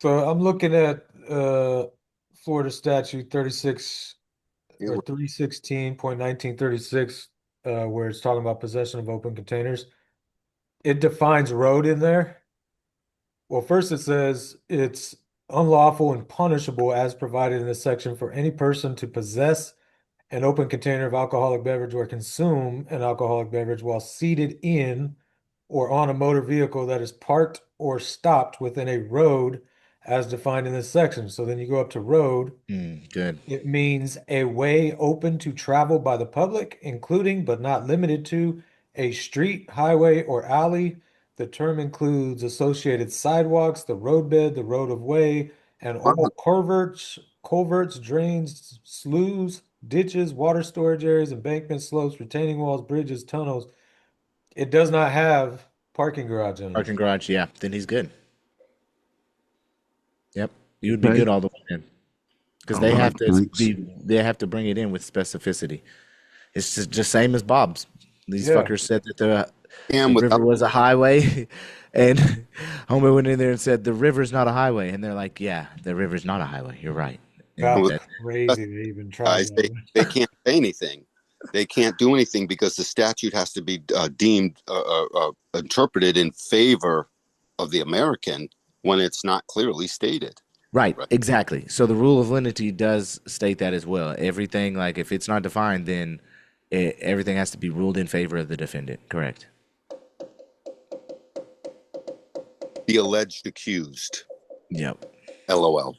So I'm looking at Florida statute 36 or 316.1936 where it's talking about possession of open containers, it defines road in there. Well, first it says it's unlawful and punishable as provided in this section for any person to possess an open container of alcoholic beverage or consume an alcoholic beverage while seated in or on a motor vehicle that is parked or stopped within a road as defined in this section. So then you go up to road.
Good.
It means a way open to travel by the public, including but not limited to a street, highway, or alley. The term includes associated sidewalks, the roadbed, the road of way, and all culverts, drains, sloughs, ditches, water storage areas, embankments, slopes, retaining walls, bridges, tunnels. It does not have parking garage in it.
Parking garage, yeah. Then he's good. Yep, you would be
Okay.
good all the way in, because they have to bring it in with specificity. It's just same as Bob's. These fuckers said that the river was a highway, and Homer went in there and said the river's not a highway, and they're like, yeah, the river's not a highway. You're right.
That's crazy to even try.
Guys, they can't say anything. They can't do anything because the statute has to be deemed interpreted in favor of the American when it's not clearly stated.
Right, exactly. So the rule of lenity does state that as well. Everything, like if it's not defined, then everything has to be ruled in favor of the defendant. Correct.
The alleged accused.
Yep.
LOL.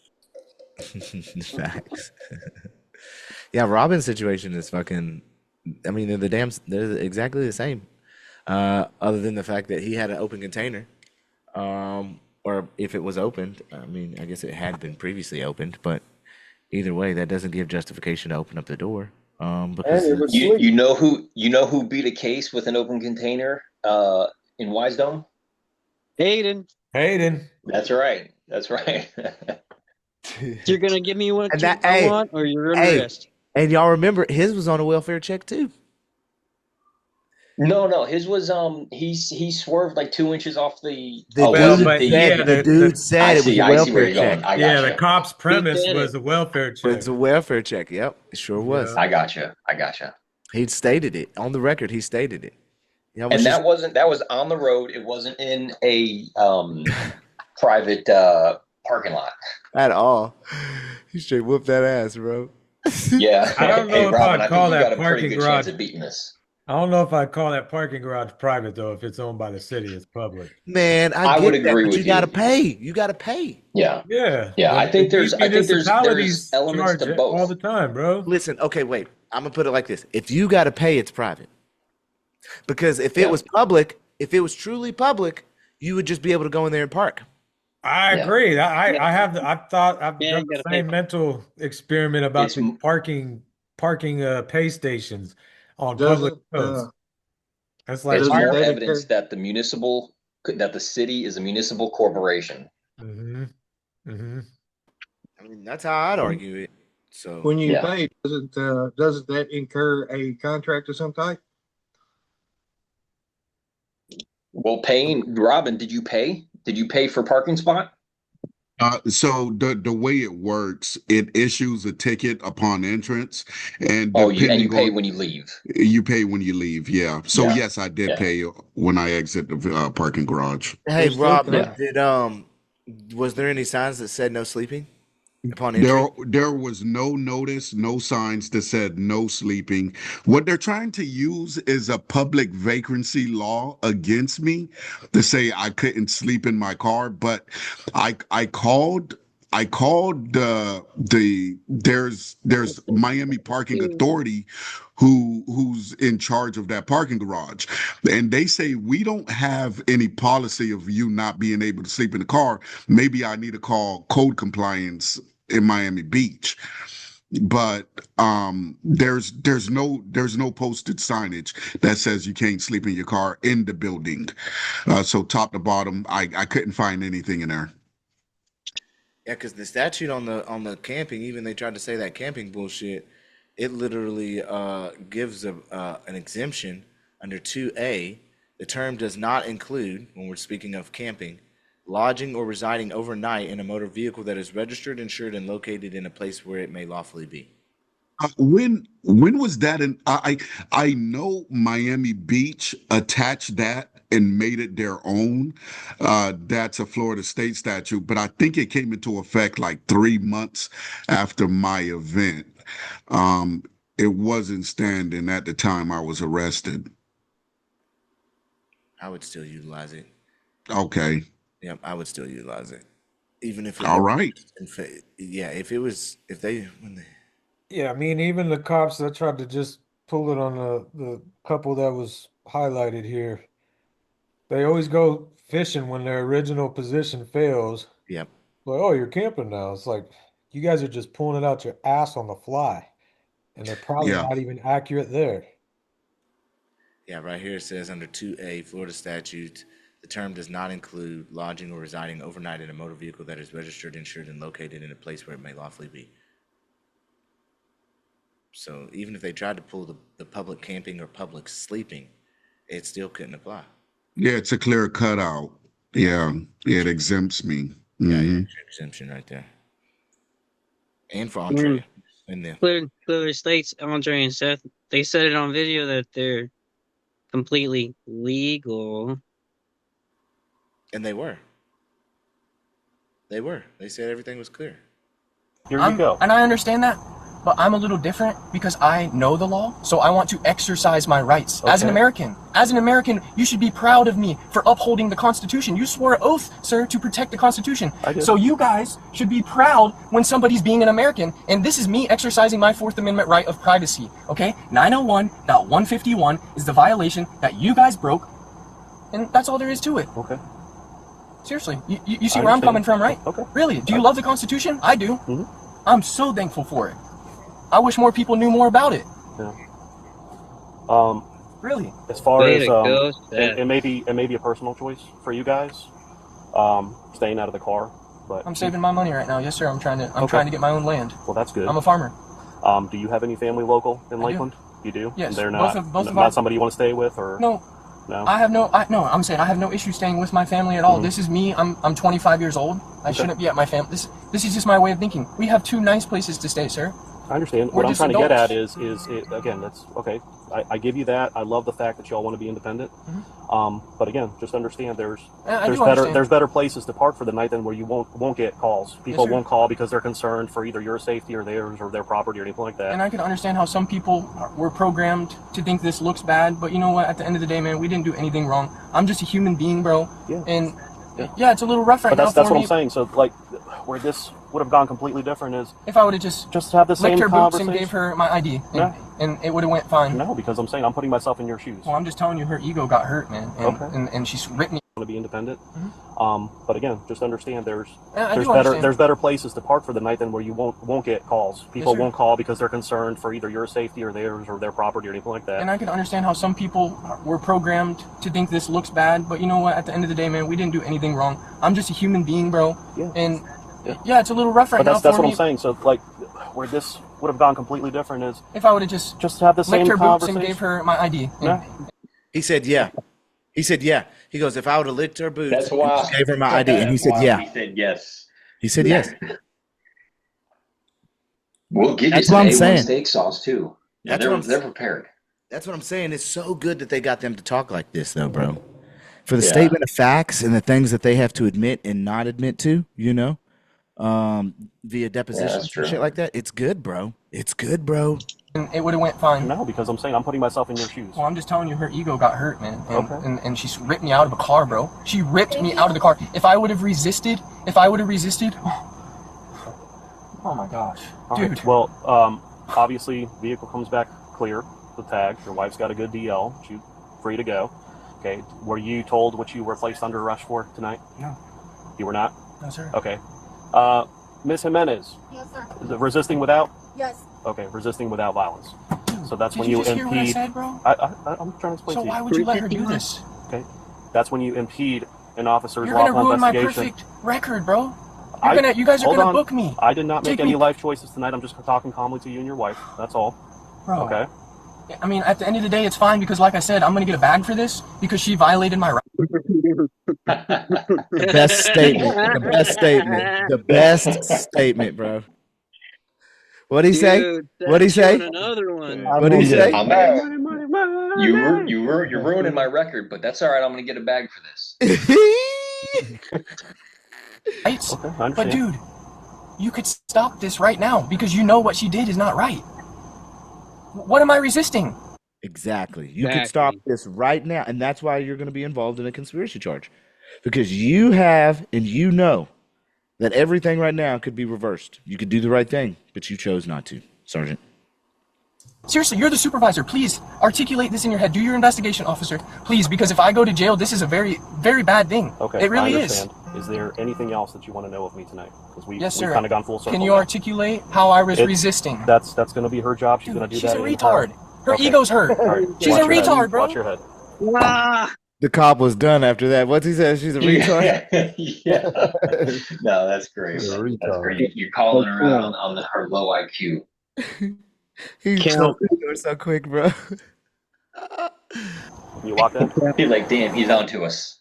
Facts. Yeah, Robin's situation is fucking. I mean, they're exactly the same, other than the fact that he had an open container, or if it was opened. I mean, I guess it had been previously opened, but either way, that doesn't give justification to open up the door. Because
you know who beat a case with an open container in Wisedome?
Hayden.
That's right. That's right.
You're gonna give me what I want, or you're gonna rest.
And y'all remember his was on a welfare check too.
No, his was he swerved like 2 inches off the.
The dude said it was a welfare check.
Yeah,
the cop's premise was a welfare check.
It's a welfare check. Yep, it sure was.
I gotcha.
He stated it on the record. He stated it.
And that was on the road. It wasn't in a private parking lot
at all. He straight whooped that ass, bro.
Yeah.
I don't know if
Robin,
I'd call that
parking
parking
good
garage.
chance of beating this.
I don't know if I'd call that parking garage private though. If it's owned by the city, it's public.
Man, I
would
get that,
agree
but
with
you gotta pay. You gotta pay.
Yeah.
Yeah.
I think there's elements
charge
to both
all the time, bro.
Listen, okay, wait. I'm gonna put it like this: if you gotta pay, it's private. Because if it was public, if it was truly public, you would just be able to go in there and park.
I agree. I've done the same mental experiment about the parking pay stations on public roads. That's like
there's more evidence that the city is a municipal corporation.
Mm-hmm. Mm-hmm.
I mean, that's how I'd argue it. So
when you pay, doesn't that incur a contract of some type?
Well, Robin, did you pay? Did you pay for parking spot?
So the way it works, it issues a ticket upon entrance, and
you pay when you leave.
You pay when you leave, yeah. So yes, I did pay when I exit the parking garage.
Hey, Rob, was there any signs that said no sleeping upon entry?
There was no notice, no signs that said no sleeping. What they're trying to use is a public vacancy law against me to say I couldn't sleep in my car, but I called there's Miami Parking Authority who's in charge of that parking garage, and they say we don't have any policy of you not being able to sleep in the car. Maybe I need to call code compliance in Miami Beach, but there's no posted signage that says you can't sleep in your car in the building. So top to bottom, I couldn't find anything in there.
Yeah, because the statute on the camping, even they tried to say that camping bullshit, it literally gives an exemption under 2A. The term does not include, when we're speaking of camping, lodging or residing overnight in a motor vehicle that is registered, insured, and located in a place where it may lawfully be.
When was that? I know Miami Beach attached that and made it their own. That's a Florida state statute, but I think it came into effect like 3 months after my event. Um, it wasn't standing at the time I was arrested.
I would still utilize it.
Okay.
Yep, I would still utilize it, even if it
All
was.
right.
Yeah, if they when they.
Yeah, I mean, even the cops that tried to just pull it on the couple that was highlighted here, they always go fishing when their original position fails.
Yep.
Like, oh, you're camping now. It's like you guys are just pulling it out your ass on the fly, and they're probably
Yeah.
not even accurate there.
Yeah, right here it says under 2A Florida statute, the term does not include lodging or residing overnight in a motor vehicle that is registered, insured, and located in a place where it may lawfully be. So even if they tried to pull the public camping or public sleeping, it still couldn't apply.
Yeah, it's a clear cutout. Yeah, it exempts me.
Yeah,
Mhm.
yeah, exemption right there. And for Andrea in there.
Clearly states Andre and Seth. They said it on video that they're completely legal.
And they were. They were. They said everything was clear.
Here you go.
And I understand that, but I'm a little different because I know the law, so I want to exercise my rights. As an American, you should be proud of me for upholding the Constitution. You swore an oath, sir, to protect the Constitution.
I did.
So you guys should be proud when somebody's being an American, and this is me exercising my Fourth Amendment right of privacy, okay? 901.151 is the violation that you guys broke, and that's all there is to it.
Okay.
Seriously, you see where I'm coming from, right?
Okay.
Really? Do you love the Constitution? I do.
Mm-hmm.
I'm so thankful for it. I wish more people knew more about it.
Yeah.
Really?
As far
Way
as
to go,
it may be a personal choice for you guys, staying out of the car. But
I'm saving my money right now. Yes, sir. I'm trying to get my own land.
Well, that's good.
I'm a farmer.
Do you have any family local in
I do.
Lakeland? You do?
Yes.
They're
Both
not
of
not
our-
somebody you want to stay with, or
No.
no?
I'm saying I have no issue staying with my family at all.
Mhm.
This is me. I'm 25 years old. I shouldn't be at my family. This is just my way of thinking. We have 2 nice places to stay, sir.
I understand.
We're
What I'm
just
trying to get at
adults.
is again, that's okay. I give you that. I love the fact that y'all want to be independent.
Mm-hmm.
But again, just understand there's
understand.
there's better places to park for the night than where you won't get calls. People
sir.
won't call because they're concerned for either your safety or theirs or their property or anything like that.
And I can understand how some people were programmed to think this looks bad, but you know what? At the end of the day, man, we didn't do anything wrong. I'm just a human being, bro.
Yeah.
And yeah, it's a little rough right
But
now
that's
for
what
me.
I'm saying. So like, where this would have gone completely different is
If I would have just
have the same
licked her boots
conversation.
and gave her my ID,
Yeah.
and it would have went fine.
No, because I'm saying I'm putting myself in your shoes.
Well, I'm just telling you, her ego got hurt, man, and she's ripped me.
Want to be independent.
Mm-hmm.
But again, just understand there's
I do understand.
there's better places to park for the night than where you won't get calls. People
sir.
won't call because they're concerned for either your safety or theirs or their property or anything like that.
And I can understand how some people were programmed to think this looks bad, but you know what? At the end of the day, man, we didn't do anything wrong. I'm just a human being, bro.
Yeah.
And yeah, it's a little rough right
But
now
that's
for
what
me.
I'm saying. So like, where this would have gone completely different is
If I would have just
have the same
licked her boots and
conversation.
gave her my ID.
Yeah.
He said, yeah. He said, yeah. He goes, if I would have licked her boots,
That's
and
why
gave her my ID. And he said, yeah.
He said yes.
He said, yes.
We'll give
That's
you
what
some
I'm
A1
saying.
steak sauce too. Yeah,
That's what I'm
they're prepared.
That's what I'm saying. It's so good that they got them to talk like this, though, bro. For the
Yeah.
statement of facts and the things that they have to admit and not admit to, via depositions
that's
and
true.
shit like that. It's good, bro. It's good, bro.
And it would have went fine.
No, because I'm saying I'm putting myself in your shoes.
Well, I'm just telling you, her ego got hurt, man, and,
Okay.
and she's ripped me out of a car, bro. She ripped me out of the car. If I would have resisted, oh my gosh,
All
dude.
right. Well, obviously, vehicle comes back clear, the tag. Your wife's got a good DL. She's free to go. Okay. Were you told what you were placed under arrest for tonight?
No.
You were not?
No, sir.
Okay. Ms. Jimenez,
Yes, sir.
is it resisting without?
Yes.
Okay, resisting without violence. So that's
Did
when
you
you
just hear what I
impede.
said, bro?
I'm trying to explain
So
to you.
why would you let her do this?
Okay. That's when you impede an officer's
You're gonna
lawful
ruin my
investigation.
perfect record, bro. You guys are
Hold
gonna
on.
book me.
I did not make
Take
any
me-
life choices tonight. I'm just talking calmly to you and your wife. That's all.
Bro.
Okay.
I mean, at the end of the day, it's fine because, like I said, I'm gonna get a bag for this because she violated my right.
The best statement. The best statement. The best statement, bro. What'd he say?
Dude,
What'd he
Seth's showing
say?
another one.
What'd he say?
You're ruining my record, but that's all right. I'm gonna get a bag for this.
Right?
Okay, I
But
understand.
dude, you could stop this right now because you know what she did is not right. What am I resisting?
Exactly. You could stop this right now, and that's why you're going to be involved in a conspiracy charge, because you have and you know that everything right now could be reversed. You could do the right thing, but you chose not to, Sergeant.
Seriously, you're the supervisor. Please articulate this in your head. Do your investigation, officer. Please, because if I go to jail, this is a very, very bad thing.
Okay,
It really
I
is.
understand. Is there anything else that you want to know of me tonight? Because we've
Yes, sir.
kind of gone full circle.
Can you
now.
articulate how I was resisting?
That's going to be her job. She's
Dude,
going to do
she's
that.
a
in
retard. Her
Okay.
ego's hurt.
All right,
She's
watch
a
your head.
retard, bro.
Watch your head.
Ah.
The cop was done after that. What's he say? She's a retard.
Yeah. No, that's great. Man. That's great. You're calling her out on her low IQ.
He's so quick, bro.
You walk in?
He's like, damn, he's on to us.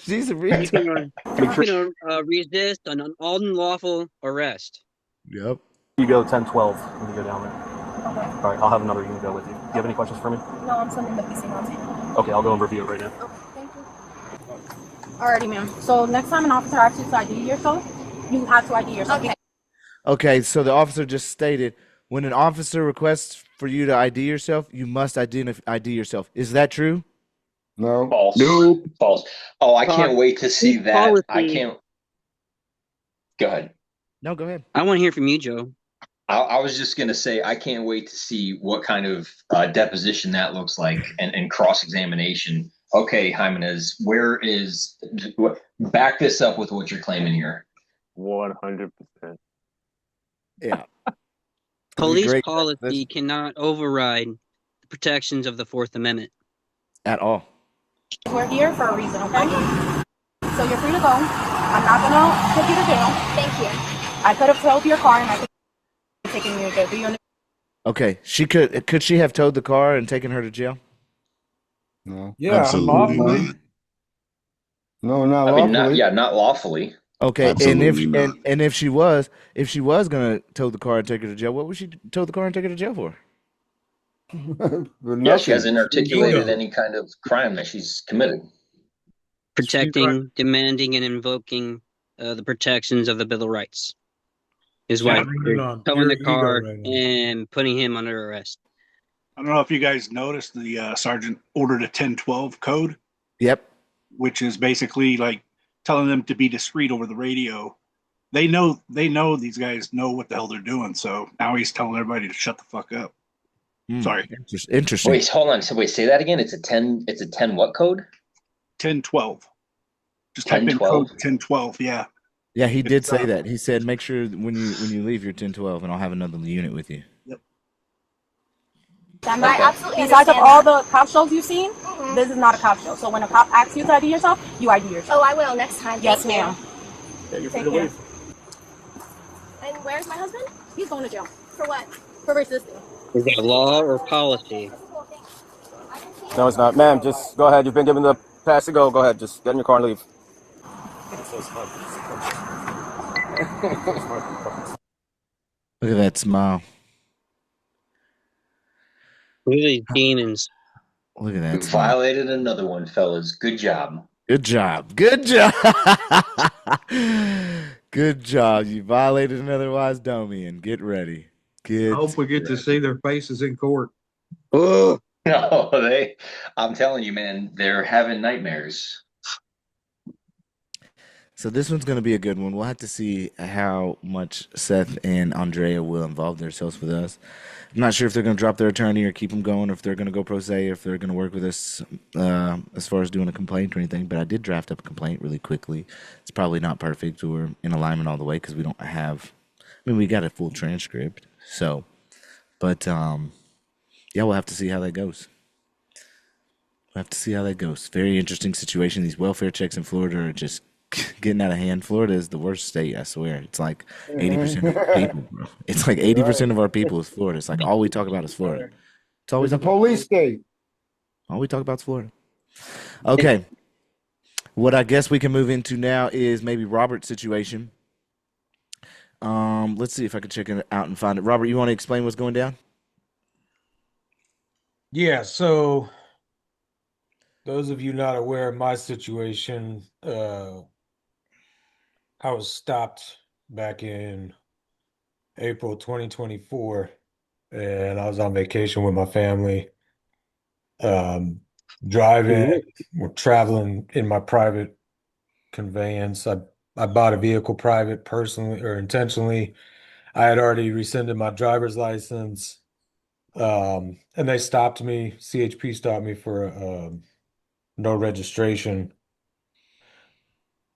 She's a
retard.
Make sure
You can resist an unlawful arrest.
Yep.
you go 10-12 when you go down there.
Okay.
All right, I'll have another unit go with you. Do you have any questions for me?
No, I'm sending the PC now to you.
Okay, I'll go and review it right now.
Okay, thank you. Alrighty, ma'am. So next time an officer asks you to ID yourself, you have to ID yourself. Okay.
Okay, so the officer just stated, when an officer requests for you to ID yourself, you must ID yourself. Is that true?
No.
False.
Nope.
False. Oh, I can't wait to see that. I can't. Go ahead.
No, go ahead.
I want to hear from you, Joe.
I was just going to say, I can't wait to see what kind of deposition that looks like and cross-examination. Okay, Jimenez, back this up with what you're claiming here.
100%.
Yeah.
Police policy cannot override the protections of the Fourth Amendment.
At all.
We're here for a reason, okay? So you're free to go. I'm not gonna put you to jail. Thank you. I could have towed your car and I could have taken you to jail. Do you understand?
Okay, could she have towed the car and taken her to jail?
No.
Yeah,
Absolutely
unlawfully.
not. No, not
I mean,
lawfully.
not lawfully.
Okay,
Absolutely not.
and if she was gonna tow the car and take her to jail, what would she tow the car and take her to jail for?
Yeah, she hasn't articulated any kind of crime that she's committed.
Protecting, demanding, and invoking the protections of the Bill of Rights is why you're towing the car and putting him under arrest.
I don't know if you guys noticed the sergeant ordered a 1012 code.
Yep.
Which is basically like telling them to be discreet over the radio. They know these guys know what the hell they're doing. So now he's telling everybody to shut the fuck up. Sorry.
Interesting.
Wait, hold on. So wait, say that again. It's a 10 what code?
1012. Just type in code 1012. Yeah.
Yeah, he did say that. He said, make sure when you leave your 1012 and I'll have another unit with you.
Stand by. Absolutely. Besides of all the cop shows you've seen, this is not a cop show. So when a cop asks you to ID yourself, you ID yourself.
Oh, I will next time.
Yes,
Thank you.
ma'am.
Yeah, you're
Take
free to
care.
leave.
And where's my husband?
He's going to jail
For what?
for resisting.
Is that law or policy?
No, it's not. Ma'am, just go ahead. You've been given the pass to go. Go ahead. Just get in your car and leave.
Look at that smile.
Look at these demons.
Look at
You
that smile.
violated another one, fellas. Good job.
Good job. Good job. Good job. You violated another Wisedomian. Get ready.
I hope we get to see their faces in court.
Oh no, I'm telling you, man, they're having nightmares.
So this one's going to be a good one. We'll have to see how much Seth and Andrea will involve themselves with us. I'm not sure if they're going to drop their attorney or keep them going, or if they're going to go pro se, or if they're going to work with us as far as doing a complaint or anything. But I did draft up a complaint really quickly. It's probably not perfect or in alignment all the way because we don't have. I mean, we got a full transcript. So, but yeah, we'll have to see how that goes. We'll have to see how that goes. Very interesting situation. These welfare checks in Florida are just getting out of hand. Florida is the worst state, I swear. It's like 80% of our people, bro. It's like 80% of our people is Florida. It's like all we talk about is Florida. It's always
a police state.
All we talk about is Florida. Okay. What I guess we can move into now is maybe Robert's situation. Let's see if I can check it out and find it. Robert, you want to explain what's going down?
Yeah, so those of you not aware of my situation, I was stopped back in April 2024, and I was on vacation with my family, um, driving, we're traveling in my private conveyance. I bought a vehicle private personally or intentionally. I had already rescinded my driver's license, and they stopped me. CHP stopped me for no registration.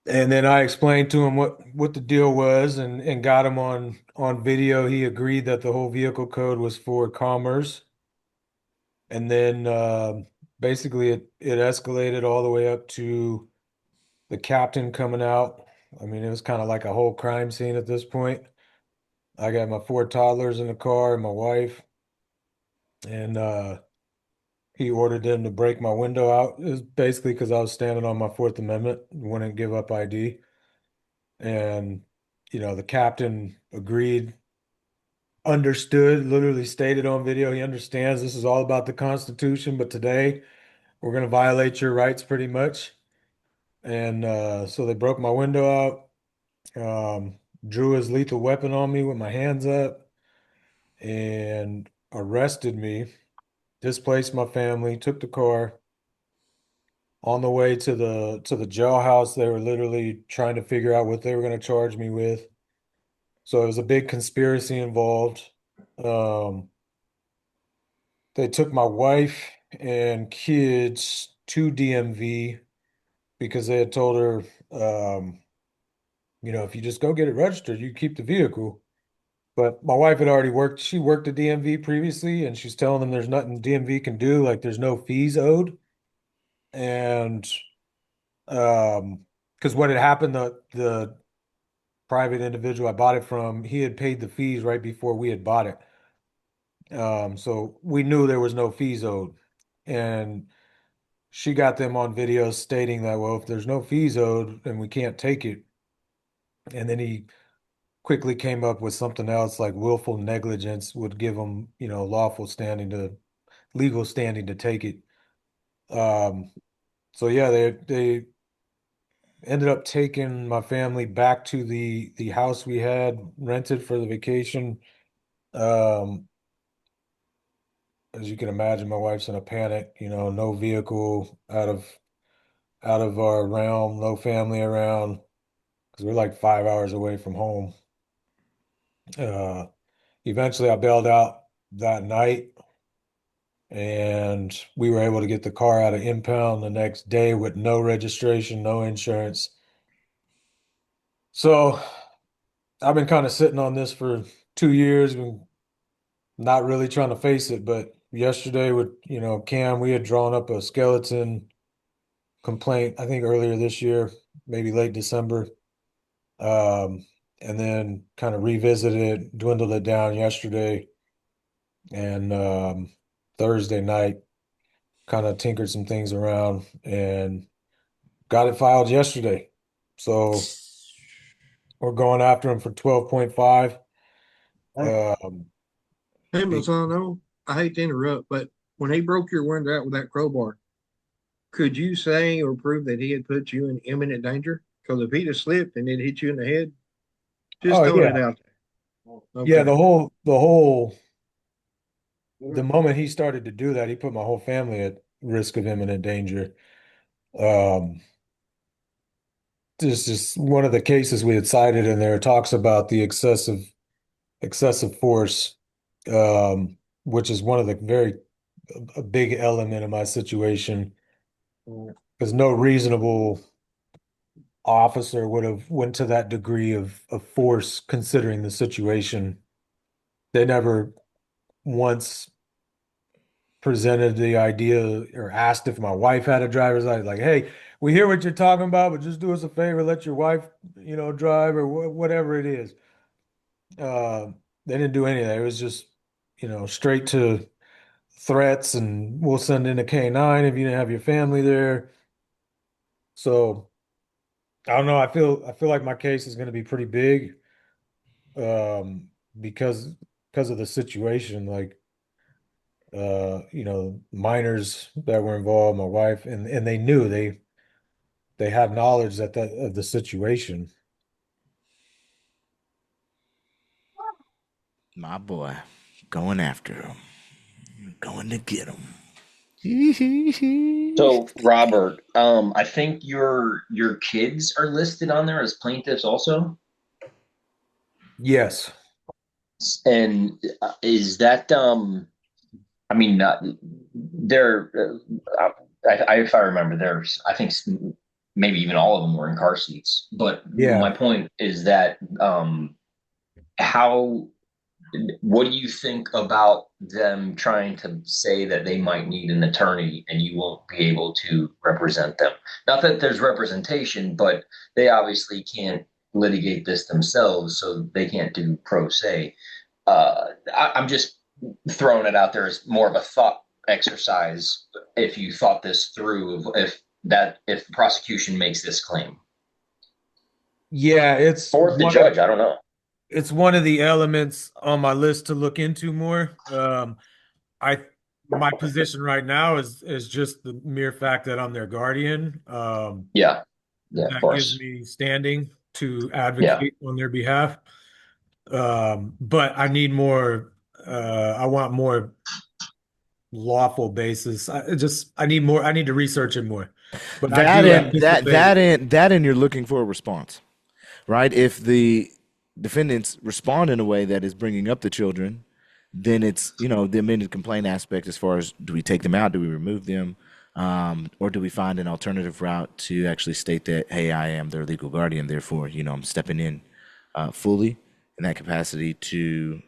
And then I explained to him what the deal was and got him on video. He agreed that the whole vehicle code was for commerce. And then basically it escalated all the way up to the captain coming out. I mean, it was kind of like a whole crime scene at this point. I got my 4 toddlers in the car and my wife, and he ordered them to break my window out. It was basically because I was standing on my Fourth Amendment, wouldn't give up ID. And, the captain agreed, understood, literally stated on video, he understands this is all about the Constitution, but today we're going to violate your rights pretty much. And so they broke my window out, drew his lethal weapon on me with my hands up, and arrested me, displaced my family, took the car. On the way to the jailhouse, they were literally trying to figure out what they were going to charge me with. So it was a big conspiracy involved. Um, they took my wife and kids to DMV because they had told her, if you just go get it registered, you keep the vehicle. But my wife had already worked, she worked at DMV previously, and she's telling them there's nothing DMV can do, like there's no fees owed. And because what had happened, the private individual I bought it from, he had paid the fees right before we had bought it. So we knew there was no fees owed. And she got them on video stating that, well, if there's no fees owed, then we can't take it. And then he quickly came up with something else like willful negligence would give them, legal standing to take it. So yeah, they ended up taking my family back to the house we had rented for the vacation. Um, as you can imagine, my wife's in a panic, no vehicle out of our realm, no family around, because we're like 5 hours away from home. Uh, Eventually I bailed out that night, and we were able to get the car out of impound the next day with no registration, no insurance. So I've been kind of sitting on this for 2 years, been not really trying to face it, but yesterday with, Cam, we had drawn up a skeleton complaint, I think earlier this year, maybe late December. And then kind of revisited it, dwindled it down yesterday, and Thursday night kind of tinkered some things around and got it filed yesterday. So we're going after him for 12.5.
Hey, Mazzano, I hate to interrupt, but when he broke your window out with that crowbar, could you say or prove that he had put you in imminent danger? Because if he'd have slipped and it hit you in the head, just
Oh
throwing
yeah.
it out there.
Yeah,
Okay.
the moment he started to do that, he put my whole family at risk of imminent danger. Um, this is one of the cases we had cited in there talks about the excessive force, which is one of the a big element of my situation, because no reasonable officer would have went to that degree of force considering the situation. They never once presented the idea or asked if my wife had a driver's license, like, hey, we hear what you're talking about, but just do us a favor, let your wife, drive, or whatever it is. Uh, they didn't do any of that. It was just, straight to threats, and we'll send in a K-9 if you didn't have your family there. So I don't know. I feel like my case is going to be pretty big. because of the situation, like minors that were involved, my wife, and they knew they had knowledge that of the situation.
My boy, going after him, going to get him.
So, Robert, I think your kids are listed on there as plaintiffs also.
Yes.
And is that I mean, they're if I remember, there's I think maybe even all of them were in car seats. But
Yeah.
my point is that how what do you think about them trying to say that they might need an attorney and you won't be able to represent them? Not that there's representation, but they obviously can't litigate this themselves, so they can't do pro se. I'm just throwing it out there as more of a thought exercise. If you thought this through, if the prosecution makes this claim,
Yeah, it's
or if the judge, I don't know.
It's one of the elements on my list to look into more. My position right now is just the mere fact that I'm their guardian.
Yeah, of
That
course.
gives me standing to advocate on their behalf. But I need more. I want more lawful basis. I need more. I need to research it more. But
that and you're looking for a response, right? If the defendants respond in a way that is bringing up the children, then it's the amended complaint aspect as far as, do we take them out, do we remove them, or do we find an alternative route to actually state that, hey, I am their legal guardian, therefore I'm stepping in fully in that capacity to,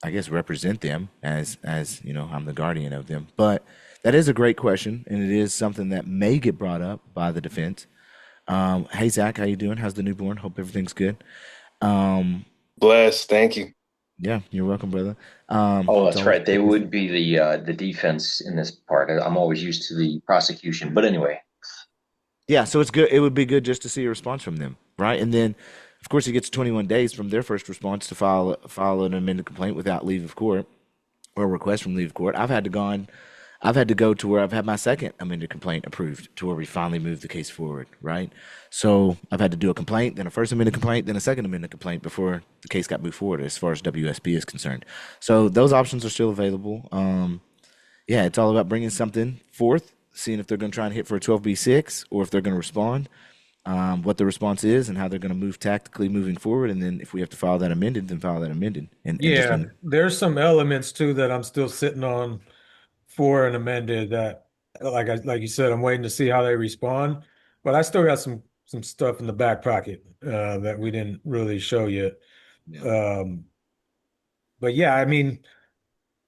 I guess, represent them as I'm the guardian of them. But that is a great question, and it is something that may get brought up by the defense. Hey Zach, how you doing? How's the newborn? Hope everything's good.
Blessed, thank you.
Yeah, you're welcome, brother.
That's right. They would be the defense in this part. I'm always used to the prosecution, but anyway.
Yeah, so it's good. It would be good just to see a response from them, right? And then, of course, he gets 21 days from their first response to file an amended complaint without leave of court or request from leave of court. I've had to go to where I've had my second amended complaint approved to where we finally moved the case forward, right? So I've had to do a complaint, then a first amended complaint, then a second amended complaint before the case got moved forward as far as W.S.B. is concerned. So those options are still available. Yeah, it's all about bringing something forth, seeing if they're going to try and hit for a 12B6 or if they're going to respond, what the response is and how they're going to move tactically moving forward. And then if we have to file that amended, then file that amended. And
there's some elements too that I'm still sitting on for an amended that, like you said, I'm waiting to see how they respond. But I still got some stuff in the back pocket that we didn't really show yet.
Yeah.
But yeah, I mean,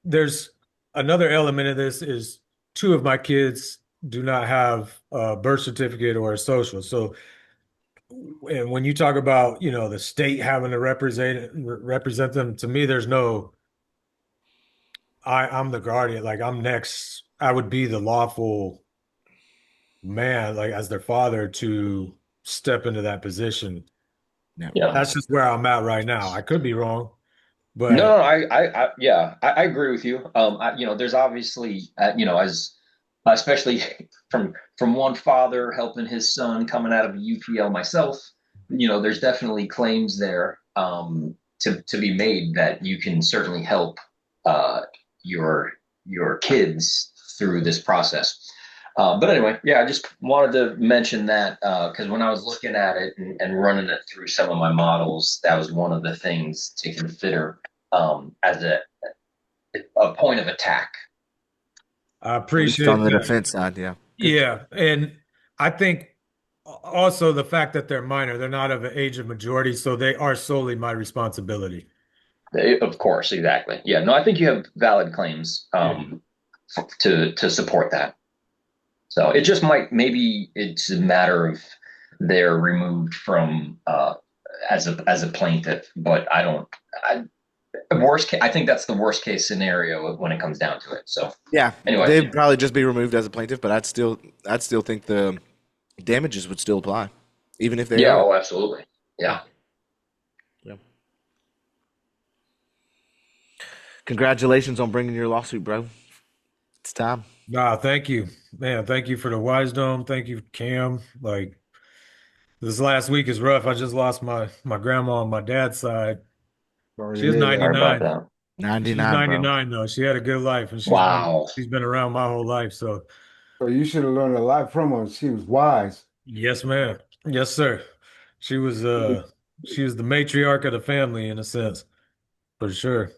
there's another element of this is 2 of my kids do not have a birth certificate or a social. So, and when you talk about the state having to represent them, to me, there's no. I'm the guardian. Like, I'm next. I would be the lawful man, like as their father, to step into that position.
Yeah.
That's just where I'm at right now. I could be wrong, but
no, I agree with you. There's obviously, as especially from one father helping his son coming out of a UPL myself, there's definitely claims there to be made that you can certainly help your kids through this process. But anyway, yeah, I just wanted to mention that because when I was looking at it and running it through some of my models, that was one of the things to consider as a point of attack.
I appreciate
on the
that.
defense side, yeah.
Yeah, and I think also the fact that they're minor, they're not of an age of majority, so they are solely my responsibility.
Of course, exactly. Yeah, no, I think you have valid claims to support that. So it just maybe it's a matter of they're removed from as a plaintiff, but I think that's the worst case scenario when it comes down to it. So
yeah,
anyway,
they'd probably just be removed as a plaintiff, but I'd still think the damages would still apply, even if they are.
Oh, absolutely. Yeah.
Congratulations on bringing your lawsuit, bro. It's time.
Nah, thank you, man. Thank you for the Wisedome. Thank you, Cam. Like, this last week is rough. I just lost my grandma on my dad's side. She was
Sorry about
99.
that.
She's
99, bro.
99 though. She had a good life, and
Wow.
she's been around my whole life. So
So you should have learned a lot from her. She was wise.
yes, ma'am. Yes, sir. She was the matriarch of the family in a sense, for sure.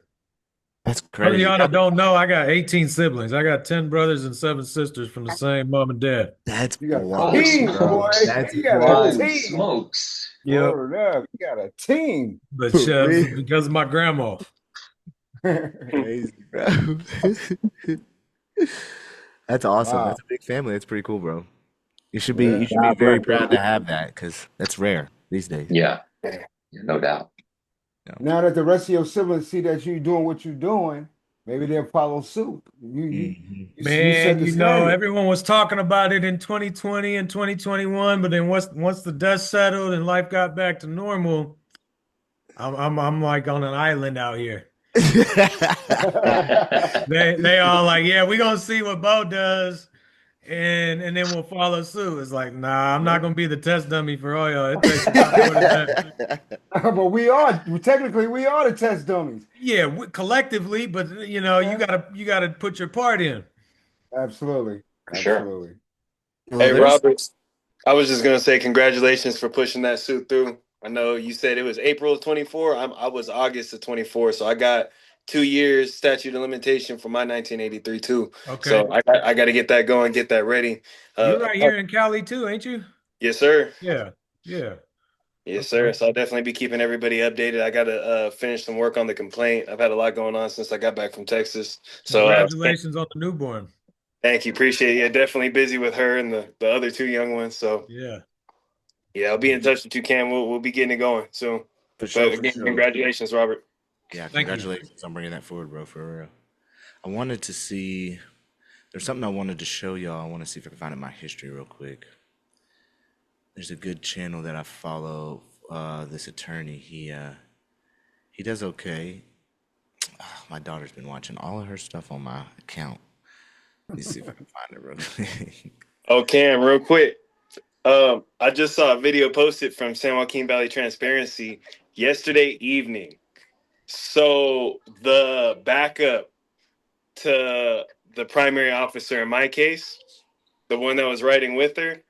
That's
Some of
crazy.
y'all that don't know, I got 18 siblings. I got 10 brothers and 7 sisters from the same mom and dad.
That's
You got
wild,
a team,
bro.
boy.
That's
You got
wild.
a team.
Smokes.
Yep.
Word up. You got a team.
But
For
chefs,
real.
because of my grandma.
Crazy, bro. That's awesome.
Wow.
That's a big family. That's pretty cool, bro. You should
Yeah.
be very proud to have that because that's rare these days.
Yeah, no doubt.
Now that the rest of your siblings see that you're doing what you're doing, maybe they'll follow suit. You set
Man,
the
you know,
standard.
everyone was talking about it in 2020 and 2021, but then once the dust settled and life got back to normal, I'm like on an island out here. They all like, yeah, we're gonna see what Bo does, and then we'll follow suit. It's like, nah, I'm not gonna be the test dummy for all y'all. It takes a lot more than that.
But we are technically the test dummies.
Yeah, collectively, but you know, you gotta put your part in.
Absolutely.
Sure.
Absolutely.
Well,
Hey,
there's
Robert, I was just gonna say congratulations for pushing that suit through. I know you said it was April of 24. I was August of 24, so I got 2 years statute of limitation for my 1983 too.
Okay.
So I got to get that going, get that ready.
You're right here in Cali too, ain't you?
Yes, sir.
Yeah.
Yes, sir. So I'll definitely be keeping everybody updated. I got to finish some work on the complaint. I've had a lot going on since I got back from Texas. So
Congratulations on the newborn.
thank you. Appreciate it. Yeah, definitely busy with her and the other 2 young ones. So yeah, I'll be in touch with you, Cam. We'll be getting it going soon.
For sure.
But again, congratulations, Robert.
Yeah,
Thank you.
congratulations on bringing that forward, bro, for real. I wanted to see, there's something I wanted to show y'all. I want to see if I can find in my history real quick. There's a good channel that I follow, this attorney. He does okay. My daughter's been watching all of her stuff on my account. Let me see if I can find it real quick.
Oh, Cam, real quick. I just saw a video posted from San Joaquin Valley Transparency yesterday evening. So the backup to the primary officer in my case, the one that was writing with her,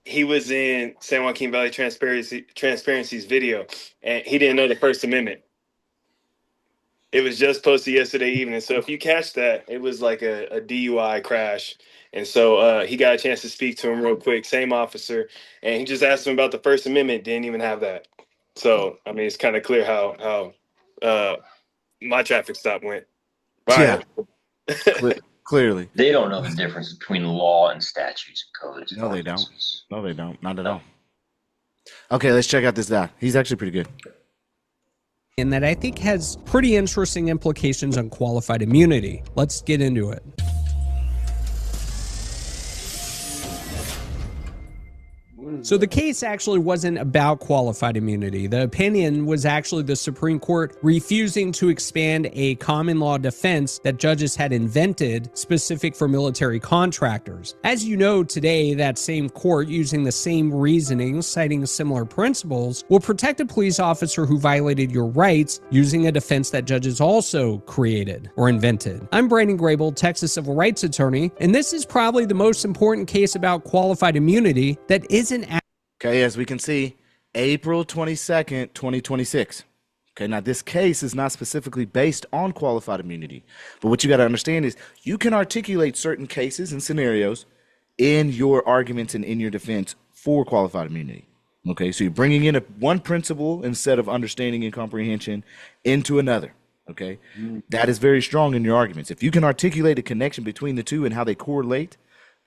he was in San Joaquin Valley Transparency's video, and he didn't know the First Amendment. It was just posted yesterday evening. So if you catch that, it was like a DUI crash. And so he got a chance to speak to him real quick, same officer, and he just asked him about the First Amendment, didn't even have that. So, I mean, it's kind of clear how my traffic stop went.
Yeah. Clearly.
They don't know the difference between law and statutes and codes.
No, they don't. No, they don't. Not at all. Okay, let's check out this guy. He's actually pretty good.
And that I think has pretty interesting implications on qualified immunity. Let's get into it. So the case actually wasn't about qualified immunity. The opinion was actually the Supreme Court refusing to expand a common law defense that judges had invented specific for military contractors. As you know, today, that same court, using the same reasoning, citing similar principles, will protect a police officer who violated your rights using a defense that judges also created or invented. I'm Brandon Grable, Texas civil rights attorney, and this is probably the most important case about qualified immunity that isn't.
Okay, as we can see, April 22nd, 2026. Okay, now this case is not specifically based on qualified immunity, but what you got to understand is you can articulate certain cases and scenarios in your arguments and in your defense for qualified immunity. Okay, so you're bringing in one principle instead of understanding and comprehension into another. Okay, that is very strong in your arguments. If you can articulate a connection between the two and how they correlate,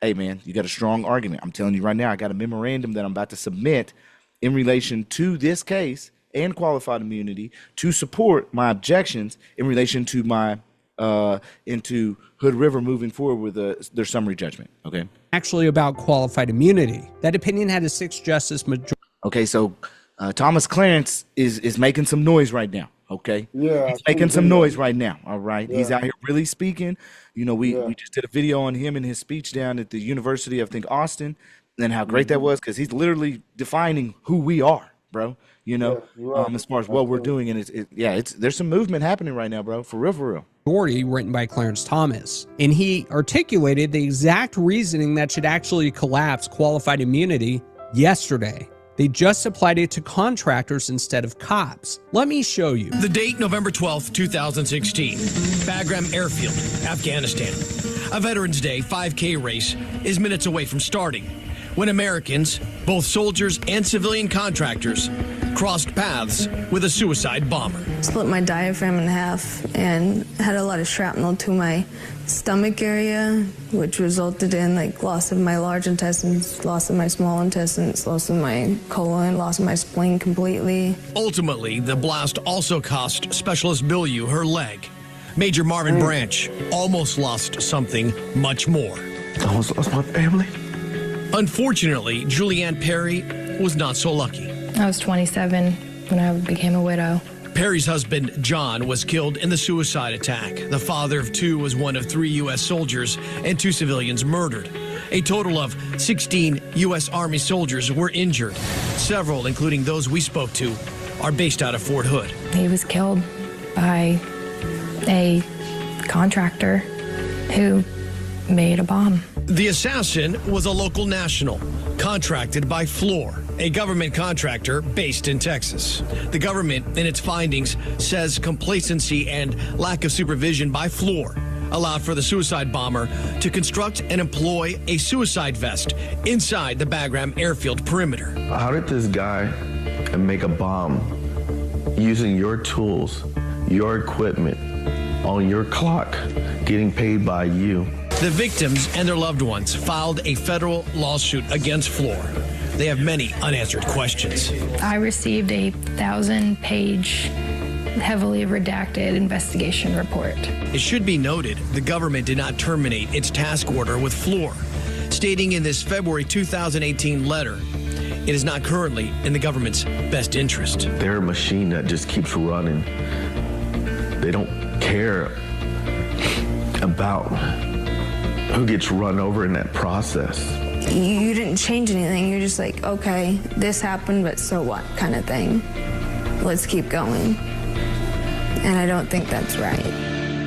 hey, man, you got a strong argument. I'm telling you right now, I got a memorandum that I'm about to submit in relation to this case and qualified immunity to support my objections in relation to my into Hood River moving forward with their summary judgment. Okay.
Actually about qualified immunity. That opinion had a 6-justice majority.
Okay, so Thomas Clarence is making some noise right now. Okay,
Yeah, I
he's
seen
making
the
some
video.
noise right now. All right, he's
Yeah.
out here really speaking. You know, we
Yeah.
we just did a video on him and his speech down at the University of, I think, Austin, and how great that was because he's literally defining who we are, bro. You know,
Yeah, you're right.
as far as what we're
Absolutely.
doing, and it's there's some movement happening right now, bro. For real, for real.
Majority written by Clarence Thomas, and he articulated the exact reasoning that should actually collapse qualified immunity yesterday. They just applied it to contractors instead of cops. Let me show you.
The date, November 12th, 2016. Bagram Airfield, Afghanistan. A Veterans Day 5K race is minutes away from starting when Americans, both soldiers and civilian contractors, crossed paths with a suicide bomber.
Split my diaphragm in half and had a lot of shrapnel to my stomach area, which resulted in loss of my large intestines, loss of my small intestines, loss of my colon, loss of my spleen completely.
Ultimately, the blast also cost Specialist Bilyeu her leg. Major Marvin Branch almost lost something much more.
I almost lost my family.
Unfortunately, Julianne Perry was not so lucky.
I was 27 when I became a widow.
Perry's husband, John, was killed in the suicide attack. The father of two was one of 3 U.S. soldiers and 2 civilians murdered. A total of 16 U.S. Army soldiers were injured. Several, including those we spoke to, are based out of Fort Hood.
He was killed by a contractor who made a bomb.
The assassin was a local national, contracted by Fluor, a government contractor based in Texas. The government, in its findings, says complacency and lack of supervision by Fluor allowed for the suicide bomber to construct and employ a suicide vest inside the Bagram airfield perimeter.
How did this guy make a bomb using your tools, your equipment, on your clock, getting paid by you?
The victims and their loved ones filed a federal lawsuit against Fluor. They have many unanswered questions.
I received a 1,000-page, heavily redacted investigation report.
It should be noted the government did not terminate its task order with Fluor, stating in this February 2018 letter, it is not currently in the government's best interest.
They're a machine that just keeps running. They don't care about who gets run over in that process.
You didn't change anything. You're just like, okay, this happened, but so what kind of thing. Let's keep going. And I don't think that's right.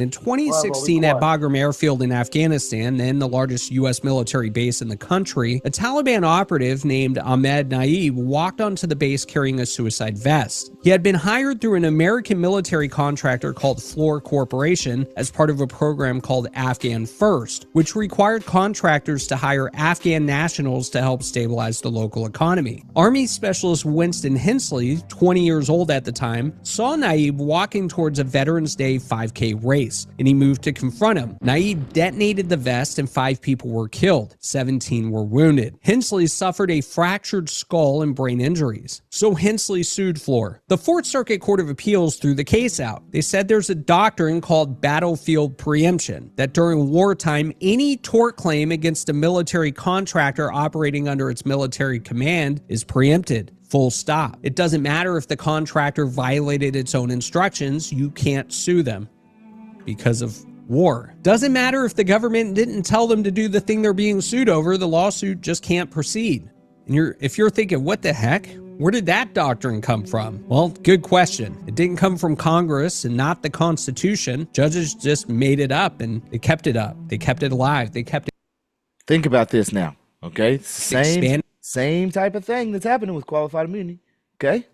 In 2016, at Bagram Airfield in Afghanistan, then the largest U.S. military base in the country, a Taliban operative named Ahmed Naib walked onto the base carrying a suicide vest. He had been hired through an American military contractor called Fluor Corporation as part of a program called Afghan First, which required contractors to hire Afghan nationals to help stabilize the local economy. Army Specialist Winston Hensley, 20 years old at the time, saw Naib walking towards a Veterans Day 5K race, and he moved to confront him. Naib detonated the vest and 5 people were killed. 17 were wounded. Hensley suffered a fractured skull and brain injuries. So Hensley sued Fluor. The 4th Circuit Court of Appeals threw the case out. They said there's a doctrine called battlefield preemption, that during wartime, any tort claim against a military contractor operating under its military command is preempted. Full stop. It doesn't matter if the contractor violated its own instructions, you can't sue them because of war. Doesn't matter if the government didn't tell them to do the thing they're being sued over, the lawsuit just can't proceed. And if you're thinking, what the heck? Where did that doctrine come from? Well, good question. It didn't come from Congress and not the Constitution. Judges just made it up and they kept it up. They kept it alive. They kept it.
Think about this now, okay? Same type of thing that's happening with qualified immunity, okay?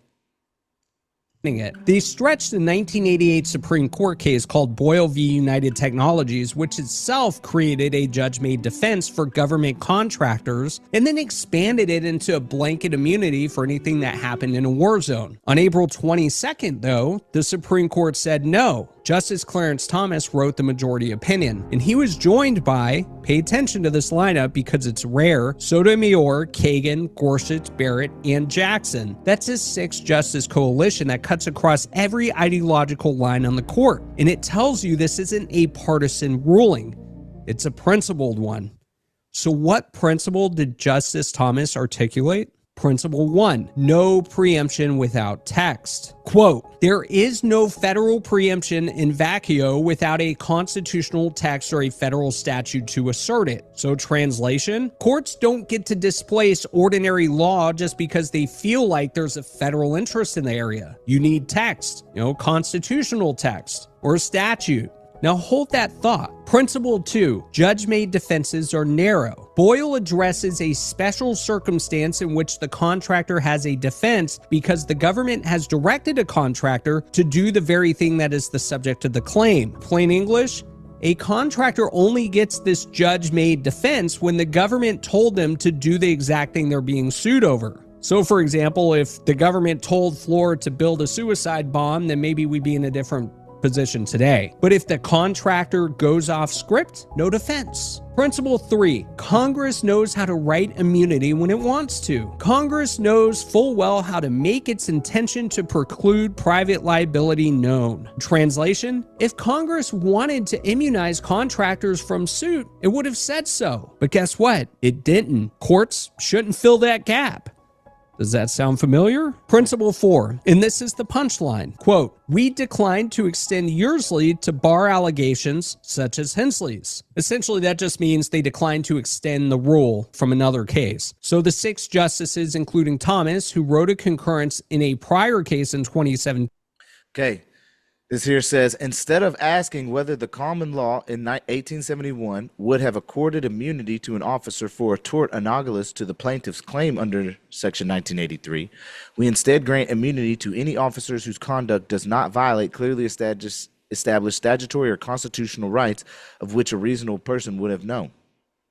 They stretched the 1988 Supreme Court case called Boyle v. United Technologies, which itself created a judge-made defense for government contractors, and then expanded it into a blanket immunity for anything that happened in a war zone. On April 22nd, though, the Supreme Court said no. Justice Clarence Thomas wrote the majority opinion, and he was joined by, pay attention to this lineup because it's rare, Sotomayor, Kagan, Gorsuch, Barrett, and Jackson. That's a 6-justice coalition that cuts across every ideological line on the court, and it tells you this isn't a partisan ruling. It's a principled one. So what principle did Justice Thomas articulate? Principle 1, no preemption without text. Quote, there is no federal preemption in vacuo without a constitutional text or a federal statute to assert it. So translation, courts don't get to displace ordinary law just because they feel like there's a federal interest in the area. You need text, constitutional text or statute. Now hold that thought. Principle 2, judge-made defenses are narrow. Boyle addresses a special circumstance in which the contractor has a defense because the government has directed a contractor to do the very thing that is the subject of the claim. Plain English, a contractor only gets this judge-made defense when the government told them to do the exact thing they're being sued over. So for example, if the government told Floor to build a suicide bomb, then maybe we'd be in a different position today. But if the contractor goes off script, no defense. Principle 3, Congress knows how to write immunity when it wants to. Congress knows full well how to make its intention to preclude private liability known. Translation, if Congress wanted to immunize contractors from suit, it would have said so. But guess what? It didn't. Courts shouldn't fill that gap. Does that sound familiar? Principle 4, and this is the punchline. Quote, we declined to extend Yearsley to bar allegations such as Hensley's. Essentially, that just means they declined to extend the rule from another case. So the 6 justices, including Thomas, who wrote a concurrence in a prior case in 2017.
Okay. This here says, instead of asking whether the common law in 1871 would have accorded immunity to an officer for a tort analogous to the plaintiff's claim under Section 1983, we instead grant immunity to any officers whose conduct does not violate clearly established statutory or constitutional rights of which a reasonable person would have known.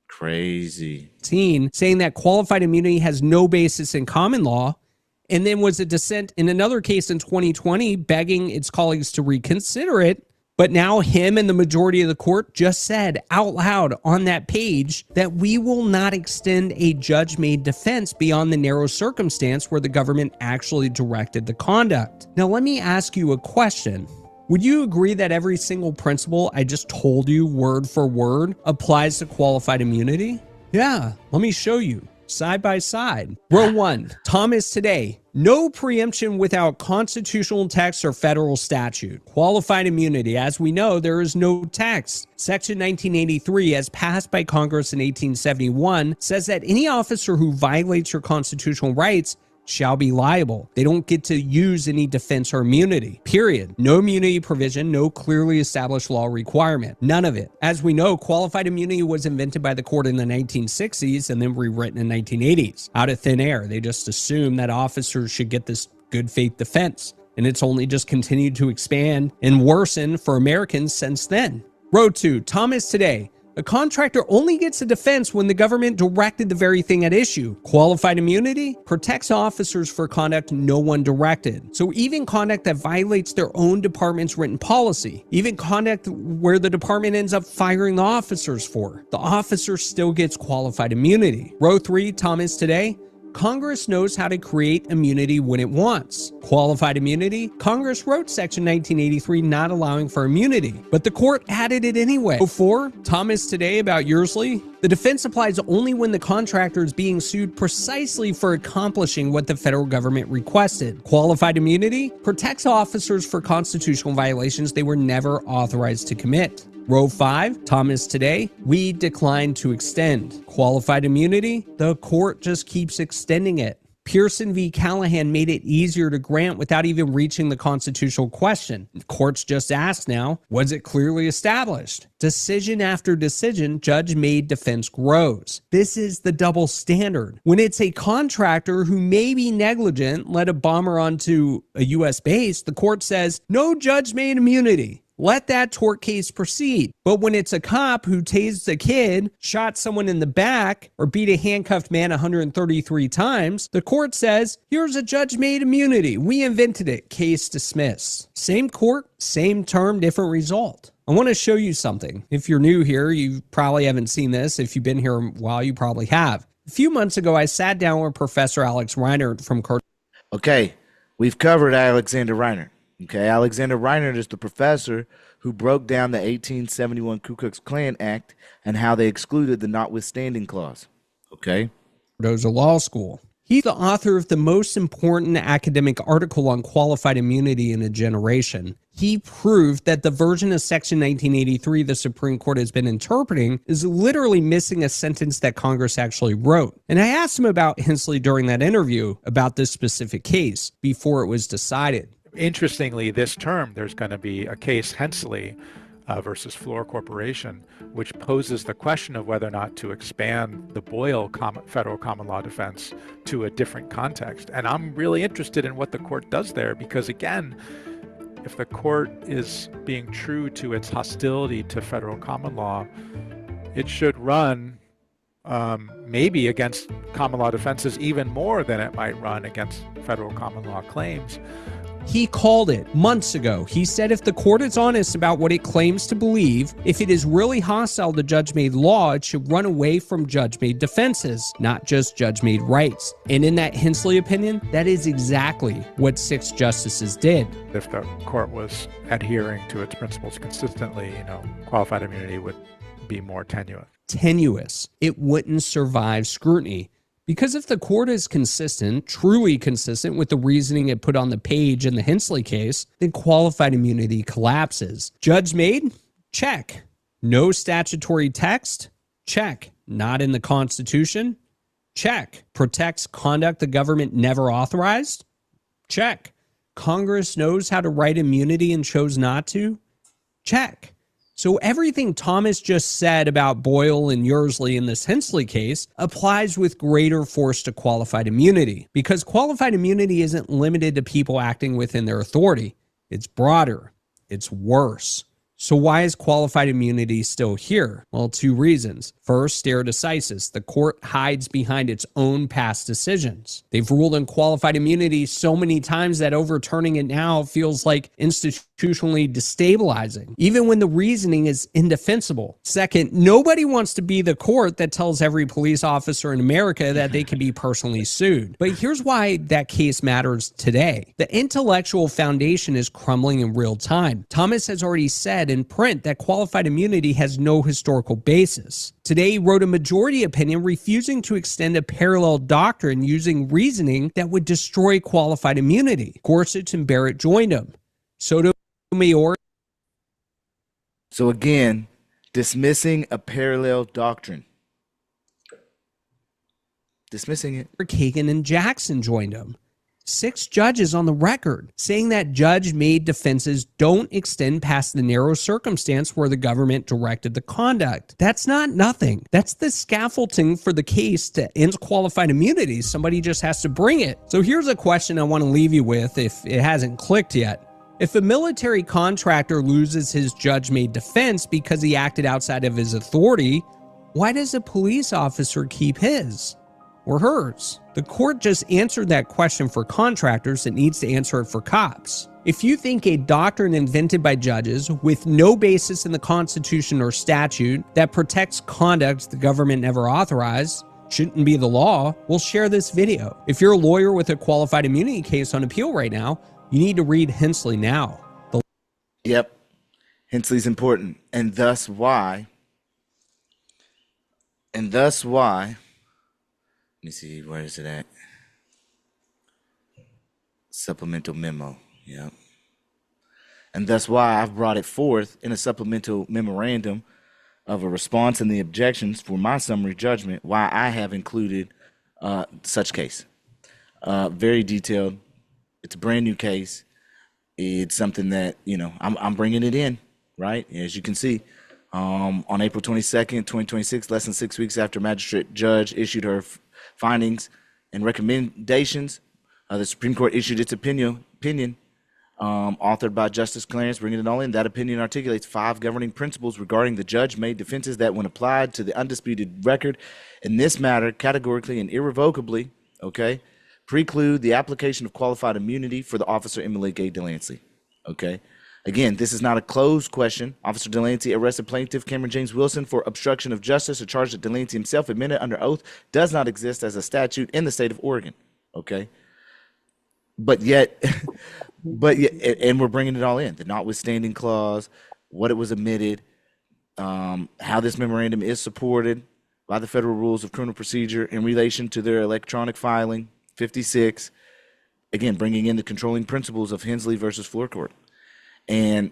Crazy.
Saying that qualified immunity has no basis in common law, and then was a dissent in another case in 2020 begging its colleagues to reconsider it. But now him and the majority of the court just said out loud on that page that we will not extend a judge-made defense beyond the narrow circumstance where the government actually directed the conduct. Now, let me ask you a question. Would you agree that every single principle I just told you word for word applies to qualified immunity? Yeah, let me show you. Side by side. Row 1, Thomas today. No preemption without constitutional text or federal statute. Qualified immunity. As we know, there is no text. Section 1983, as passed by Congress in 1871, says that any officer who violates your constitutional rights shall be liable. They don't get to use any defense or immunity, period. No immunity provision, no clearly established law requirement, none of it. As we know, qualified immunity was invented by the court in the 1960s and then rewritten in 1980s. Out of thin air, they just assumed that officers should get this good faith defense. And it's only just continued to expand and worsen for Americans since then. Row 2, Thomas today. A contractor only gets a defense when the government directed the very thing at issue. Qualified immunity protects officers for conduct no one directed. So even conduct that violates their own department's written policy, even conduct where the department ends up firing the officers for, the officer still gets qualified immunity. Row 3, Thomas today. Congress knows how to create immunity when it wants. Qualified immunity, Congress wrote Section 1983 not allowing for immunity, but the court added it anyway. 4, Thomas today about Yearsley. The defense applies only when the contractor is being sued precisely for accomplishing what the federal government requested. Qualified immunity protects officers for constitutional violations they were never authorized to commit. Row 5, Thomas today, we decline to extend. Qualified immunity, the court just keeps extending it. Pearson v. Callahan made it easier to grant without even reaching the constitutional question. Courts just ask now, was it clearly established? Decision after decision, judge-made defense grows. This is the double standard. When it's a contractor who may be negligent, led a bomber onto a U.S. base, the court says, no judge-made immunity. Let that tort case proceed. But when it's a cop who tased a kid, shot someone in the back, or beat a handcuffed man 133 times, the court says, here's a judge-made immunity. We invented it. Case dismissed. Same court, same term, different result. I want to show you something. If you're new here, you probably haven't seen this. If you've been here a while, you probably have. A few months ago, I sat down with Professor Alex Reinert from Courtroom.
Okay, we've covered Alexander Reinert. Okay, Alexander Reinert is the professor who broke down the 1871 Ku Klux Klan Act and how they excluded the notwithstanding clause. Okay.
Goes to law school. He's the author of the most important academic article on qualified immunity in a generation. He proved that the version of Section 1983 the Supreme Court has been interpreting is literally missing a sentence that Congress actually wrote. And I asked him about Hensley during that interview about this specific case before it was decided.
Interestingly, this term, there's going to be a case, Hensley versus Floor Corporation, which poses the question of whether or not to expand the Boyle federal common law defense to a different context. And I'm really interested in what the court does there, because again, if the court is being true to its hostility to federal common law, it should run maybe against common law defenses even more than it might run against federal common law claims.
He called it months ago. He said if the court is honest about what it claims to believe, if it is really hostile to judge-made law, it should run away from judge-made defenses, not just judge-made rights. And in that Hensley opinion, that is exactly what 6 justices did.
If the court was adhering to its principles consistently, qualified immunity would be more tenuous. It wouldn't survive scrutiny. Because if the court is consistent, truly consistent with the reasoning it put on the page in the Hensley case, then qualified immunity collapses. Judge made? Check. No statutory text? Check. Not in the Constitution? Check. Protects conduct the government never authorized? Check. Congress knows how to write immunity and chose not to? Check. So everything Thomas just said about Boyle and Yersley in this Hensley case applies with greater force to qualified immunity, because qualified immunity isn't limited to people acting within their authority. It's broader. It's worse. So why is qualified immunity still here? Well, 2 reasons. First, stare decisis. The court hides behind its own past decisions. They've ruled on qualified immunity so many times that overturning it now feels like institutionally destabilizing, even when the reasoning is indefensible. Second, nobody wants to be the court that tells every police officer in America that they can be personally sued. But here's why that case matters today. The intellectual foundation is crumbling in real time. Thomas has already said in print that qualified immunity has no historical basis. Today, he wrote a majority opinion refusing to extend a parallel doctrine using reasoning that would destroy qualified immunity. Gorsuch and Barrett joined him. Sotomayor.
So again, dismissing a parallel doctrine. Dismissing it.
Kagan and Jackson joined him. 6 judges on the record saying that judge-made defenses don't extend past the narrow circumstance where the government directed the conduct. That's not nothing. That's the scaffolding for the case to end qualified immunity. Somebody just has to bring it. So here's a question I want to leave you with if it hasn't clicked yet. If a military contractor loses his judge-made defense because he acted outside of his authority, why does a police officer keep his or hers? The court just answered that question for contractors. It needs to answer it for cops. If you think a doctrine invented by judges with no basis in the Constitution or statute that protects conduct the government never authorized shouldn't be the law, well, share this video. If you're a lawyer with a qualified immunity case on appeal right now, you need to read Hensley now.
Yep. Hensley's important. And thus why, let me see, where is it at? Supplemental memo. Yep. And that's why I've brought it forth in a supplemental memorandum of a response and the objections for my summary judgment, why I have included such case. Very detailed. It's a brand new case. It's something that, I'm bringing it in, right? As you can see, on April 22nd, 2026, less than 6 weeks after magistrate judge issued her findings and recommendations, the Supreme Court issued its opinion, authored by Justice Clarence, bringing it all in. That opinion articulates 5 governing principles regarding the judge-made defenses that, when applied to the undisputed record in this matter, categorically and irrevocably, preclude the application of qualified immunity for the officer Emily Gay Delancey. Again, this is not a closed question. Officer Delancey arrested plaintiff Cameron James Wilson for obstruction of justice, a charge that Delancey himself admitted under oath does not exist as a statute in the state of Oregon. But yet, and we're bringing it all in. The notwithstanding clause, what it was admitted, how this memorandum is supported by the federal rules of criminal procedure in relation to their electronic filing, 56, again, bringing in the controlling principles of Hensley versus Floor Court. And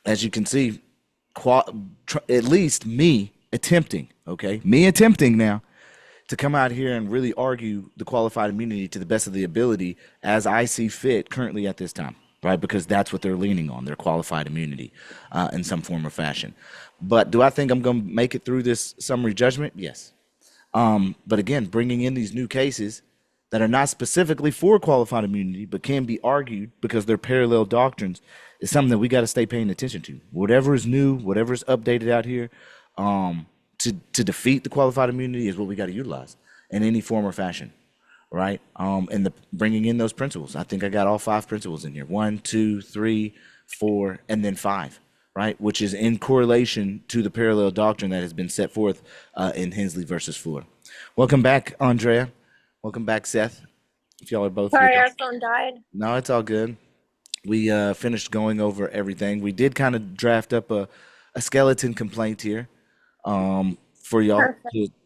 as you can see, at least me attempting now to come out here and really argue the qualified immunity to the best of the ability as I see fit currently at this time, right? Because that's what they're leaning on, their qualified immunity in some form or fashion. But do I think I'm going to make it through this summary judgment? Yes. But again, bringing in these new cases that are not specifically for qualified immunity, but can be argued because they're parallel doctrines, is something that we got to stay paying attention to. Whatever is new, whatever is updated out here, to defeat the qualified immunity is what we got to utilize in any form or fashion, right? And bringing in those principles. I think I got all 5 principles in here: 1, 2, 3, 4, and then 5, right? Which is in correlation to the parallel doctrine that has been set forth in Hensley versus Fuller. Welcome back, Andrea. Welcome back, Seth. If y'all are both
Sorry,
here.
our phone died.
No, it's all good. We finished going over everything. We did kind of draft up a skeleton complaint here for y'all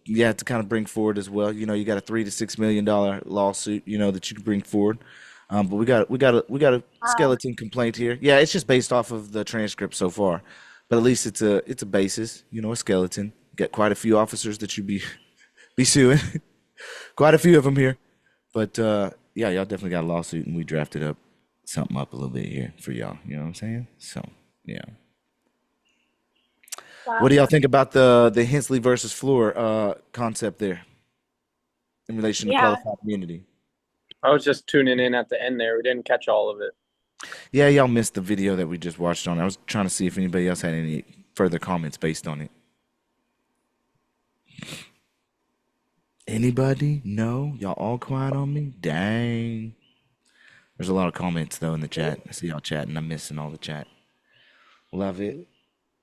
to kind of bring forward as well. You know, you got a $3 to $6 million lawsuit, you know, that you can bring forward. But we got a skeleton complaint here. Yeah, it's just based off of the transcript so far, but at least it's a basis, you know, a skeleton. Got quite a few officers that you be suing, quite a few of them here. But yeah, y'all definitely got a lawsuit, and we drafted something up a little bit here for y'all. You know what I'm saying? So yeah.
Wow.
What do y'all think about the Hensley versus Floor concept there in relation to qualified immunity?
I was just tuning in at the end there. We didn't catch all of it.
Yeah, y'all missed the video that we just watched on. I was trying to see if anybody else had any further comments based on it. Anybody? No? Y'all all quiet on me? Dang. There's a lot of comments though in the chat. I see y'all chatting. I'm missing all the chat. Love it.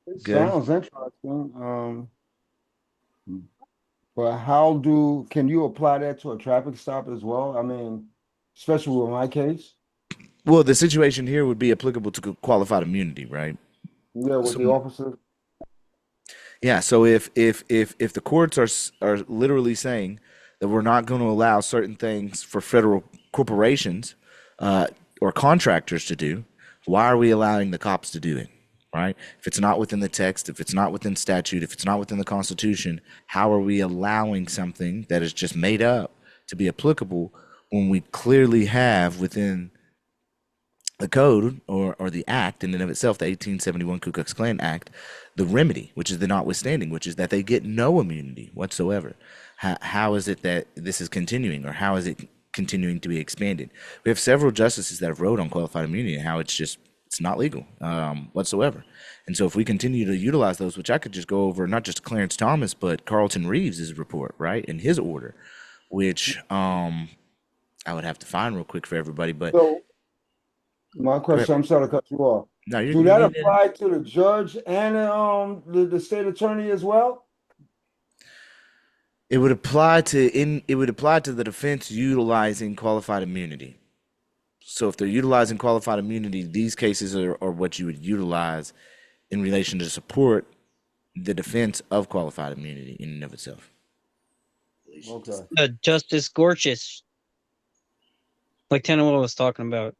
It
Good.
sounds interesting. But can you apply that to a traffic stop as well? I mean, especially with my case.
Well, the situation here would be applicable to qualified immunity, right?
Yeah, with the officer.
Yeah. So if the courts are literally saying that we're not going to allow certain things for federal corporations or contractors to do, why are we allowing the cops to do it? Right? If it's not within the text, if it's not within statute, if it's not within the Constitution, how are we allowing something that is just made up to be applicable when we clearly have within the code or the act in and of itself, the 1871 Ku Klux Klan Act, the remedy, which is the notwithstanding, which is that they get no immunity whatsoever. How is it that this is continuing, or how is it continuing to be expanded? We have several justices that have wrote on qualified immunity and how it's not legal whatsoever. And so if we continue to utilize those, which I could just go over, not just Clarence Thomas, but Carlton Reeves' report, right, in his order, which I would have to find real quick for everybody. But
so my question, I'm sorry to cut you off.
No,
do that apply to the judge and the state attorney as well?
It would apply to the defense utilizing qualified immunity. So if they're utilizing qualified immunity, these cases are what you would utilize in relation to support the defense of qualified immunity in and of itself.
Okay.
Justice Gorsuch, like Tenowell was talking about,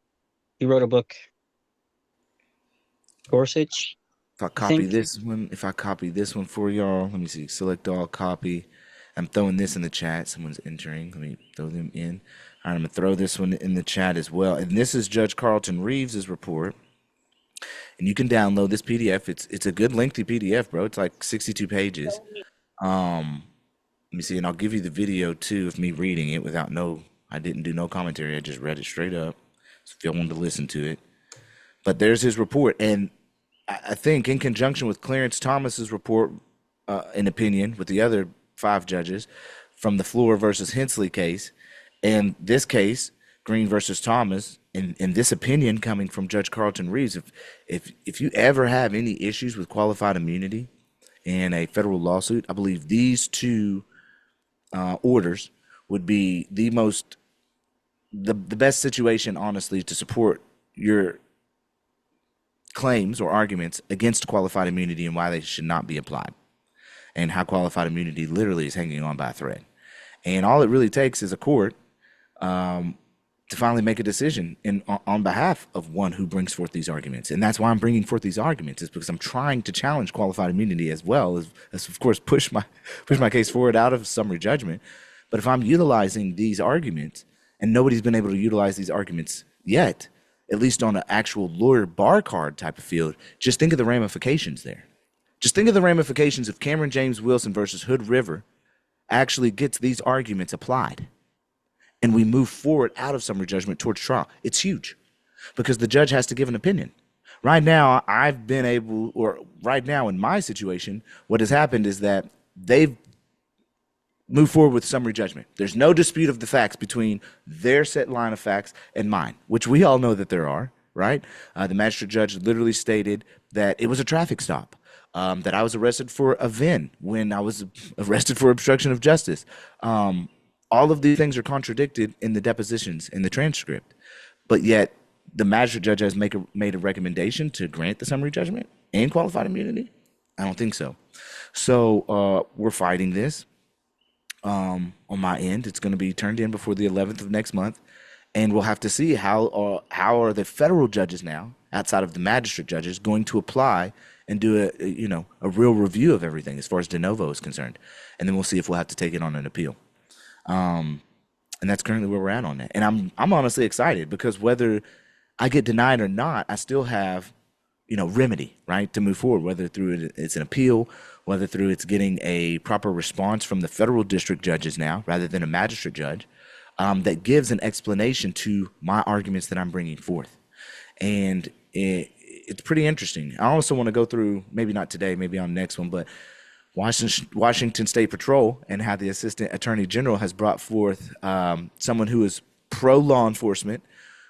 he wrote a book. Gorsuch.
If I copy this one for y'all, let me see. Select all, copy. I'm throwing this in the chat. Someone's entering. Let me throw them in. All right, I'm going to throw this one in the chat as well. And this is Judge Carlton Reeves' report. And you can download this PDF. It's a good lengthy PDF, bro. It's like 62 pages. Let me see, and I'll give you the video too of me reading it I didn't do no commentary. I just read it straight up. So if y'all wanted to listen to it. But there's his report. And I think in conjunction with Clarence Thomas's report, in opinion, with the other 5 judges from the Floor versus Hensley case, and this case, Green versus Thomas, and this opinion coming from Judge Carlton Reeves, if you ever have any issues with qualified immunity in a federal lawsuit, I believe these 2 orders would be the best situation, honestly, to support your claims or arguments against qualified immunity and why they should not be applied, and how qualified immunity literally is hanging on by a thread. And all it really takes is a court to finally make a decision on behalf of one who brings forth these arguments. And that's why I'm bringing forth these arguments, is because I'm trying to challenge qualified immunity as well as of course, push my case forward out of summary judgment. But if I'm utilizing these arguments and nobody's been able to utilize these arguments yet, at least on an actual lawyer bar card type of field, just think of the ramifications there. Just think of the ramifications if Cameron James Wilson versus Hood River actually gets these arguments applied and we move forward out of summary judgment towards trial. It's huge because the judge has to give an opinion. Right now, right now in my situation, what has happened is that they've moved forward with summary judgment. There's no dispute of the facts between their set line of facts and mine, which we all know that there are, right? The magistrate judge literally stated that it was a traffic stop, that I was arrested for a VIN when I was arrested for obstruction of justice. All of these things are contradicted in the depositions, in the transcript, but yet the magistrate judge has made a recommendation to grant the summary judgment and qualified immunity? I don't think so. So we're fighting this. On my end, it's going to be turned in before the 11th of next month, and we'll have to see how are the federal judges now, outside of the magistrate judges, going to apply and do a real review of everything as far as de novo is concerned, and then we'll see if we'll have to take it on an appeal. And that's currently where we're at on that. And I'm honestly excited because whether I get denied or not, I still have remedy, right, to move forward, whether through it's an appeal, whether through it's getting a proper response from the federal district judges now rather than a magistrate judge, that gives an explanation to my arguments that I'm bringing forth. And it's pretty interesting. I also want to go through, maybe not today, maybe on the next one, but Washington State Patrol and how the Assistant Attorney General has brought forth someone who is pro-law enforcement,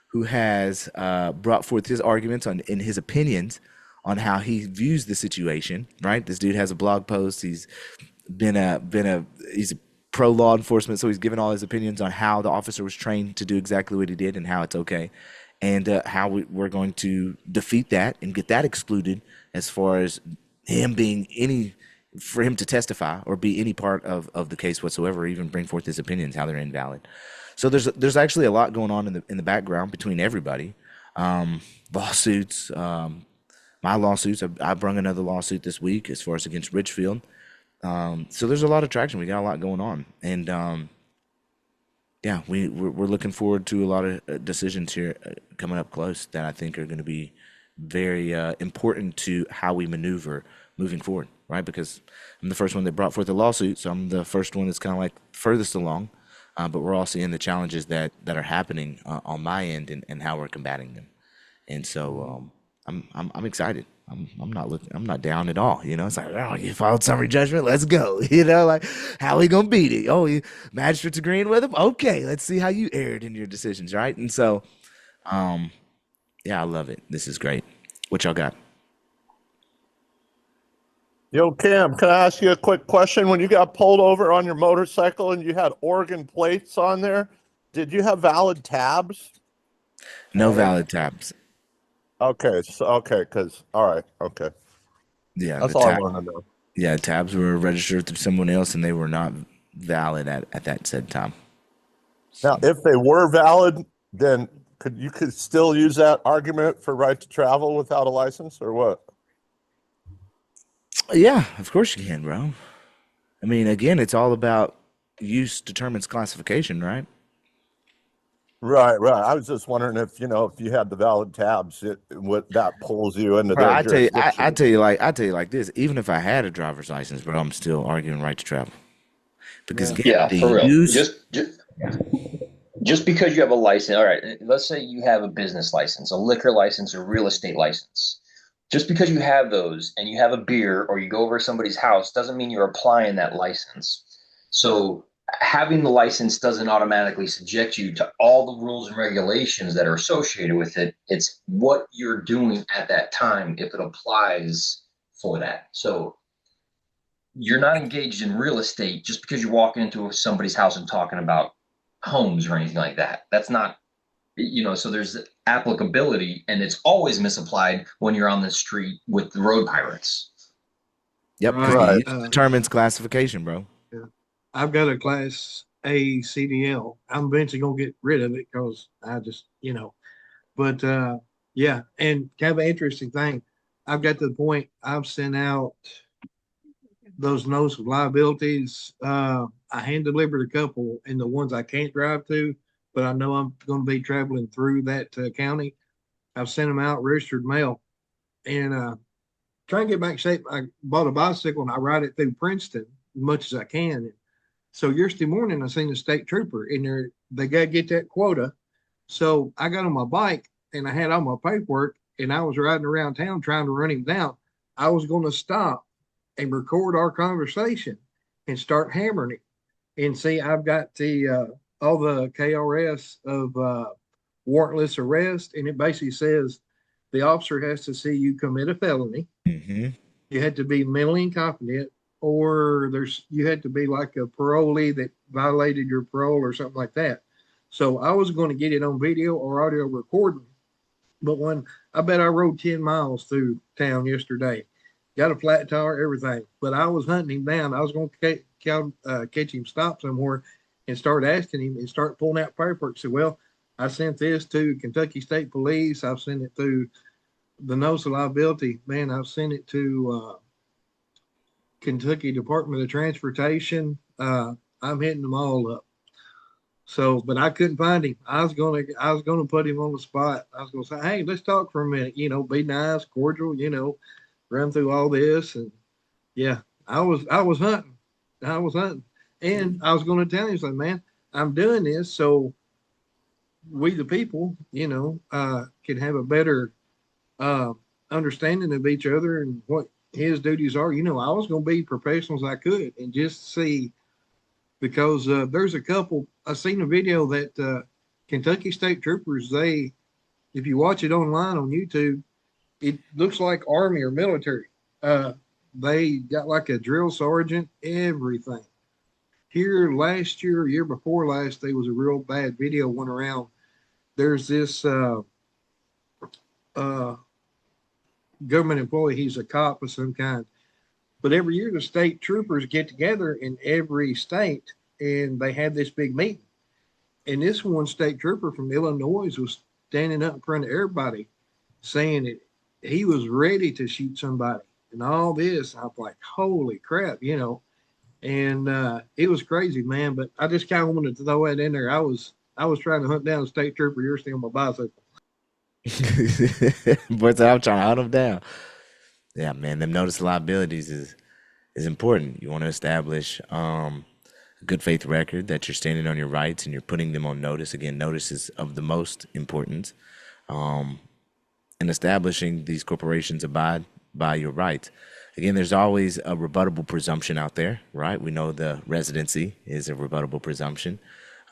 who has brought forth his arguments in his opinions on how he views the situation, right? This dude has a blog post. He's he's a pro law enforcement, so he's given all his opinions on how the officer was trained to do exactly what he did and how it's okay, and how we're going to defeat that and get that excluded as far as him being for him to testify or be any part of the case whatsoever, or even bring forth his opinions, how they're invalid. So there's actually a lot going on in the background between everybody. Lawsuits, my lawsuits. I brung another lawsuit this week as far as against Richfield. So there's a lot of traction. We got a lot going on, and we're looking forward to a lot of decisions here coming up close that I think are going to be very important to how we maneuver moving forward, right? Because I'm the first one that brought forth a lawsuit, so I'm the first one that's kind of like furthest along. But we're all seeing the challenges that are happening on my end and how we're combating them. And so I'm excited. I'm not down at all. It's like, oh, you filed summary judgment, let's go. Like, how are we gonna beat it? Oh, magistrate's agreeing with him. Okay, let's see how you erred in your decisions, right? And so, I love it. This is great. What y'all got?
Yo, Cam, can I ask you a quick question? When you got pulled over on your motorcycle and you had Oregon plates on there, did you have valid tabs?
No valid tabs.
Okay, all right, okay.
Yeah,
that's all I want to know.
Yeah, tabs were registered through someone else and they were not valid at that said time.
Now, if they were valid, then you could still use that argument for right to travel without a license, or what?
Yeah, of course you can, bro. I mean, again, it's all about use determines classification, right?
Right. I was just wondering if you had the valid tabs, what that pulls you into
Bro,
their
I
jurisdiction.
tell you like this. Even if I had a driver's license, bro, I'm still arguing right to travel. Because again, the
for real.
use
Just because you have a license, all right, let's say you have a business license, a liquor license, or real estate license. Just because you have those and you have a beer or you go over to somebody's house doesn't mean you're applying that license. So having the license doesn't automatically subject you to all the rules and regulations that are associated with it. It's what you're doing at that time if it applies for that. So you're not engaged in real estate just because you're walking into somebody's house and talking about homes or anything like that. That's not, so there's applicability, and it's always misapplied when you're on the street with the road pirates.
Yep, because the use determines classification, bro.
I've got a class a CDL. I'm eventually gonna get rid of it because I just, but yeah. And kind of an interesting thing, I've got to the point I've sent out those notice of liabilities. I hand delivered a couple, and the ones I can't drive to, but I know I'm going to be traveling through that county. I've sent them out registered mail, and trying to get back in shape. I bought a bicycle and I ride it through Princeton as much as I can. So yesterday morning, I seen a state trooper in there. They got to get that quota. So I got on my bike and I had all my paperwork, and I was riding around town trying to run him down. I was going to stop and record our conversation and start hammering it. And see, I've got the all the KRS of warrantless arrest, and it basically says the officer has to see you commit a felony.
Mm-hmm.
You had to be mentally incompetent, or you had to be like a parolee that violated your parole or something like that. So I was going to get it on video or audio recording, but when I bet I rode 10 miles through town yesterday, got a flat tire, everything. But I was hunting him down. I was going to catch him, stop somewhere, and start asking him and start pulling out paperwork. Say, well, I sent this to Kentucky State Police. I've sent it to the notice of liability. Man, I've sent it to Kentucky Department of Transportation. I'm hitting them all up. So, but I couldn't find him. I was gonna put him on the spot. I was gonna say, hey, let's talk for a minute. Be nice, cordial. Run through all this, and yeah, I was hunting. And I was going to tell him, like, man, I'm doing this so we the people, can have a better understanding of each other and what his duties are. I was going to be professional as I could and just see, because there's a couple. I seen a video that Kentucky State Troopers, if you watch it online on YouTube, it looks like Army or military. They got like a drill sergeant, everything. Here last year, year before last, there was a real bad video went around. There's this government employee. He's a cop of some kind. But every year, the state troopers get together in every state, and they have this big meeting. And this one state trooper from Illinois was standing up in front of everybody saying that he was ready to shoot somebody and all this. I was like, holy crap, and it was crazy, man. But I just kind of wanted to throw that in there. I was trying to hunt down a state trooper. You're still on my bicycle.
But I'm trying to hunt them down. Yeah, man, them notice liabilities is important. You want to establish a good faith record that you're standing on your rights and you're putting them on notice. Again, notice is of the most importance. And establishing these corporations abide by your rights. Again, there's always a rebuttable presumption out there, right? We know the residency is a rebuttable presumption.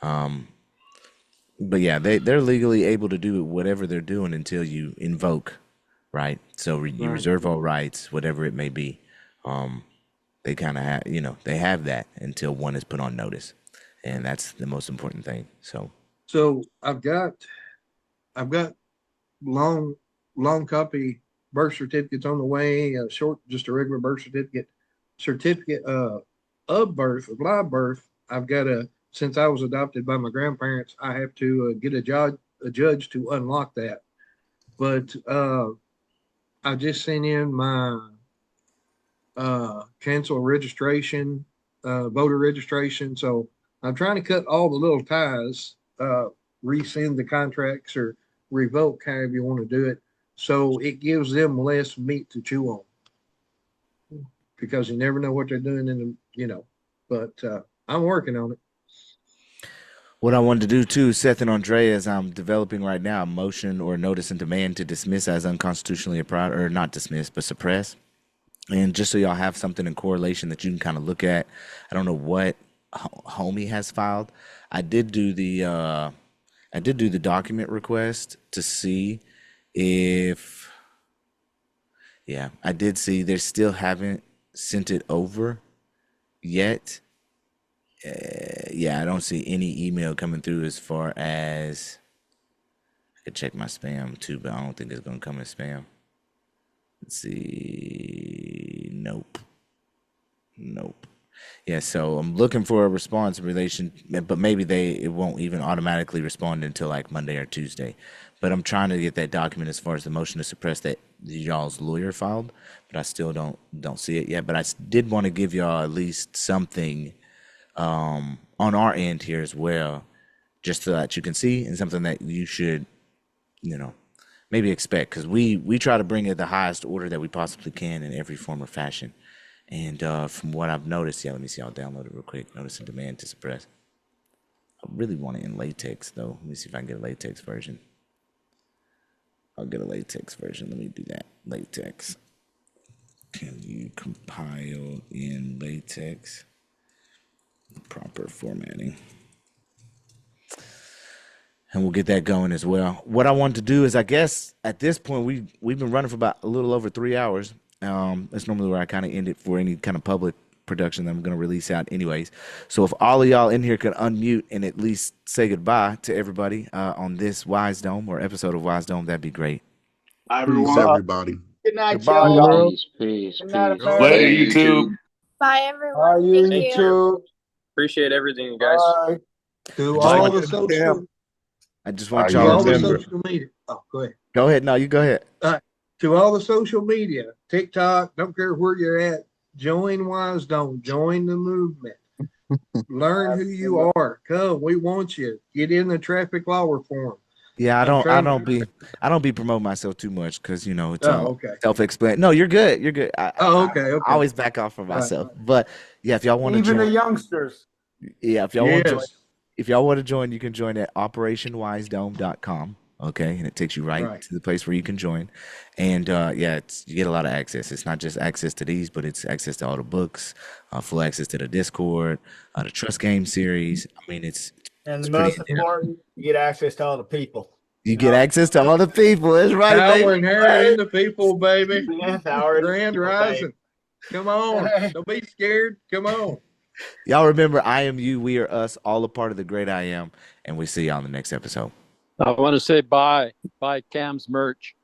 But yeah, they're legally able to do whatever they're doing until you invoke, right? So you reserve all rights, whatever it may be. They kind of have, they have that until one is put on notice. And that's the most important thing.
So I've got long copy birth certificates on the way, short, just a regular birth certificate of birth, of live birth. I've got since I was adopted by my grandparents, I have to get a judge to unlock that. But I just sent in my cancel registration, voter registration. So I'm trying to cut all the little ties, rescind the contracts or revoke, however you want to do it. So it gives them less meat to chew on, because you never know what they're doing but I'm working on it.
What I wanted to do too, Seth and Andrea, is I'm developing right now a motion or notice and demand to dismiss as unconstitutionally or not dismiss, but suppress. And just so y'all have something in correlation that you can kind of look at. I don't know what Homie has filed. I did do the document request to see if, I did see they still haven't sent it over yet. I don't see any email coming through as far as, I could check my spam too, but I don't think it's going to come as spam. Let's see. Nope. Yeah, so I'm looking for a response in relation, but maybe it won't even automatically respond until like Monday or Tuesday. But I'm trying to get that document as far as the motion to suppress that y'all's lawyer filed, but I still don't see it yet. But did want to give y'all at least something on our end here as well, just so that you can see, and something that you should, maybe expect, because we try to bring it the highest order that we possibly can in every form or fashion. And from what I've noticed, let me see, I'll download it real quick. Notice a demand to suppress. I really want it in latex, though. Let me see if I can get a latex version. I'll get a latex version. Let me do that. Latex. Can you compile in latex? Proper formatting. And we'll get that going as well. What I want to do is, I guess, at this point, we've been running for about a little over 3 hours. That's normally where I kind of end it for any kind of public production that I'm going to release out anyways. So if all of y'all in here could unmute and at least say goodbye to everybody on this Wisedome or episode of Wisedome, that'd be great.
Bye,
Peace,
everyone.
everybody.
Good night,
Goodbye,
y'all.
y'all.
Peace.
Good night,
Later,
America.
YouTube.
Bye,
Bye,
everyone.
you
Thank you.
YouTube.
Appreciate everything, you guys.
Bye. To
I just
all
want
the social,
I just want
to
y'all
all
to
the
remember.
social media. Oh, go ahead.
Go ahead. No, you go ahead.
To all the social media, TikTok, don't care where you're at, join Wisedome, join the movement. Learn who you are. Come, we want you. Get in the traffic law reform.
Yeah, I don't be promoting myself too much because it's
okay.
self-explanatory. No, you're good. You're good.
Okay.
I always back off from myself. But yeah, if y'all want to
Even the
join,
youngsters.
yeah, if y'all want to join,
Yes.
if y'all want to join, you can join at operationwisedome.com. Okay, and it takes you right to the place where you can join. And you get a lot of access. It's not just access to these, but it's access to all the books, full access to the Discord, the Trust Game series. I mean,
And
it's
the
pretty
most important, you get access to all the people.
You get access to all the people. That's right,
Power
baby.
inherent in the people, baby.
Howard.
Grand rising. Come on. Don't be scared. Come on.
Y'all remember, I am you, we are us, all a part of the great I am. And we see y'all in the next episode.
I want to say bye. Bye, Cam's merch.